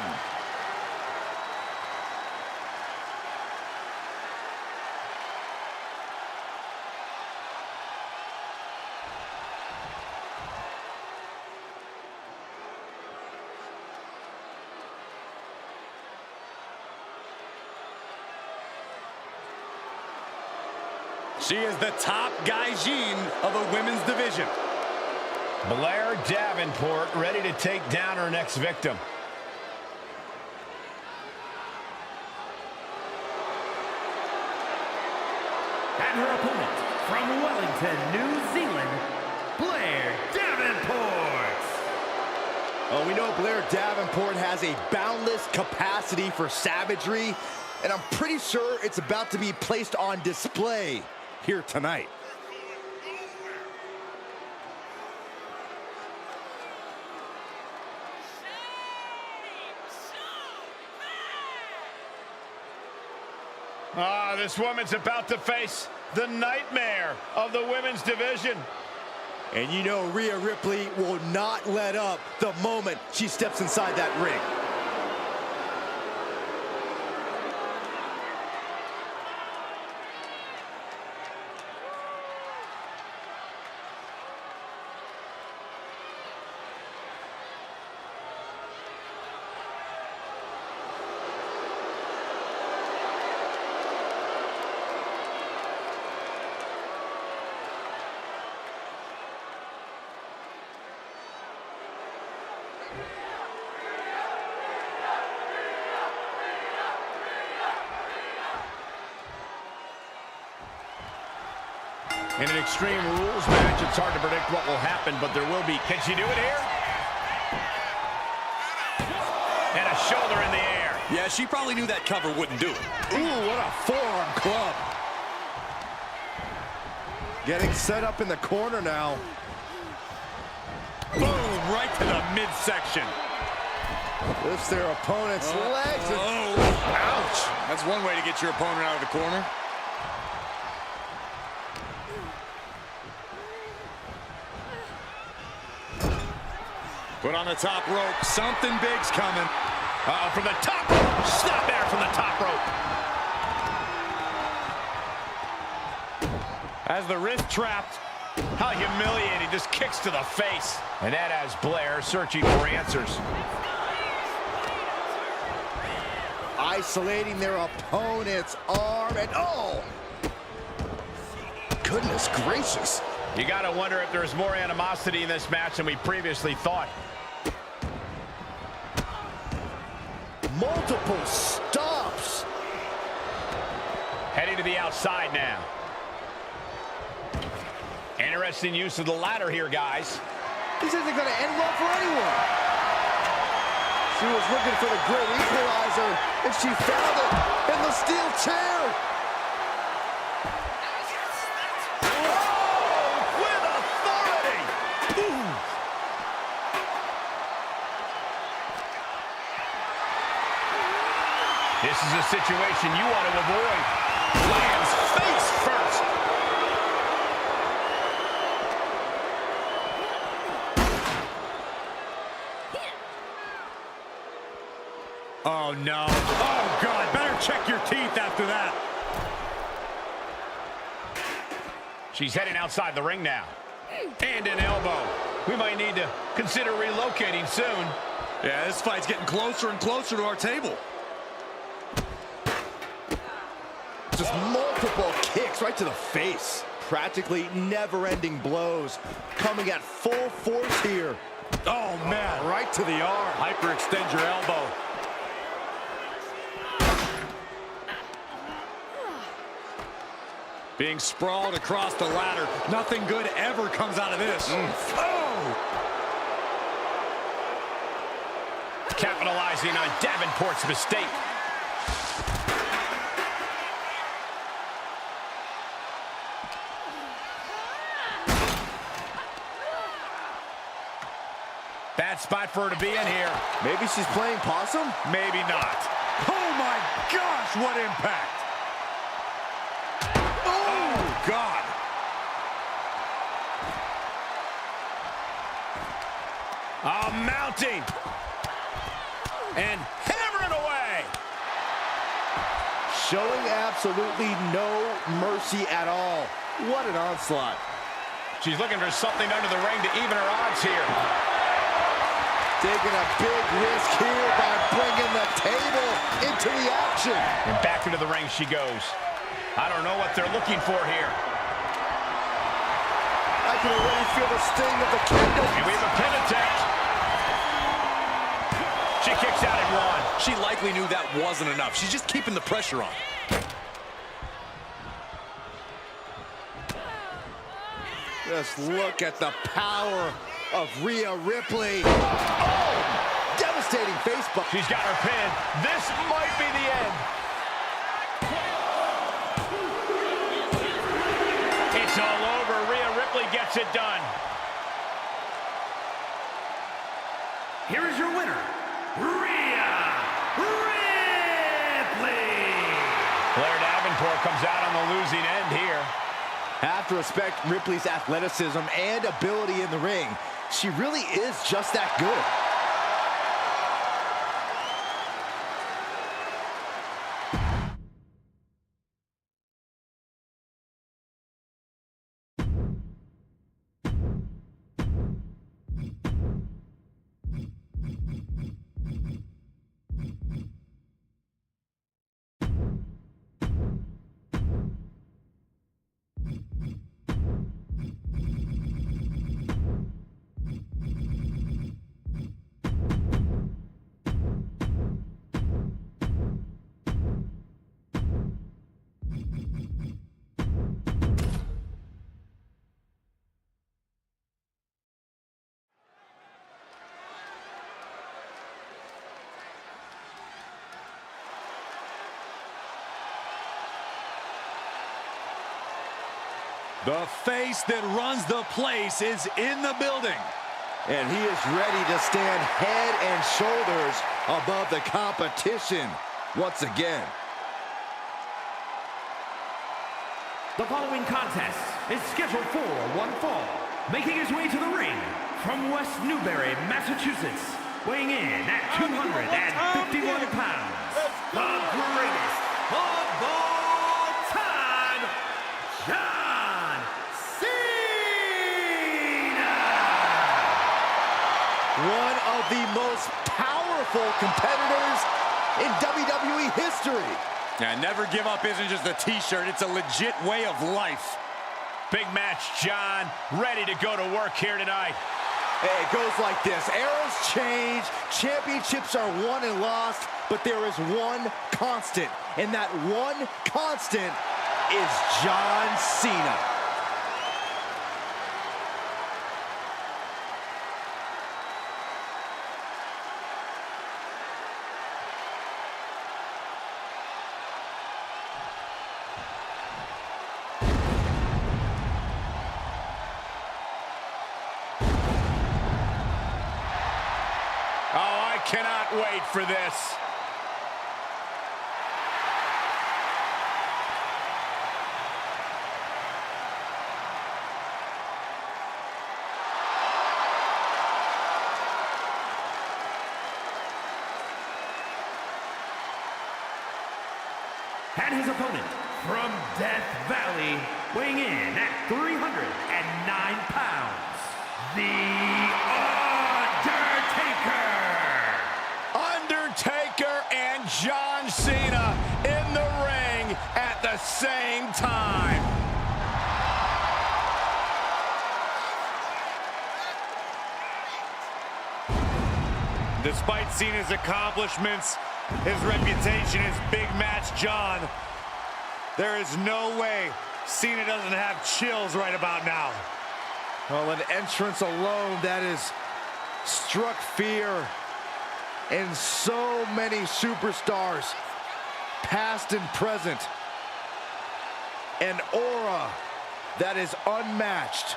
She is the top gaijin of the women's division. Blair Davenport ready to take down her next victim. And her opponent from Wellington, New Zealand, Blair Davenport. Oh, we know Blair Davenport has a boundless capacity for savagery, and I'm pretty sure it's about to be placed on display here tonight. This woman's about to face the nightmare of the women's division. And you know Rhea Ripley will not let up the moment she steps inside that ring. In an Extreme Rules match, it's hard to predict what will happen, but there will be. Can she do it here? And a shoulder in the air. Yeah, she probably knew that cover wouldn't do it. Ooh, what a forearm club. Getting set up in the corner now. Boom, right to the midsection. Lifts their opponent's legs. Ouch. That's one way to get your opponent out of the corner. Put on the top rope. Something big's coming. From the top rope. Snap there from the top rope. As the wrist trapped. How humiliating. Just kicks to the face. And that has Blair searching for answers. Isolating their opponent's arm. And oh! Goodness gracious. You got to wonder if there's more animosity in this match than we previously thought. Multiple stops. Heading to the outside now. Interesting use of the ladder here, guys. This isn't going to end well for anyone. She was looking for the great equalizer, and she found it in the steel chair. Oh, with authority. Ooh. This is a situation you want to avoid. Lands face first. Oh, no. Oh, God. Better check your teeth after that. She's heading outside the ring now. And an elbow. We might need to consider relocating soon. Yeah, this fight's getting closer and closer to our table. Just multiple kicks right to the face. Practically never-ending blows coming at full force here. Oh, man. Right to the arm. Hyperextend your elbow. Being sprawled across the ladder. Nothing good ever comes out of this. Oh! Capitalizing on Davenport's mistake. Bad spot for her to be in here. Maybe she's playing possum? Maybe not. Oh, my gosh, what impact! Oh, God! Mounting. And hammering away. Showing absolutely no mercy at all. What an onslaught. She's looking for something under the ring to even her odds here. Taking a big risk here by bringing the table into the action. And back into the ring she goes. I don't know what they're looking for here. I can already feel the sting of the kingdom. And we have a pin attempt. She kicks out at one. She likely knew that wasn't enough. She's just keeping the pressure on. Just look at the power of Rhea Ripley. Oh! Devastating face bump. She's got her pin. This might be the end. It's all over. Rhea Ripley gets it done. Here is your winner, Rhea Ripley. Blair Davenport comes out on the losing end here. Have to respect Ripley's athleticism and ability in the ring. She really is just that good. The face that runs the place is in the building. And he is ready to stand head and shoulders above the competition once again. The following contest is scheduled for one fall. Making his way to the ring from West Newbury, Massachusetts, weighing in at 251 pounds, the greatest of all time, John Cena! One of the most powerful competitors in WWE history. Yeah, never give up isn't just a t-shirt, it's a legit way of life. Big match, John. Ready to go to work here tonight. Hey, it goes like this. Eras change, championships are won and lost, but there is one constant, and that one constant is John Cena. Cannot wait for this. And his opponent from Death Valley, weighing in at 309 pounds, the Undertaker and John Cena in the ring at the same time. Despite Cena's accomplishments, his reputation is Big Match John. There is no way Cena doesn't have chills right about now. Well, an entrance alone that has struck fear in so many superstars, past and present. An aura that is unmatched.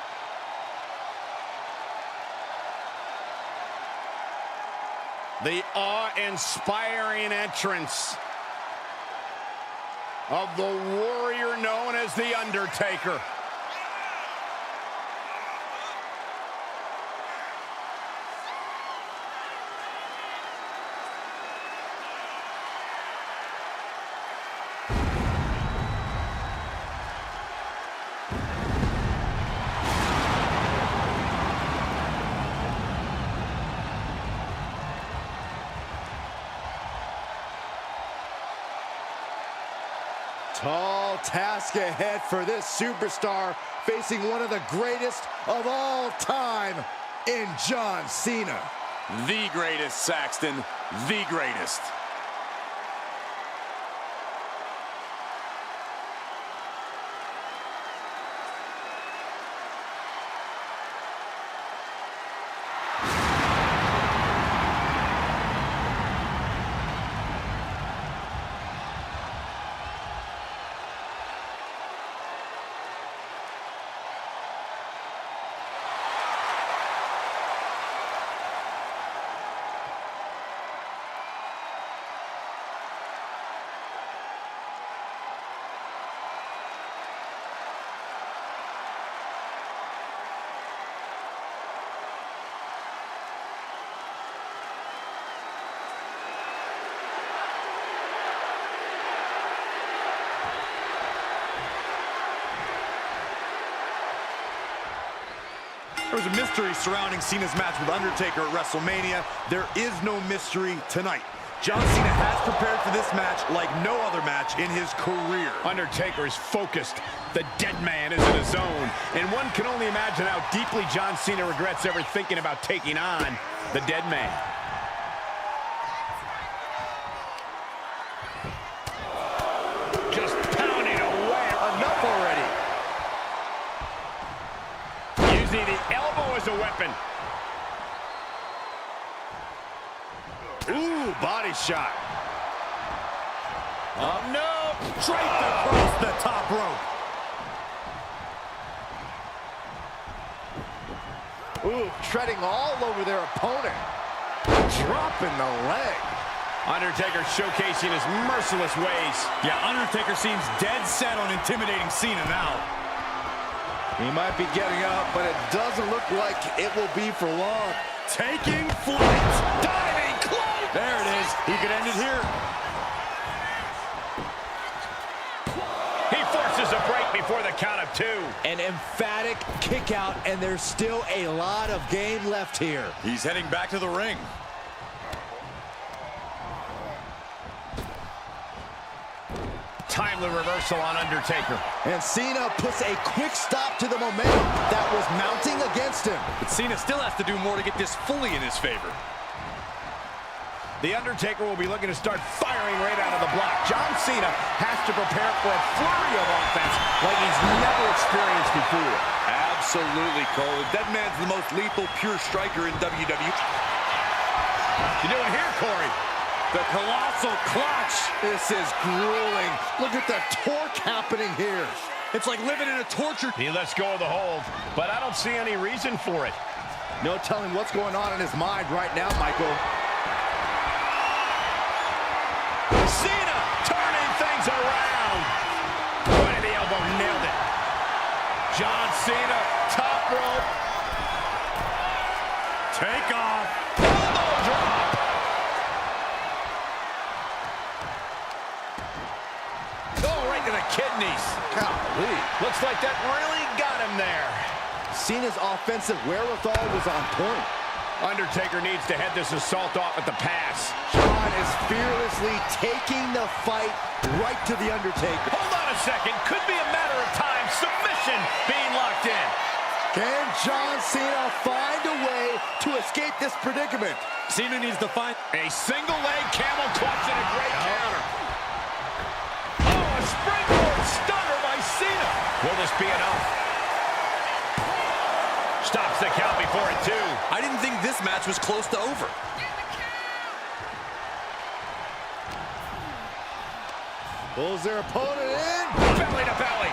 The awe-inspiring entrance of the warrior known as the Undertaker. Tall task ahead for this superstar, facing one of the greatest of all time in John Cena. The greatest, Saxton, the greatest. was a mystery surrounding Cena's match with Undertaker at WrestleMania, there is no mystery tonight. John Cena has prepared for this match like no other match in his career. Undertaker is focused. The dead man is in his zone. And one can only imagine how deeply John Cena regrets ever thinking about taking on the dead man. Just pounding away. Enough already. Using the elbow as a weapon. Ooh, body shot. Oh, no. Draped across the top rope. Ooh, treading all over their opponent. Dropping the leg. Undertaker showcasing his merciless ways. Yeah, Undertaker seems dead set on intimidating Cena now. He might be getting up, but it doesn't look like it will be for long. Taking flight. Diving close. There it is. He could end it here. He forces a break before the count of 2. An emphatic kick out, and there's still a lot of game left here. He's heading back to the ring. Timely reversal on Undertaker. And Cena puts a quick stop to the momentum that was mounting against him. But Cena still has to do more to get this fully in his favor. The Undertaker will be looking to start firing right out of the block. John Cena has to prepare for a flurry of offense like he's never experienced before. Absolutely, Cole. The dead man's the most lethal pure striker in WWE. What you doing here, Corey? The colossal clutch. This is grueling. Look at the torque happening here. It's like living in a torture. He lets go of the hold, but I don't see any reason for it. No telling what's going on in his mind right now, Michael. Cena turning things around. Point of the elbow, nailed it. John Cena, top rope. Take off. Elbow drop. Oh, right to the kidneys. Golly. Looks like that really got him there. Cena's offensive wherewithal was on point. Undertaker needs to head this assault off at the pass. John is fearlessly taking the fight right to the Undertaker. Hold on a second. Could be a matter of time. Submission being locked in. Can John Cena find a way to escape this predicament? Cena needs to find A single leg camel clutch and a great counter. Oh, a springboard stunner by Cena. Will this be enough? Stops the count before it, too. I didn't think this match was close to over. Pulls their opponent in. Belly to belly.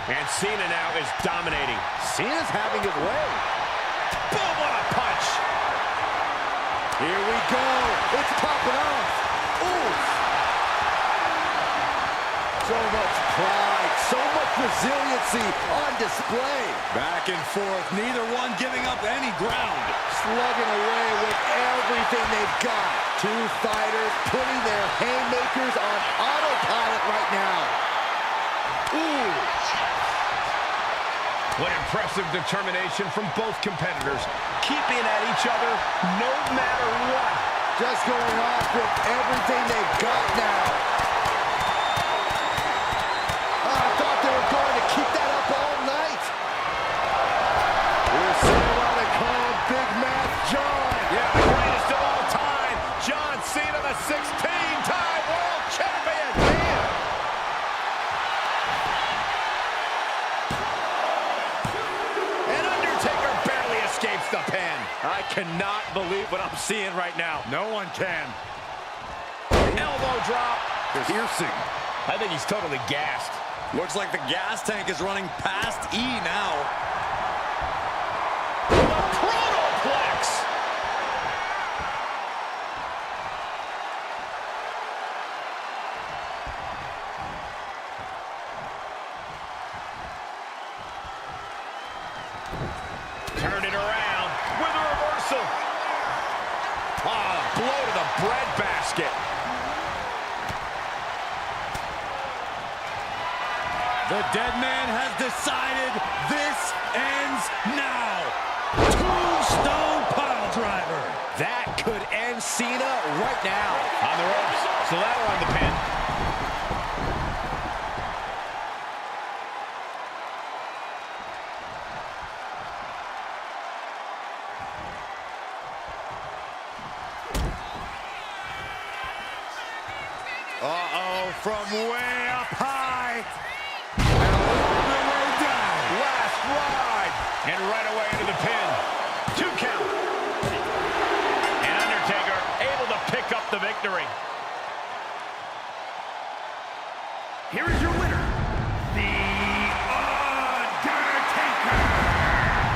And Cena now is dominating. Cena's having his way. Boom, what a punch. Here we go. It's popping off. Ooh. So much pride, so much resiliency on display. Back and forth, neither one giving up any ground. Slugging away with everything they've got. Two fighters putting their haymakers on autopilot right now. Ooh. What impressive determination from both competitors. Keeping at each other no matter what. Just going off with everything they've got now. I thought they were going to keep that up all night. We're seeing what they call Big Match John. Yeah, the greatest of all time. John Cena, the 16-time world champion. Man. And Undertaker barely escapes the pin. I cannot believe what I'm seeing right now. No one can. Elbow drop. Piercing. I think he's totally gassed. Looks like the gas tank is running past E now. The Chronoplex. Turn it around with a reversal. Ah, blow to the breadbasket. The dead man has decided this ends now. Tombstone pile driver. That could end Cena right now. On the ropes. So that'll end the pin. Uh-oh, from way up high. And all the way down. Last ride. And right away into the pin. 2 count. And Undertaker able to pick up the victory. Here is your winner, The Undertaker.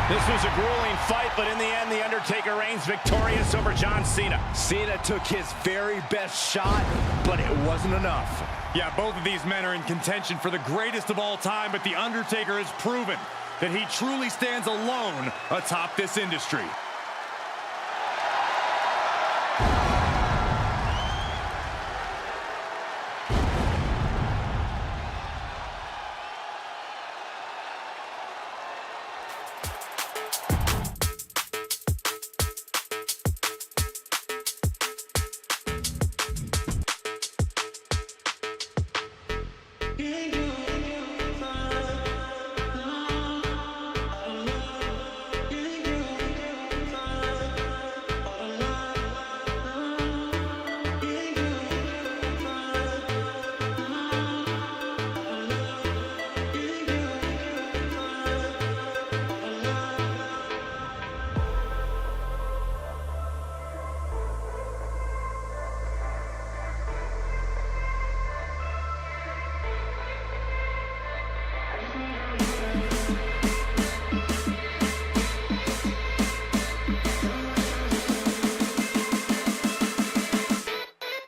This was a grueling fight, but in the end, The Undertaker reigns victorious over John Cena. Cena took his very best shot, but it wasn't enough. Yeah, both of these men are in contention for the greatest of all time, but The Undertaker has proven that he truly stands alone atop this industry.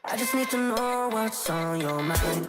I just need to know what's on your mind.